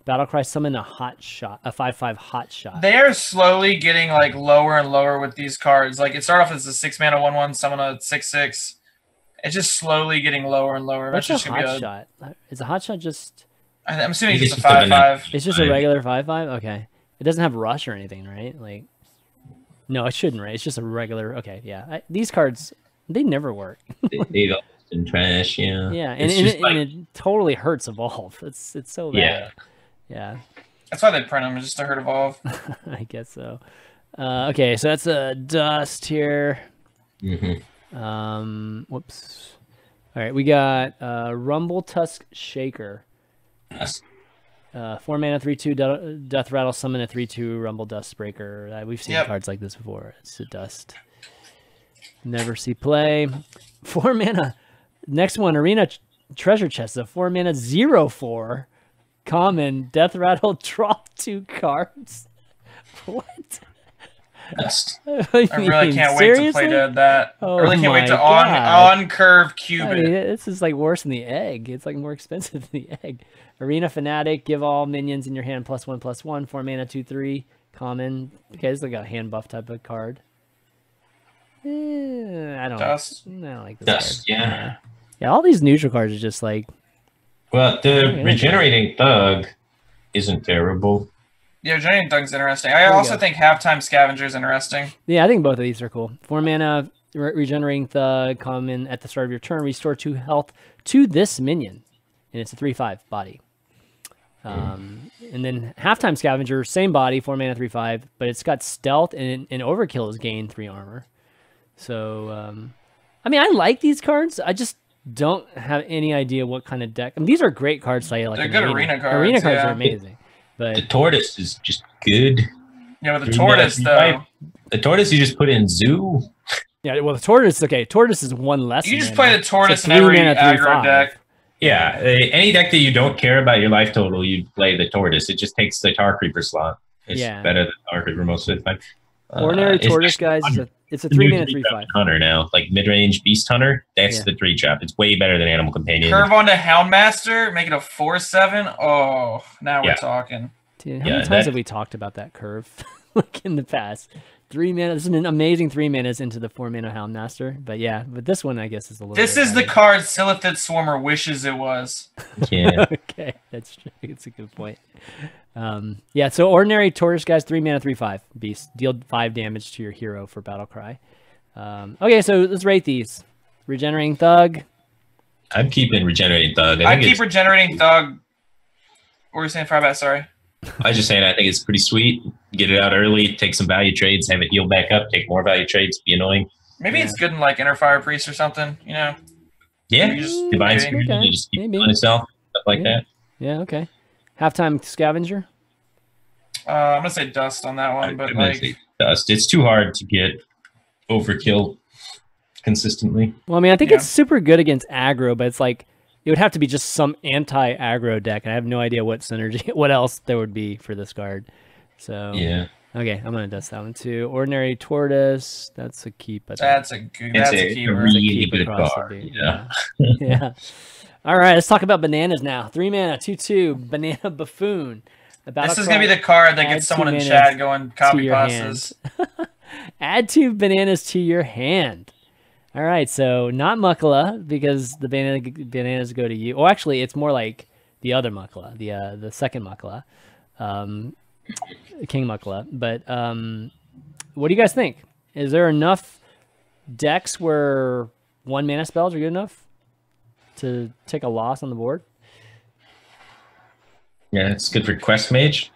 Battlecry summon a 5/5 hot shot. They are slowly getting like lower and lower with these cards. Like it started off as a 6 mana 1/1, summon a 6/6. It's just slowly getting lower and lower. What's That's a just gonna hot be shot? Is a hot shot just? I'm assuming I it's think just a it's just a 5/5. It's just a Right. regular 5/5. Okay. It doesn't have rush or anything, right? Like, no, it shouldn't, right? It's just a regular. Okay, yeah. These cards, they never work. They've always been trash. Yeah. Yeah, and, It's and, just it, like- and it totally hurts Evolve. It's so bad. Yeah. That's why they print them, just to hurt Evolve. I guess so. Okay, so that's a dust here. Whoops. All right, we got Rumble Tusk Shaker. Yes. 4 mana, 3/2 Death Rattle, summon a 3/2 Rumble Dust Breaker. We've seen Yep. cards like this before. It's a dust. Never see play. 4 mana. Next one, Arena Treasure Chest. A 4 mana 0/4 common Death Rattle. Draw 2 cards. What? Dust. I really can't wait to play that. Oh I really can't wait to my God. on-curve cube I it. mean, this is like worse than the egg. It's like more expensive than the egg. Arena Fanatic, give all minions in your hand +1/+1, 4 mana, 2/3, common. Okay, it's like a hand buff type of card. I don't Dust. I don't like this Dust, card. yeah. Yeah, all these neutral cards are just like, Well, the Regenerating Thug isn't terrible. Yeah, Johnny Dunk's interesting. I we also go. think Halftime Scavenger is interesting. yeah, I think both of these are cool. 4 mana, Regenerating Thug, common at the start of your turn, restore 2 health to this minion. And it's a 3/5 body. And then Halftime Scavenger, same body, 4 mana, 3/5, but it's got stealth and Overkill has gained 3 armor. So, I mean, I like these cards. I just don't have any idea what kind of deck. I mean, these are great cards. Like They're in good arena cards, Arena cards yeah. are amazing. The But Tortoise is just good. Yeah, with the Tortoise, though. The Tortoise you just put in Zoo. yeah, well, the Tortoise, okay, Tortoise is 1 less. You just mana. play the Tortoise It's in a 3 every mana, aggro 3/5. deck. Yeah, any deck that you don't care about your life total, you play the Tortoise. It just takes the Tar Creeper slot. It's Yeah. better than Tar Creeper most of the time. Ordinary Tortoise, guys. It's a 3-mana 3/5 hunter now, like mid-range beast hunter. That's the 3-drop. It's way better than Animal Companion. Curve onto Houndmaster, make it a 4/7. Oh, now we're talking. Dude, how many times have we talked about that curve like in the past? 3 mana. This is an amazing 3 manas into the 4-mana Houndmaster. But yeah, but this one I guess is a little. This is the card Silithid Swarmer wishes it was. Yeah. Okay, that's true. It's a good point. Yeah, so Ordinary Tortoise, guys, 3-mana 3/5 beast. Deal 5 damage to your hero for Battlecry. Okay, so let's rate these. Regenerating Thug. I'm keeping Regenerating Thug. I keep Regenerating Thug. What were you saying, Firebat? Sorry. I was just saying I think it's pretty sweet. Get it out early, take some value trades, have it heal back up, take more value trades, be annoying. Maybe it's good in like Inner Fire Priest or something, you know? Yeah, just Divine Spirit, you just keep on itself, stuff like that. Yeah, okay. Halftime Scavenger? I'm going to say Dust on that one, but like... Dust. It's too hard to get overkill consistently. Well, I mean, I think it's super good against aggro, but it's like, it would have to be just some anti-aggro deck, and I have no idea what synergy, what else there would be for this card. So yeah, okay, I'm gonna dust that one too. Ordinary Tortoise, that's a keep. That's a good. That's a keeper. Really good card. Yeah. Yeah. All right, let's talk about bananas now. 3 mana, 2/2, Banana Buffoon. This is gonna be the card that gets someone in chat going copy pastas. Add 2 bananas to your hand. All right, so not Mukla because the bananas go to you. Oh, actually, it's more like the other Mukla, the second Mukla, King Mukla. But what do you guys think? Is there enough decks where 1 mana spells are good enough to take a loss on the board? Yeah, it's good for Quest Mage.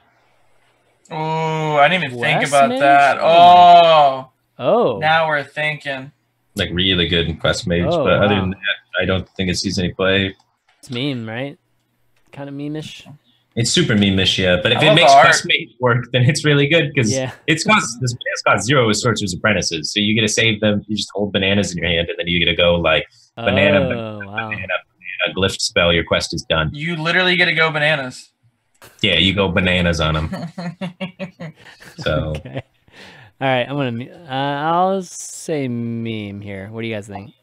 Oh, I didn't even think about Mage? that. Oh. Now we're thinking. Like really good in Quest Mage, but other than that, I don't think it sees any play. It's meme, right? Kind of meme-ish. It's super meme-ish, yeah. But if it makes Quest Mage work, then it's really good because it's got 0 with Sorcerer's Apprentices. So you get to save them. You just hold bananas in your hand, and then you get to go like banana, glyph spell. Your quest is done. You literally get to go bananas. Yeah, you go bananas on them. So. Okay. All right, I'm gonna. I'll say meme here. What do you guys think?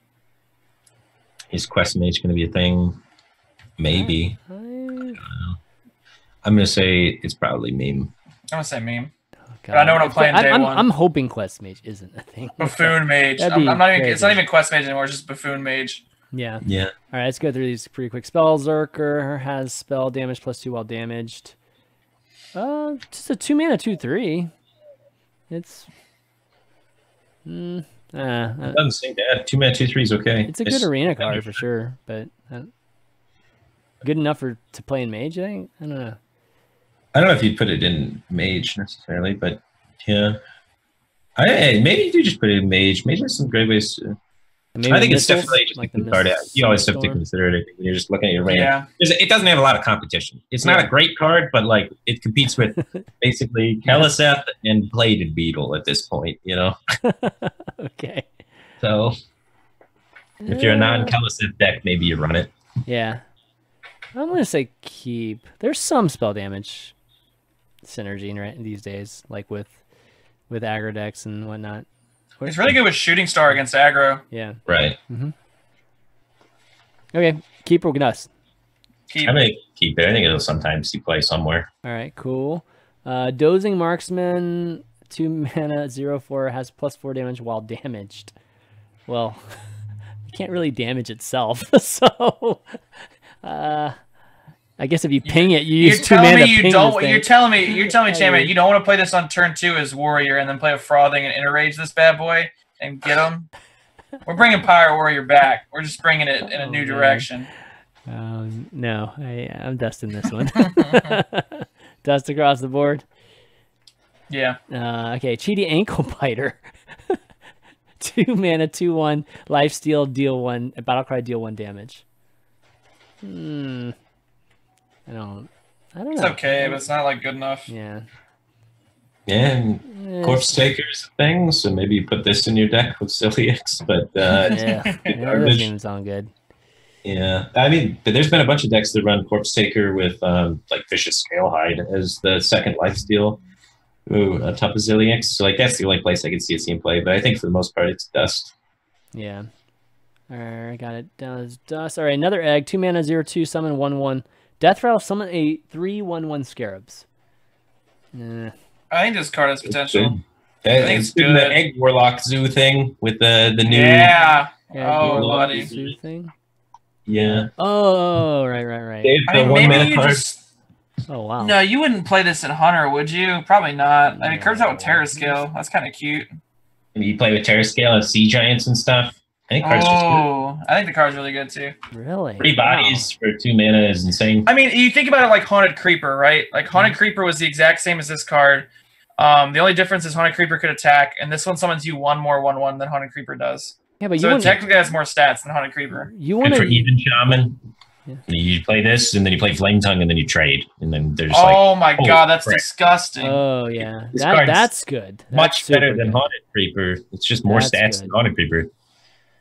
Is Quest Mage going to be a thing? Maybe. I don't know. I'm gonna say it's probably meme. I'm gonna say meme. But I know what I'm playing day one. I'm hoping Quest Mage isn't a thing. Buffoon Mage. I'm not even. It's not even Quest Mage anymore. It's just Buffoon Mage. Yeah. Yeah. All right, let's go through these pretty quick. Berserker has spell damage +2 while damaged. Just a 2-mana 2/3. It's it doesn't seem bad. 2-mana 2/3 is okay. It's a good arena card for sure, but good enough to play in Mage, I think. I don't know. I don't know if you'd put it in Mage necessarily, but yeah. Maybe you do just put it in Mage. Mage has some great ways to... I think it's definitely just like a card. You always have to consider it when you're just looking at your range. Yeah. It doesn't have a lot of competition. It's not a great card, but like it competes with basically Keleseth and Bladed Beetle at this point, you know? Okay. So if you're a non-Keleseth deck, maybe you run it. Yeah. I'm going to say keep. There's some spell damage synergy these days, like with aggro decks and whatnot. He's really good with Shooting Star against aggro. Yeah. Right. Okay. Keep or Gnus? Keep. I'm going to keep it. I think it'll sometimes see play somewhere. All right. Cool. Dozing Marksman, 2 mana, 0/4, has +4 damage while damaged. Well, it can't really damage itself. So, I guess if you ping it, you use 2 mana to ping this thing. You're telling me, Chanman, you don't want to play this on turn 2 as Warrior and then play a Frothing and Interrage this bad boy and get him? We're bringing Pyre Warrior back. We're just bringing it in a new direction. No, I'm dusting this one. Dust across the board. Yeah. Okay, Cheaty Ankle Biter. 2 mana, 2/1, Lifesteal, deal 1, Battlecry, deal 1 damage. I don't know. It's okay, but it's not like good enough. Yeah. Yeah, and Corpse Taker's a thing, so maybe you put this in your deck with Ciliax, but that doesn't sound good. Yeah, I mean, but there's been a bunch of decks that run Corpse Taker with like Vicious Scalehide as the second lifesteal, on top of Zilliax. So like that's the only place I can see him play. But I think for the most part, it's Dust. Yeah. All right, I got it down as Dust. All right, another egg. 2 mana, 0/2, summon 1/1. Death Rattle, summon a 3/1/1 Scarabs. I think this card has potential. It's doing the Egg Warlock Zoo thing with the new. Yeah. Oh, buddy. Zoo thing. Yeah. Oh, right. I mean, maybe you card. just. Oh wow. No, you wouldn't play this in Hunter, would you? Probably not. I mean, it comes out with Terrascale. That's kind of cute. You play with Terrascale and Sea Giants and stuff. I think card's just good. I think the card's really good too. Really? 3 bodies for 2 mana is insane. I mean, you think about it like Haunted Creeper, right? Like Haunted Creeper was the exact same as this card. The only difference is Haunted Creeper could attack, and this one summons you 1 more 1/1 than Haunted Creeper does. Yeah, but so it technically has more stats than Haunted Creeper. You want for even Shaman. Yeah. You play this, and then you play Flame Tongue, and then you trade, and then there's my god, that's disgusting. Oh yeah, that's good. That's much better than Haunted Creeper. It's just more stats than Haunted Creeper.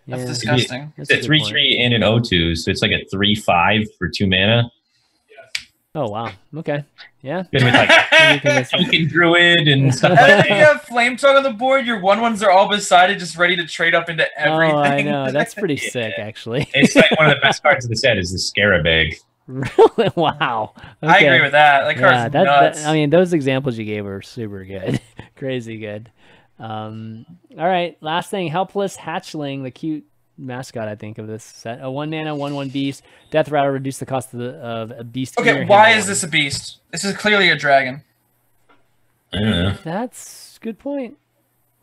That's disgusting. It's a 3/3 and an 0/2, so it's like a 3/5 for 2 mana. Oh wow. Okay. Yeah. Good with like Token Druid and stuff. And then you have Flame Tongue on the board. Your 1/1s are all beside it, just ready to trade up into everything. Oh, I know. That's pretty sick, actually. It's like one of the best cards of the set is the Scarab Egg. Really? Wow. Okay. I agree with that. That card's nuts. I mean, those examples you gave were super good. Crazy good. All right. Last thing. Helpless Hatchling, the cute mascot, I think, of this set. A 1 mana, 1/1 beast. Death Rattle, reduce the cost of a beast. Okay, why is this a beast? This is clearly a dragon. I don't know. That's a good point.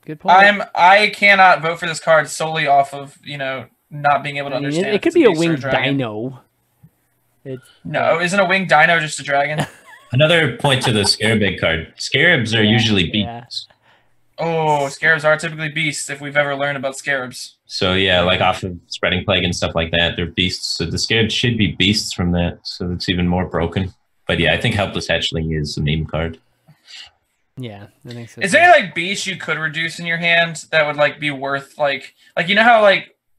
Good point. I cannot vote for this card solely off of, not being able to understand. It could be a winged dino. No, isn't a winged dino just a dragon? Another point to the Scarab Egg card. Scarabs are usually beasts. Oh, Scarabs are typically beasts if we've ever learned about Scarabs. So yeah, like off of Spreading Plague and stuff like that, they're beasts. So the Scarabs should be beasts from that, so it's even more broken. But yeah, I think Helpless Hatchling is a meme card. Yeah, I think so. Is there any beasts you could reduce in your hand that would be worth like you know how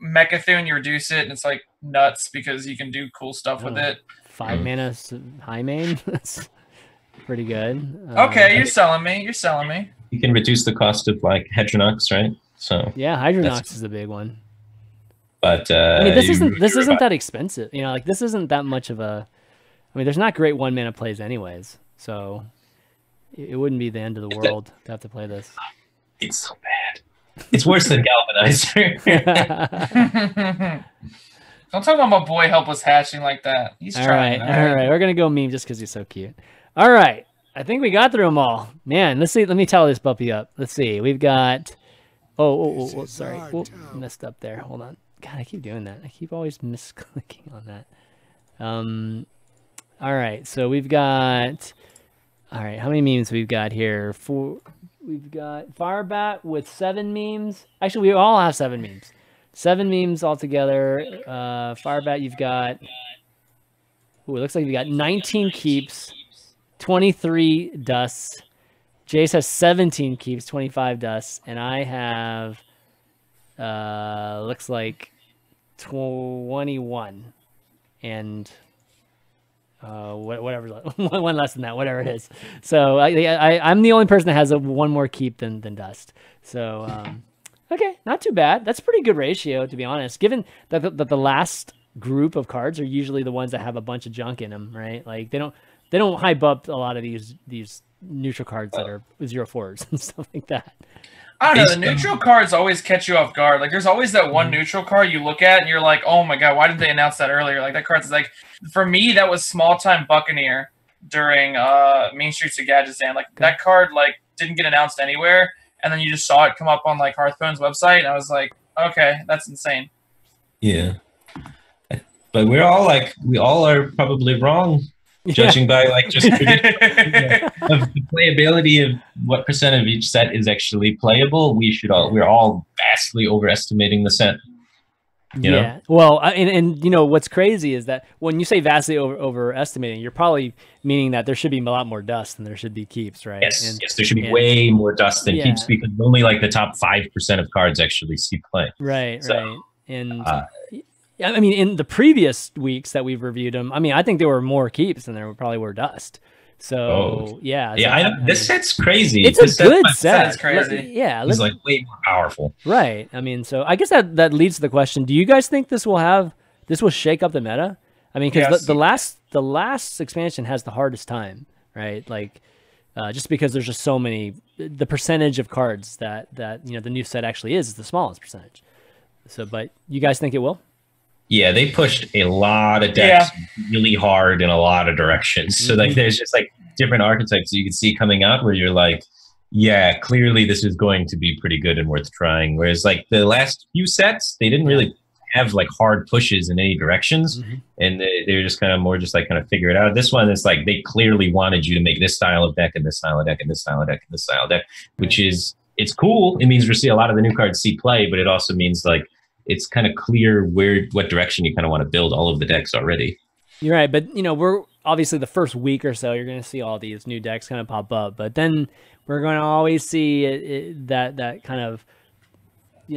Mechathune you reduce it and it's nuts because you can do cool stuff with it. 5 mana high main. That's pretty good. Okay, you're selling me. You're selling me. You can reduce the cost of Hydronox, right? So yeah, Hydronox is a big one. But I mean, this isn't that expensive. This isn't that much of a. I mean, there's not great 1 mana plays anyways, so it wouldn't be the end of the world to have to play this. It's so bad. It's worse than Galvanizer. Don't talk about my boy Helpless Hatching like that. He's trying. All right. We're gonna go meme just because he's so cute. All right. I think we got through them all. Man, let's see. Let me tally this puppy up. Let's see. We've got. Oh, sorry. Messed up there. Hold on. God, I keep doing that. I keep always misclicking on that. All right. So we've got. All right. How many memes we've got here? 4. We've got Firebat with 7 memes. Actually, we all have 7 memes. 7 memes altogether. Firebat, you've got. Ooh, it looks like you've got 19 keeps. 23 dusts. Jace has 17 keeps, 25 dusts, and I have looks like 21 and whatever, one less than that, whatever it is. So I'm the only person that has one more keep than dust. So okay, not too bad. That's a pretty good ratio, to be honest, given that the last group of cards are usually the ones that have a bunch of junk in them, right? Like they don't hype up a lot of these neutral cards that are 0/4s and stuff like that. I don't know. The neutral cards always catch you off guard. There's always that one neutral card you look at and you're like, oh my god, why didn't they announce that earlier? That card's for me, that was Small Time Buccaneer during Main Streets of Gadgetzan. That card didn't get announced anywhere, and then you just saw it come up on Hearthstone's website, and I was like, okay, that's insane. Yeah, but we all are probably wrong. Judging by just of the playability of what percent of each set is actually playable, we're all vastly overestimating the set. You know? Well, and what's crazy is that when you say vastly overestimating, you're probably meaning that there should be a lot more dust than there should be keeps, right? Yes, there should be way more dust than keeps because only the top 5% of cards actually see play. Right, right, and. I mean, in the previous weeks that we've reviewed them, I mean, I think there were more keeps than there probably were dust. So yeah, yeah. This set's crazy. It's this a good set. It's crazy. Yeah, It's like way more powerful. Right. I mean, so I guess that leads to the question: do you guys think this will shake up the meta? I mean, because the last expansion has the hardest time, right? Like, just because there's just so many, the percentage of cards that the new set actually is the smallest percentage. So, but you guys think it will? Yeah, they pushed a lot of decks really hard in a lot of directions. So like, there's just like different archetypes that you can see coming out where you're like, yeah, clearly this is going to be pretty good and worth trying. Whereas like the last few sets, they didn't really have like hard pushes in any directions, and they're just kind of figure it out. This one is like they clearly wanted you to make this style of deck and this style of deck and this style of deck and this style of deck, which is, it's cool. It means we see a lot of the new cards see play, but it also means like it's kind of clear what direction you kind of want to build all of the decks already. You're right, but we're obviously the first week or so you're going to see all these new decks kind of pop up, but then we're going to always see that kind of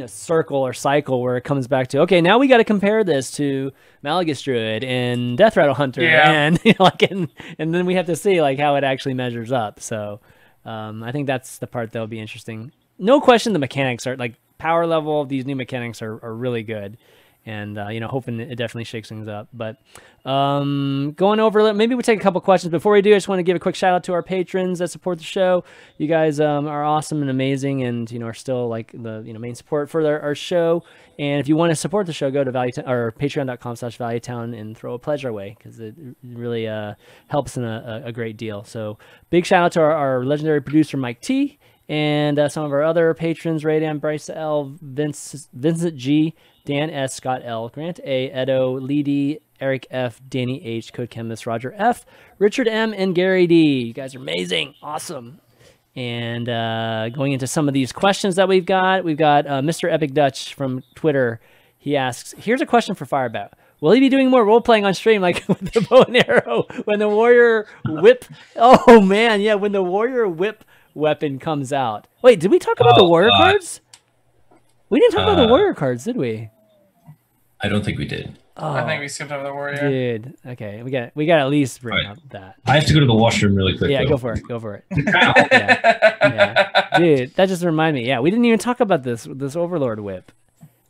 circle or cycle where it comes back to, okay, now we got to compare this to Malgus Druid and Death Rattle Hunter, and and then we have to see like how it actually measures up. So I think that's the part that'll be interesting. No question, the mechanics are like power level. These new mechanics are really good, and hoping it definitely shakes things up. But going over, maybe we take a couple questions. Before we do, I just want to give a quick shout out to our patrons that support the show. You guys are awesome and amazing, and are still like the main support for our show. And if you want to support the show, go to patreon.com/valuetown and throw a pledge our way, because it really helps in a great deal. So big shout out to our legendary producer Mike T, and some of our other patrons: Raydan, Bryce L, Vincent G, Dan S, Scott L, Grant A, Edo, Lee D, Eric F, Danny H, Code Chemist, Roger F, Richard M, and Gary D. You guys are amazing, awesome. And going into some of these questions that we've got Mr. Epic Dutch from Twitter. He asks, here's a question for Firebat. Will he be doing more role-playing on stream, like with the bow and arrow, when the warrior whip? Oh man, yeah, when the warrior whip weapon comes out. Wait, did we talk about the warrior cards? We didn't talk about the warrior cards, did we? I don't think we did. Oh, I think we skipped over the warrior. Dude, okay, we got at least bring up that. I have to go to the washroom really quick. Yeah, though. go for it. Yeah. Dude, that just reminded me. Yeah, we didn't even talk about this Overlord whip.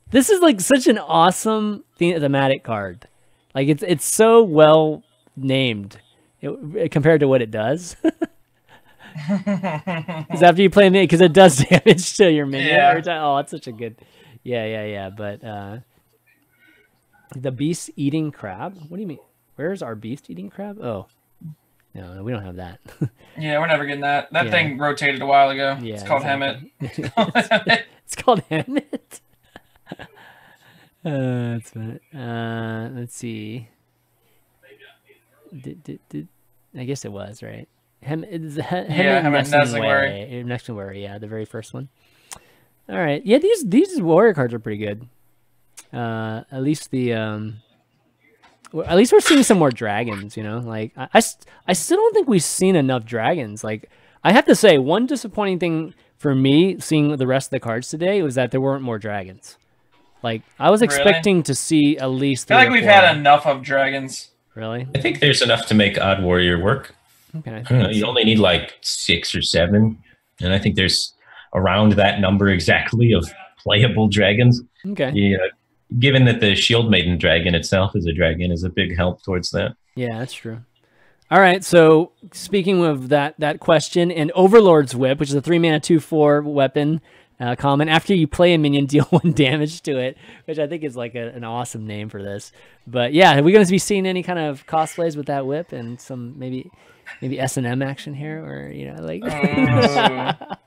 This is like such an awesome thematic card. Like it's so well named compared to what it does. Because after you play minion, because it does damage to your minion every time. Oh, it's such a good. Yeah. But the beast eating crab. What do you mean? Where's our beast eating crab? Oh, no, we don't have that. Yeah, we're never getting that. That thing rotated a while ago. Yeah, it's called exactly. Hemet. It's called Hemet. That's funny. Let's see. I guess it was right. Hemet Nestingwary. Yeah, the very first one. All right. Yeah, these warrior cards are pretty good. At least we're seeing some more dragons. Like I still don't think we've seen enough dragons. Like I have to say, one disappointing thing for me seeing the rest of the cards today was that there weren't more dragons. Like I was expecting to see at least. I feel like we've had enough of dragons. Really? I think there's enough to make Odd Warrior work. Okay. You only need like 6 or 7, and I think there's around that number exactly of playable dragons. Okay. Yeah, given that the Shield Maiden dragon itself is a dragon, is a big help towards that. Yeah, that's true. All right, so speaking of that question, and Overlord's Whip, which is a 3-mana 2/4 weapon, common. After you play a minion, deal 1 damage to it, which I think is like an awesome name for this. But yeah, are we going to be seeing any kind of cosplays with that whip and some maybe S&M action here, or like cosplay?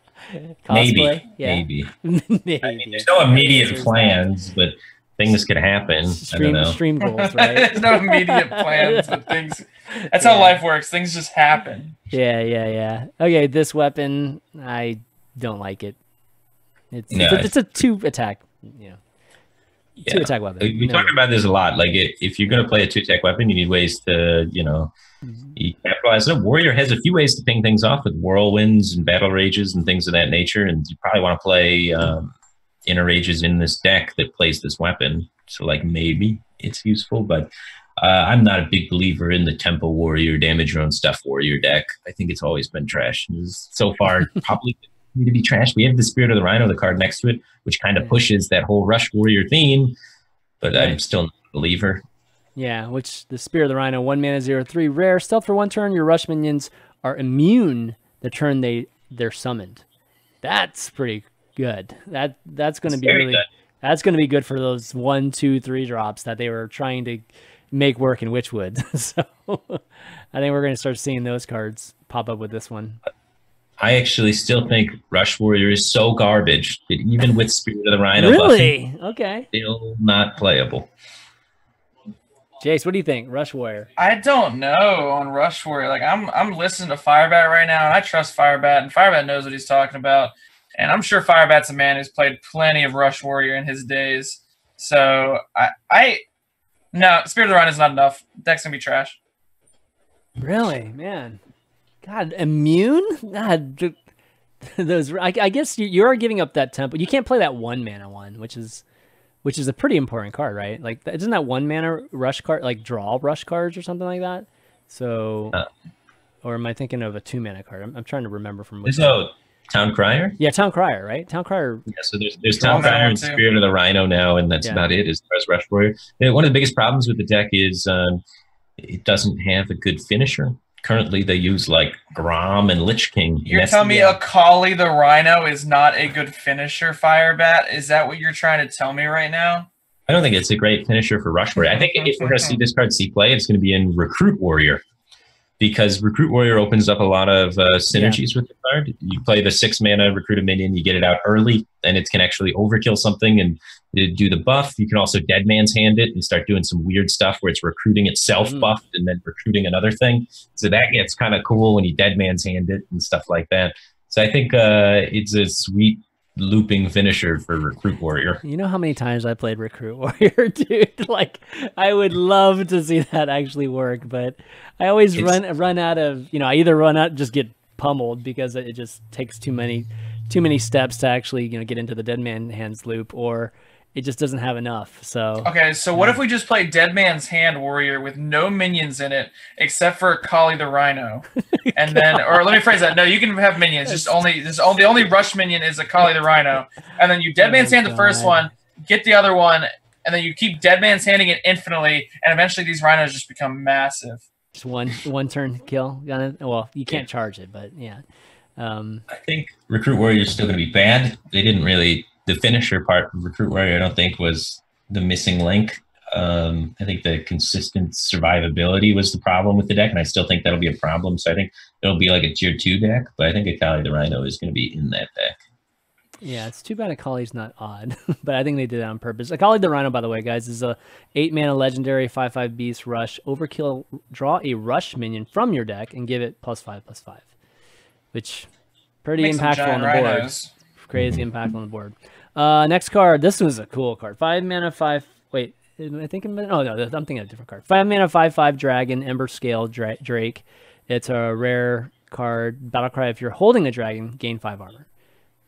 Maybe. Maybe. I mean, there's no immediate plans, but things could happen. I don't know. Stream goals, right? There's no immediate plans, but things. That's how life works. Things just happen. Yeah. Okay, this weapon, I don't like it. It's a 2-attack. 2-attack weapon. We talk about this a lot. Like, if you're going to play a 2-attack weapon, you need ways to, capitalize it. Warrior has a few ways to ping things off with whirlwinds and battle rages and things of that nature. And you probably want to play inner rages in this deck that plays this weapon. So, like, maybe it's useful. But I'm not a big believer in the Tempo Warrior, Damage Your Own Stuff Warrior deck. I think it's always been trash. So far, probably need to be trash. We have the Spirit of the Rhino, the card next to it, which kind of pushes that whole Rush Warrior theme, but I'm still not a believer. Yeah, which the Spirit of the Rhino, 1 mana, 0/3, rare. Stealth for 1 turn. Your Rush minions are immune the turn they're summoned. That's pretty good. That's going to be really good. That's going to be good for those 1, 2, 3 drops that they were trying to make work in Witchwood. So I think we're going to start seeing those cards pop up with this one. I actually still think Rush Warrior is so garbage that even with Spirit of the Rhino really? buffing, okay, still not playable. Jace, what do you think? Rush Warrior. I don't know on Rush Warrior. Like I'm listening to Firebat right now, and I trust Firebat, and Firebat knows what he's talking about. And I'm sure Firebat's a man who's played plenty of Rush Warrior in his days. So no, Spirit of the Rhino is not enough. Deck's gonna be trash. Really, man. God, immune? God, those. I guess you are giving up that tempo. You can't play that 1 mana one, which is a pretty important card, right? Like, isn't that 1 mana rush card like draw rush cards or something like that? So, or am I thinking of a 2 mana card? I'm trying to remember from which. Town Crier? Yeah, Town Crier, right? Town Crier. Yeah, so there's Town Crier and Spirit of the Rhino now, and that's about it as far as Rush Warrior. One of the biggest problems with the deck is it doesn't have a good finisher. Currently, they use like Grom and Lich King. You're telling me Akali the Rhino is not a good finisher, Firebat? Is that what you're trying to tell me right now? I don't think it's a great finisher for Rush Warrior. I think if we're going to see this card see play, it's going to be in Recruit Warrior. Because Recruit Warrior opens up a lot of synergies with the card. You play the 6 mana Recruit a minion, you get it out early, and it can actually overkill something and do the buff. You can also Dead Man's Hand it and start doing some weird stuff where it's recruiting itself buffed and then recruiting another thing. So that gets kind of cool when you Dead Man's Hand it and stuff like that. So I think it's a sweet looping finisher for Recruit Warrior. You know how many times I played Recruit Warrior, dude? Like, I would love to see that actually work, but I always run out of, I either run out, just get pummeled because it just takes too many steps to actually, get into the Dead Man Hands loop, or it just doesn't have enough. So okay, so what if we just play Dead Man's Hand Warrior with no minions in it except for Akali the Rhino, and then, or let me phrase that. No, you can have minions. The only rush minion is Akali the Rhino, and then you Dead Man's Hand the first one, get the other one, and then you keep Dead Man's Handing it infinitely, and eventually these rhinos just become massive. Just one turn kill. Well, you can't charge it, but yeah. I think Recruit Warrior is still going to be bad. They didn't really. The finisher part of Recruit Warrior, I don't think, was the missing link. I think the consistent survivability was the problem with the deck, and I still think that'll be a problem. So I think it'll be like a tier 2 deck, but I think Akali the Rhino is going to be in that deck. Yeah, it's too bad Akali's not odd, but I think they did it on purpose. Akali the Rhino, by the way, guys, is a 8 mana legendary 5/5 beast rush. Overkill, draw a rush minion from your deck and give it +5/+5, which pretty impactful on the board. Crazy impactful on the board. Next card. This was a cool card. 5 mana 5. Wait, am I thinking? Oh no, I'm thinking of a different card. 5 mana 5/5 dragon Emberscale Drake. It's a rare card. Battlecry. If you're holding a dragon, gain 5 armor.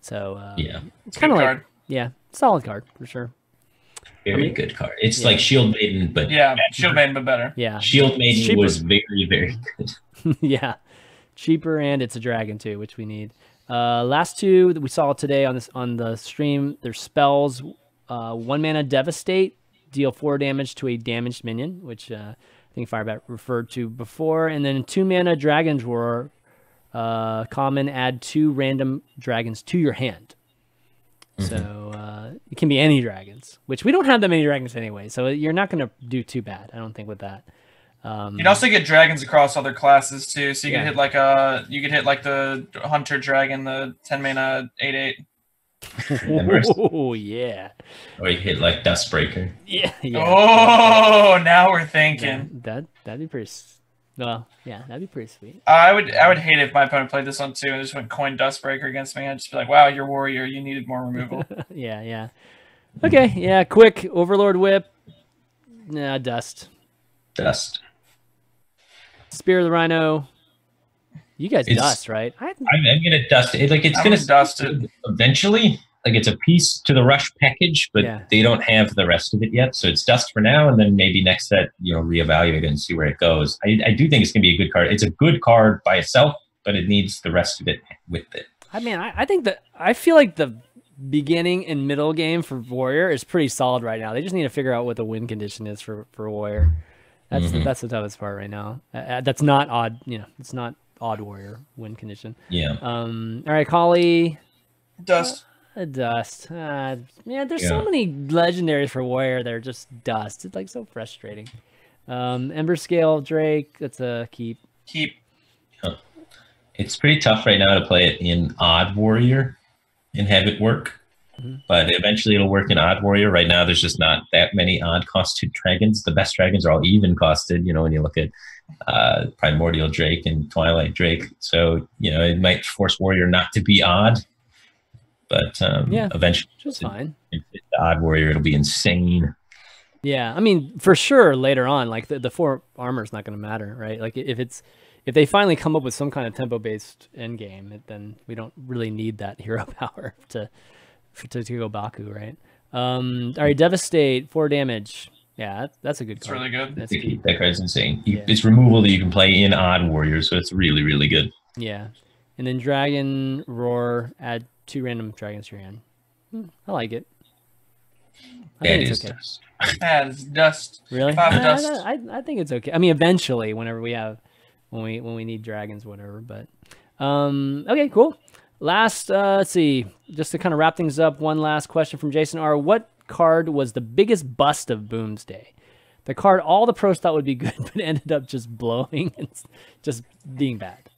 So yeah, it's kind of like solid card for sure. Very good card. It's like Shield Maiden, but Shield Maiden, but better. Yeah, Shield Maiden was very, very good. Yeah, cheaper, and it's a dragon too, which we need. Last two that we saw today on the stream, there's spells. 1 mana Devastate, deal 4 damage to a damaged minion, which I think Firebat referred to before, and then 2 mana Dragon's Roar. Common, add 2 random dragons to your hand. So it can be any dragons, which we don't have that many dragons anyway. So you're not going to do too bad, I don't think, with that. You can also get dragons across other classes too. So you can hit like the Hunter Dragon, the 10 mana 8/8. Oh yeah. Or you hit like Dustbreaker. Yeah. Oh, now we're thinking. That'd be pretty. Well, yeah, that'd be pretty sweet. I would hate if my opponent played this one too and just went coin Dustbreaker against me. I'd just be like, wow, you're warrior. You needed more removal. Yeah. Okay, yeah, quick Overlord Whip. Nah, Dust. Spirit of the Rhino. You guys dust, right? I'm gonna dust it. Like it's gonna dust it eventually. like it's a piece to the Rush package, but they don't have the rest of it yet. So it's dust for now, and then maybe next set, reevaluate it and see where it goes. I do think it's gonna be a good card. It's a good card by itself, but it needs the rest of it with it. I mean, I feel like the beginning and middle game for Warrior is pretty solid right now. They just need to figure out what the win condition is for Warrior. That's the toughest part right now. That's not odd. It's not odd Warrior win condition. Yeah. All right, Akali. Dust. Dust. Man, there's so many legendaries for Warrior that are just dust. It's like so frustrating. Emberscale Drake. That's a keep. Keep. It's pretty tough right now to play it in odd Warrior and have it work. But eventually it'll work in odd Warrior. Right now there's just not that many odd costed dragons. The best dragons are all even costed, when you look at Primordial Drake and Twilight Drake. So, it might force Warrior not to be odd. But eventually it's fine. If it's the odd Warrior, it'll be insane. Yeah, I mean, for sure later on, like the 4 armor is not going to matter, right? Like if they finally come up with some kind of tempo-based end game, then we don't really need that hero power to go Baku, right? All right, Devastate, 4 damage. Yeah, that's a good card. It's really good. That's that card's insane. It's removal that you can play in odd Warrior, so it's really, really good. Yeah, and then Dragon Roar, add 2 random dragons to your hand. I like it. I think it's okay. Dust. It's dust. Really? 5 dust. I think it's okay. I mean, eventually, whenever we have, when we need dragons, whatever. But okay, cool. Last, let's see, just to kind of wrap things up, one last question from Jason R. What card was the biggest bust of Boomsday? The card all the pros thought would be good, but ended up just blowing and just being bad.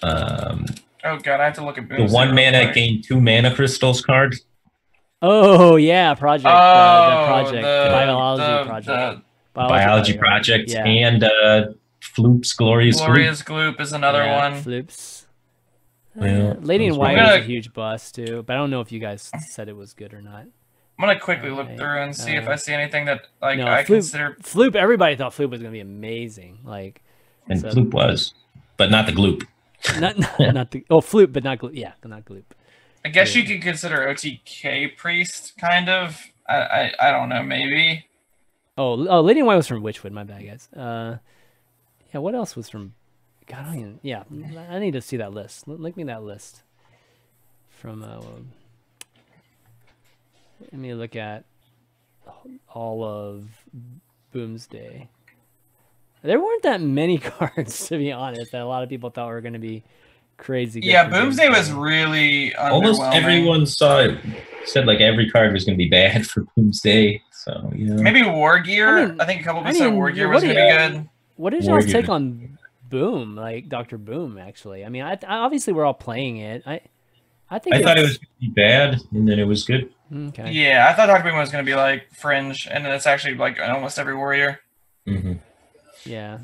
Oh god, I have to look at Boomsday. The 1 mana gain 2 mana crystals card. Oh yeah, project. The project, the biology project. Biology project, yeah. And Floop's Glorious Gloop is another one. Floops. Yeah, Lady in White was a huge bust too, but I don't know if you guys said it was good or not. I'm gonna quickly look through and see if I see anything that I consider. Floop. Everybody thought Floop was gonna be amazing. And Floop was, but not the Gloop. not the Floop, but not Gloop. Yeah, not Gloop. I guess you could consider OTK Priest, kind of. I don't know, maybe. Oh, Lady in White was from Witchwood. My bad, guys. Yeah, what else was from? God, I don't even. Yeah, I need to see that list. Link me that list. From let me look at all of Boomsday. There weren't that many cards, to be honest, that a lot of people thought were going to be crazy good. Yeah, Boomsday was really almost everyone said like every card was going to be bad for Boomsday. So maybe War Gear. I think a couple people said War Gear was going to be good. What is y'all's take on Boom, like Dr. Boom? Actually, I mean, I obviously we're all playing it. I thought it was going to be bad, and then it was good. Okay. Yeah, I thought Dr. Boom was going to be like fringe, and then it's actually like almost every Warrior. Yeah.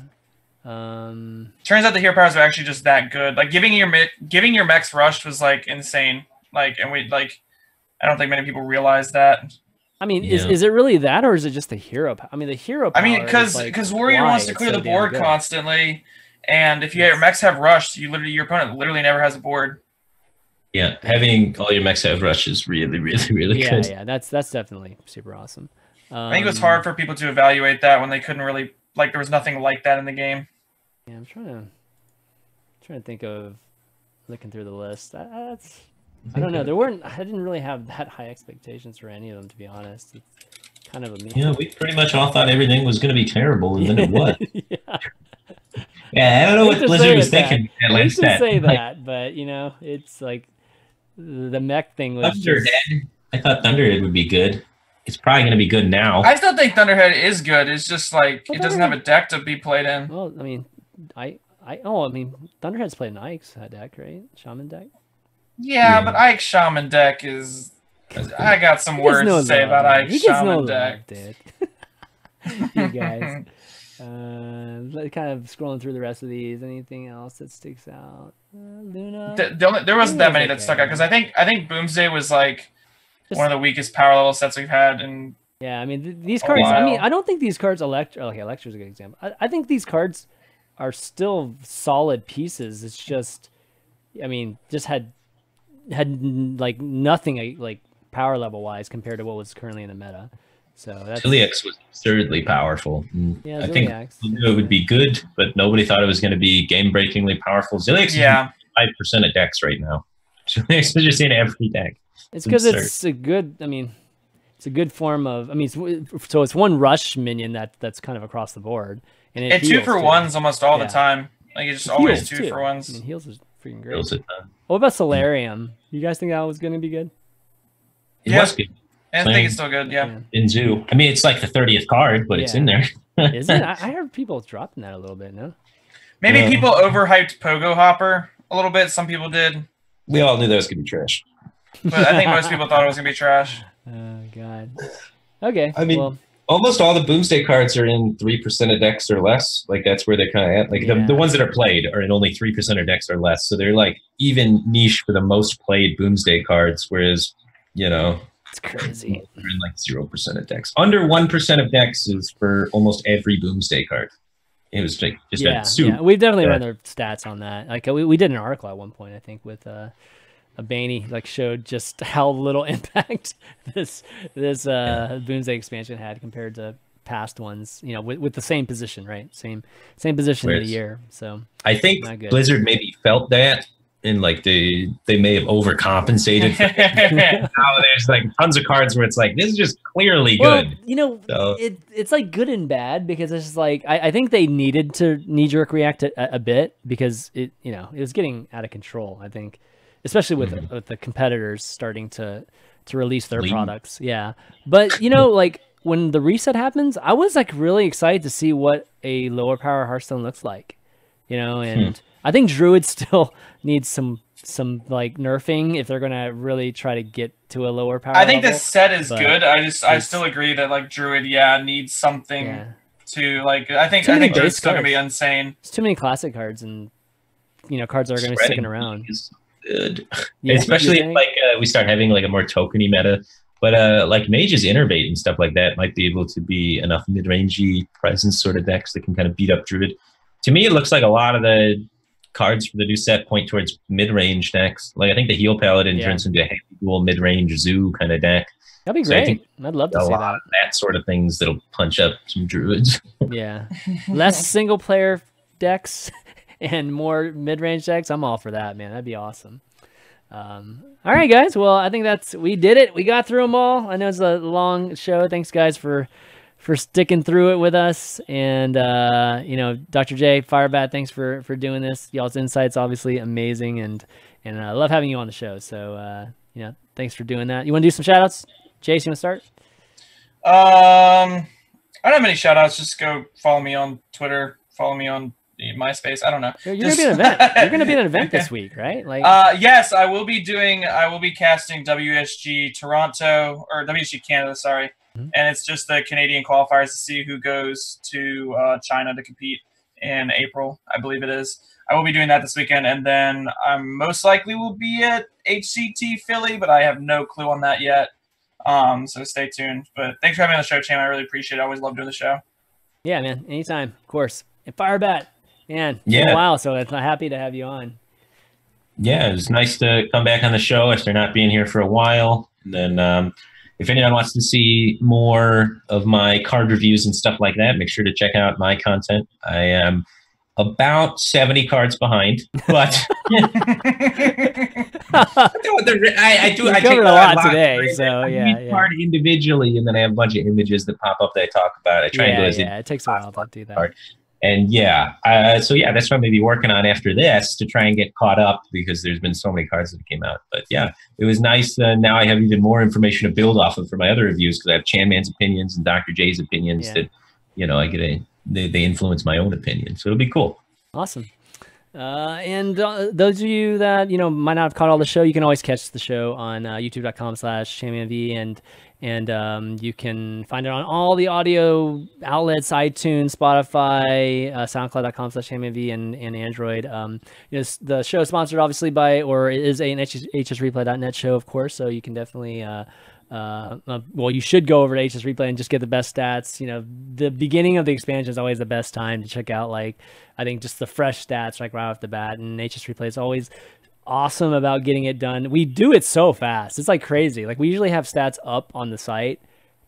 Turns out the hero powers are actually just that good. Like giving your mechs rushed was like insane. Like, and I don't think many people realize that. I mean, is it really that, or is it just the hero power? I mean, the hero power. I mean, because Warrior wants to clear the board constantly, and if your mechs have rushed, your opponent literally never has a board. Yeah, having all your mechs have rush is really, really, really good. Yeah, that's definitely super awesome. I think it was hard for people to evaluate that when they couldn't really there was nothing like that in the game. Yeah, I'm trying to think of looking through the list. I don't know. I didn't really have that high expectations for any of them, to be honest. It's kind of a Yeah, we pretty much all thought everything was going to be terrible, and then it was. Yeah, I don't know what Blizzard was thinking. I used to say that, but it's like the mech thing was. Thunderhead. I thought Thunderhead would be good. It's probably going to be good now. I still think Thunderhead is good. It's just like it doesn't have a deck to be played in. Well, I mean, Thunderhead's played an Ike's deck, right? Shaman deck. Yeah, but Ike's Shaman deck is. I got some words to say about Ike's Shaman deck. You guys. Kind of scrolling through the rest of these. Anything else that sticks out? Luna. There wasn't that many that stuck out because I think Boomsday was like one of the weakest power level sets we've had. And yeah, I mean these cards. I mean, I don't think these cards. Electra's a good example. I think these cards are still solid pieces. It's just, I mean, just had had like nothing like power level wise compared to what was currently in the meta. So that's Zilliax was absurdly powerful. Yeah, I think we knew it would be good, but nobody thought it was going to be game-breakingly powerful. Zilliax is 5% of decks right now. Zilliax is just in every deck. It's because it's a good. I mean, it's a good form of. I mean, so it's one rush minion that's kind of across the board, and it two for ones almost all the time. Like it's just always two for ones. I mean, heals is freaking great. Heals it, what about Solarium? You guys think that was going to be good? It was good. I think it's still good. Yeah. In Zoo. I mean, it's like the 30th card, but it's in there. Is it? I heard people dropping that a little bit. No. Maybe people overhyped Pogo Hopper a little bit. Some people did. We all knew that was going to be trash. But I think most people thought it was going to be trash. Oh, God. Okay. I mean, almost all the Boomsday cards are in 3% of decks or less. Like, that's where they're kind of at. Like, the ones that are played are in only 3% of decks or less. So they're, like, even niche for the most played Boomsday cards, whereas, you know... It's crazy. They're in, like, 0% of decks. Under 1% of decks is for almost every Boomsday card. It was, like, just a soup. Yeah, we've definitely run their stats on that. Like, we did an article at one point, I think, with... a Baney like showed just how little impact this Boomsday expansion had compared to past ones, you know, with the same position, right? Same position in the year. So I think Blizzard maybe felt that, and like they may have overcompensated. Now there's like tons of cards where it's like this is just clearly good. You know, it's like good and bad because it's just like I think they needed to knee-jerk react a bit because it was getting out of control. I think. Especially with the competitors starting to release their products. Yeah. But, you know, like when the reset happens, I was like really excited to see what a lower power Hearthstone looks like, you know, and I think Druid still needs some like nerfing if they're going to really try to get to a lower power I think level. this set is good. I still agree that like Druid, needs something to like, I think Druid's still going to be insane. There's too many classic cards and, you know, cards that are going to be sticking around. Good, especially if like we start having like a more tokeny meta, but like Mage's Innervate and stuff like that might be able to be enough mid-rangey presence sort of decks that can kind of beat up Druid. To me, it looks like a lot of the cards for the new set point towards mid-range decks. Like I think the Heal Paladin turns into a heavy dual mid-range zoo kind of deck. That'd be great. I'd love to see that sort of things that'll punch up some Druids. Yeah, less single player decks. And more mid-range decks, I'm all for that, man. That'd be awesome. All right, guys. Well, I think we did it. We got through them all. I know it's a long show. Thanks, guys, for sticking through it with us. And you know, Dr. J, Firebat, thanks for doing this. Y'all's insights obviously amazing, and I love having you on the show. So you know, thanks for doing that. You want to do some shout outs? Jace, you want to start? I don't have many shout outs. Just go follow me on Twitter. Follow me on MySpace. I don't know. You're gonna be an event. You're gonna be at an event this week, right? Like, yes, I will be casting WSG Toronto or WSG Canada, sorry, and it's just the Canadian qualifiers to see who goes to China to compete in April, I believe it is. I will be doing that this weekend, and then I most likely will be at HCT Philly, but I have no clue on that yet. So stay tuned. But thanks for having me on the show, Cham. I really appreciate it. I always love doing the show. Yeah, man. Anytime, of course. And Firebat. Man, it's been a while, so I'm happy to have you on. Yeah, it was nice to come back on the show after not being here for a while. And then if anyone wants to see more of my card reviews and stuff like that, make sure to check out my content. I am about 70 cards behind, but I take a lot today. So I card individually, and then I have a bunch of images that pop up that I talk about. I try and do it takes a while to do that. Card. And so that's what I'm maybe working on after this to try and get caught up because there's been so many cards that came out. But yeah, it was nice. Now I have even more information to build off of for my other reviews because I have ChanmanV's opinions and Dr. J's opinions that, you know, they influence my own opinion. So it'll be cool. Awesome. And those of you that, you know, might not have caught all the show, you can always catch the show on youtube.com/ChanmanV and you can find it on all the audio outlets, iTunes, Spotify, soundcloud.com/ChanmanV and Android. You know, the show is sponsored obviously by, or it is an hsreplay.net show, of course, so you can definitely well, you should go over to HS Replay and just get the best stats. You know, the beginning of the expansion is always the best time to check out, like, I think just the fresh stats, like right off the bat, and HS Replay is always awesome about getting it done. We do it so fast. It's like crazy. Like we usually have stats up on the site,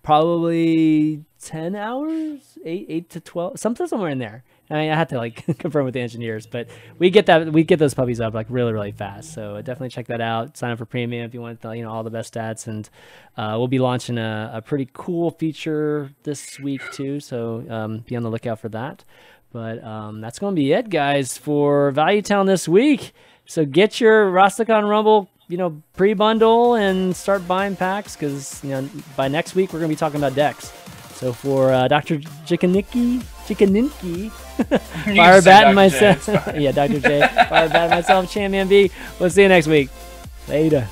probably 10 hours, 8 to 12, somewhere in there. I mean, I had to like confirm with the engineers, but we get those puppies up like really, really fast. So definitely check that out. Sign up for premium if you want the, all the best stats, and we'll be launching a pretty cool feature this week too. So be on the lookout for that. But that's going to be it, guys, for Value Town this week. So get your Rastakhan Rumble, pre-bundle and start buying packs, because by next week we're going to be talking about decks. So for DrJikininki, Firebat and myself, yeah, Dr. J, Firebat and myself, ChanmanV. We'll see you next week. Later.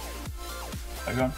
How's it going?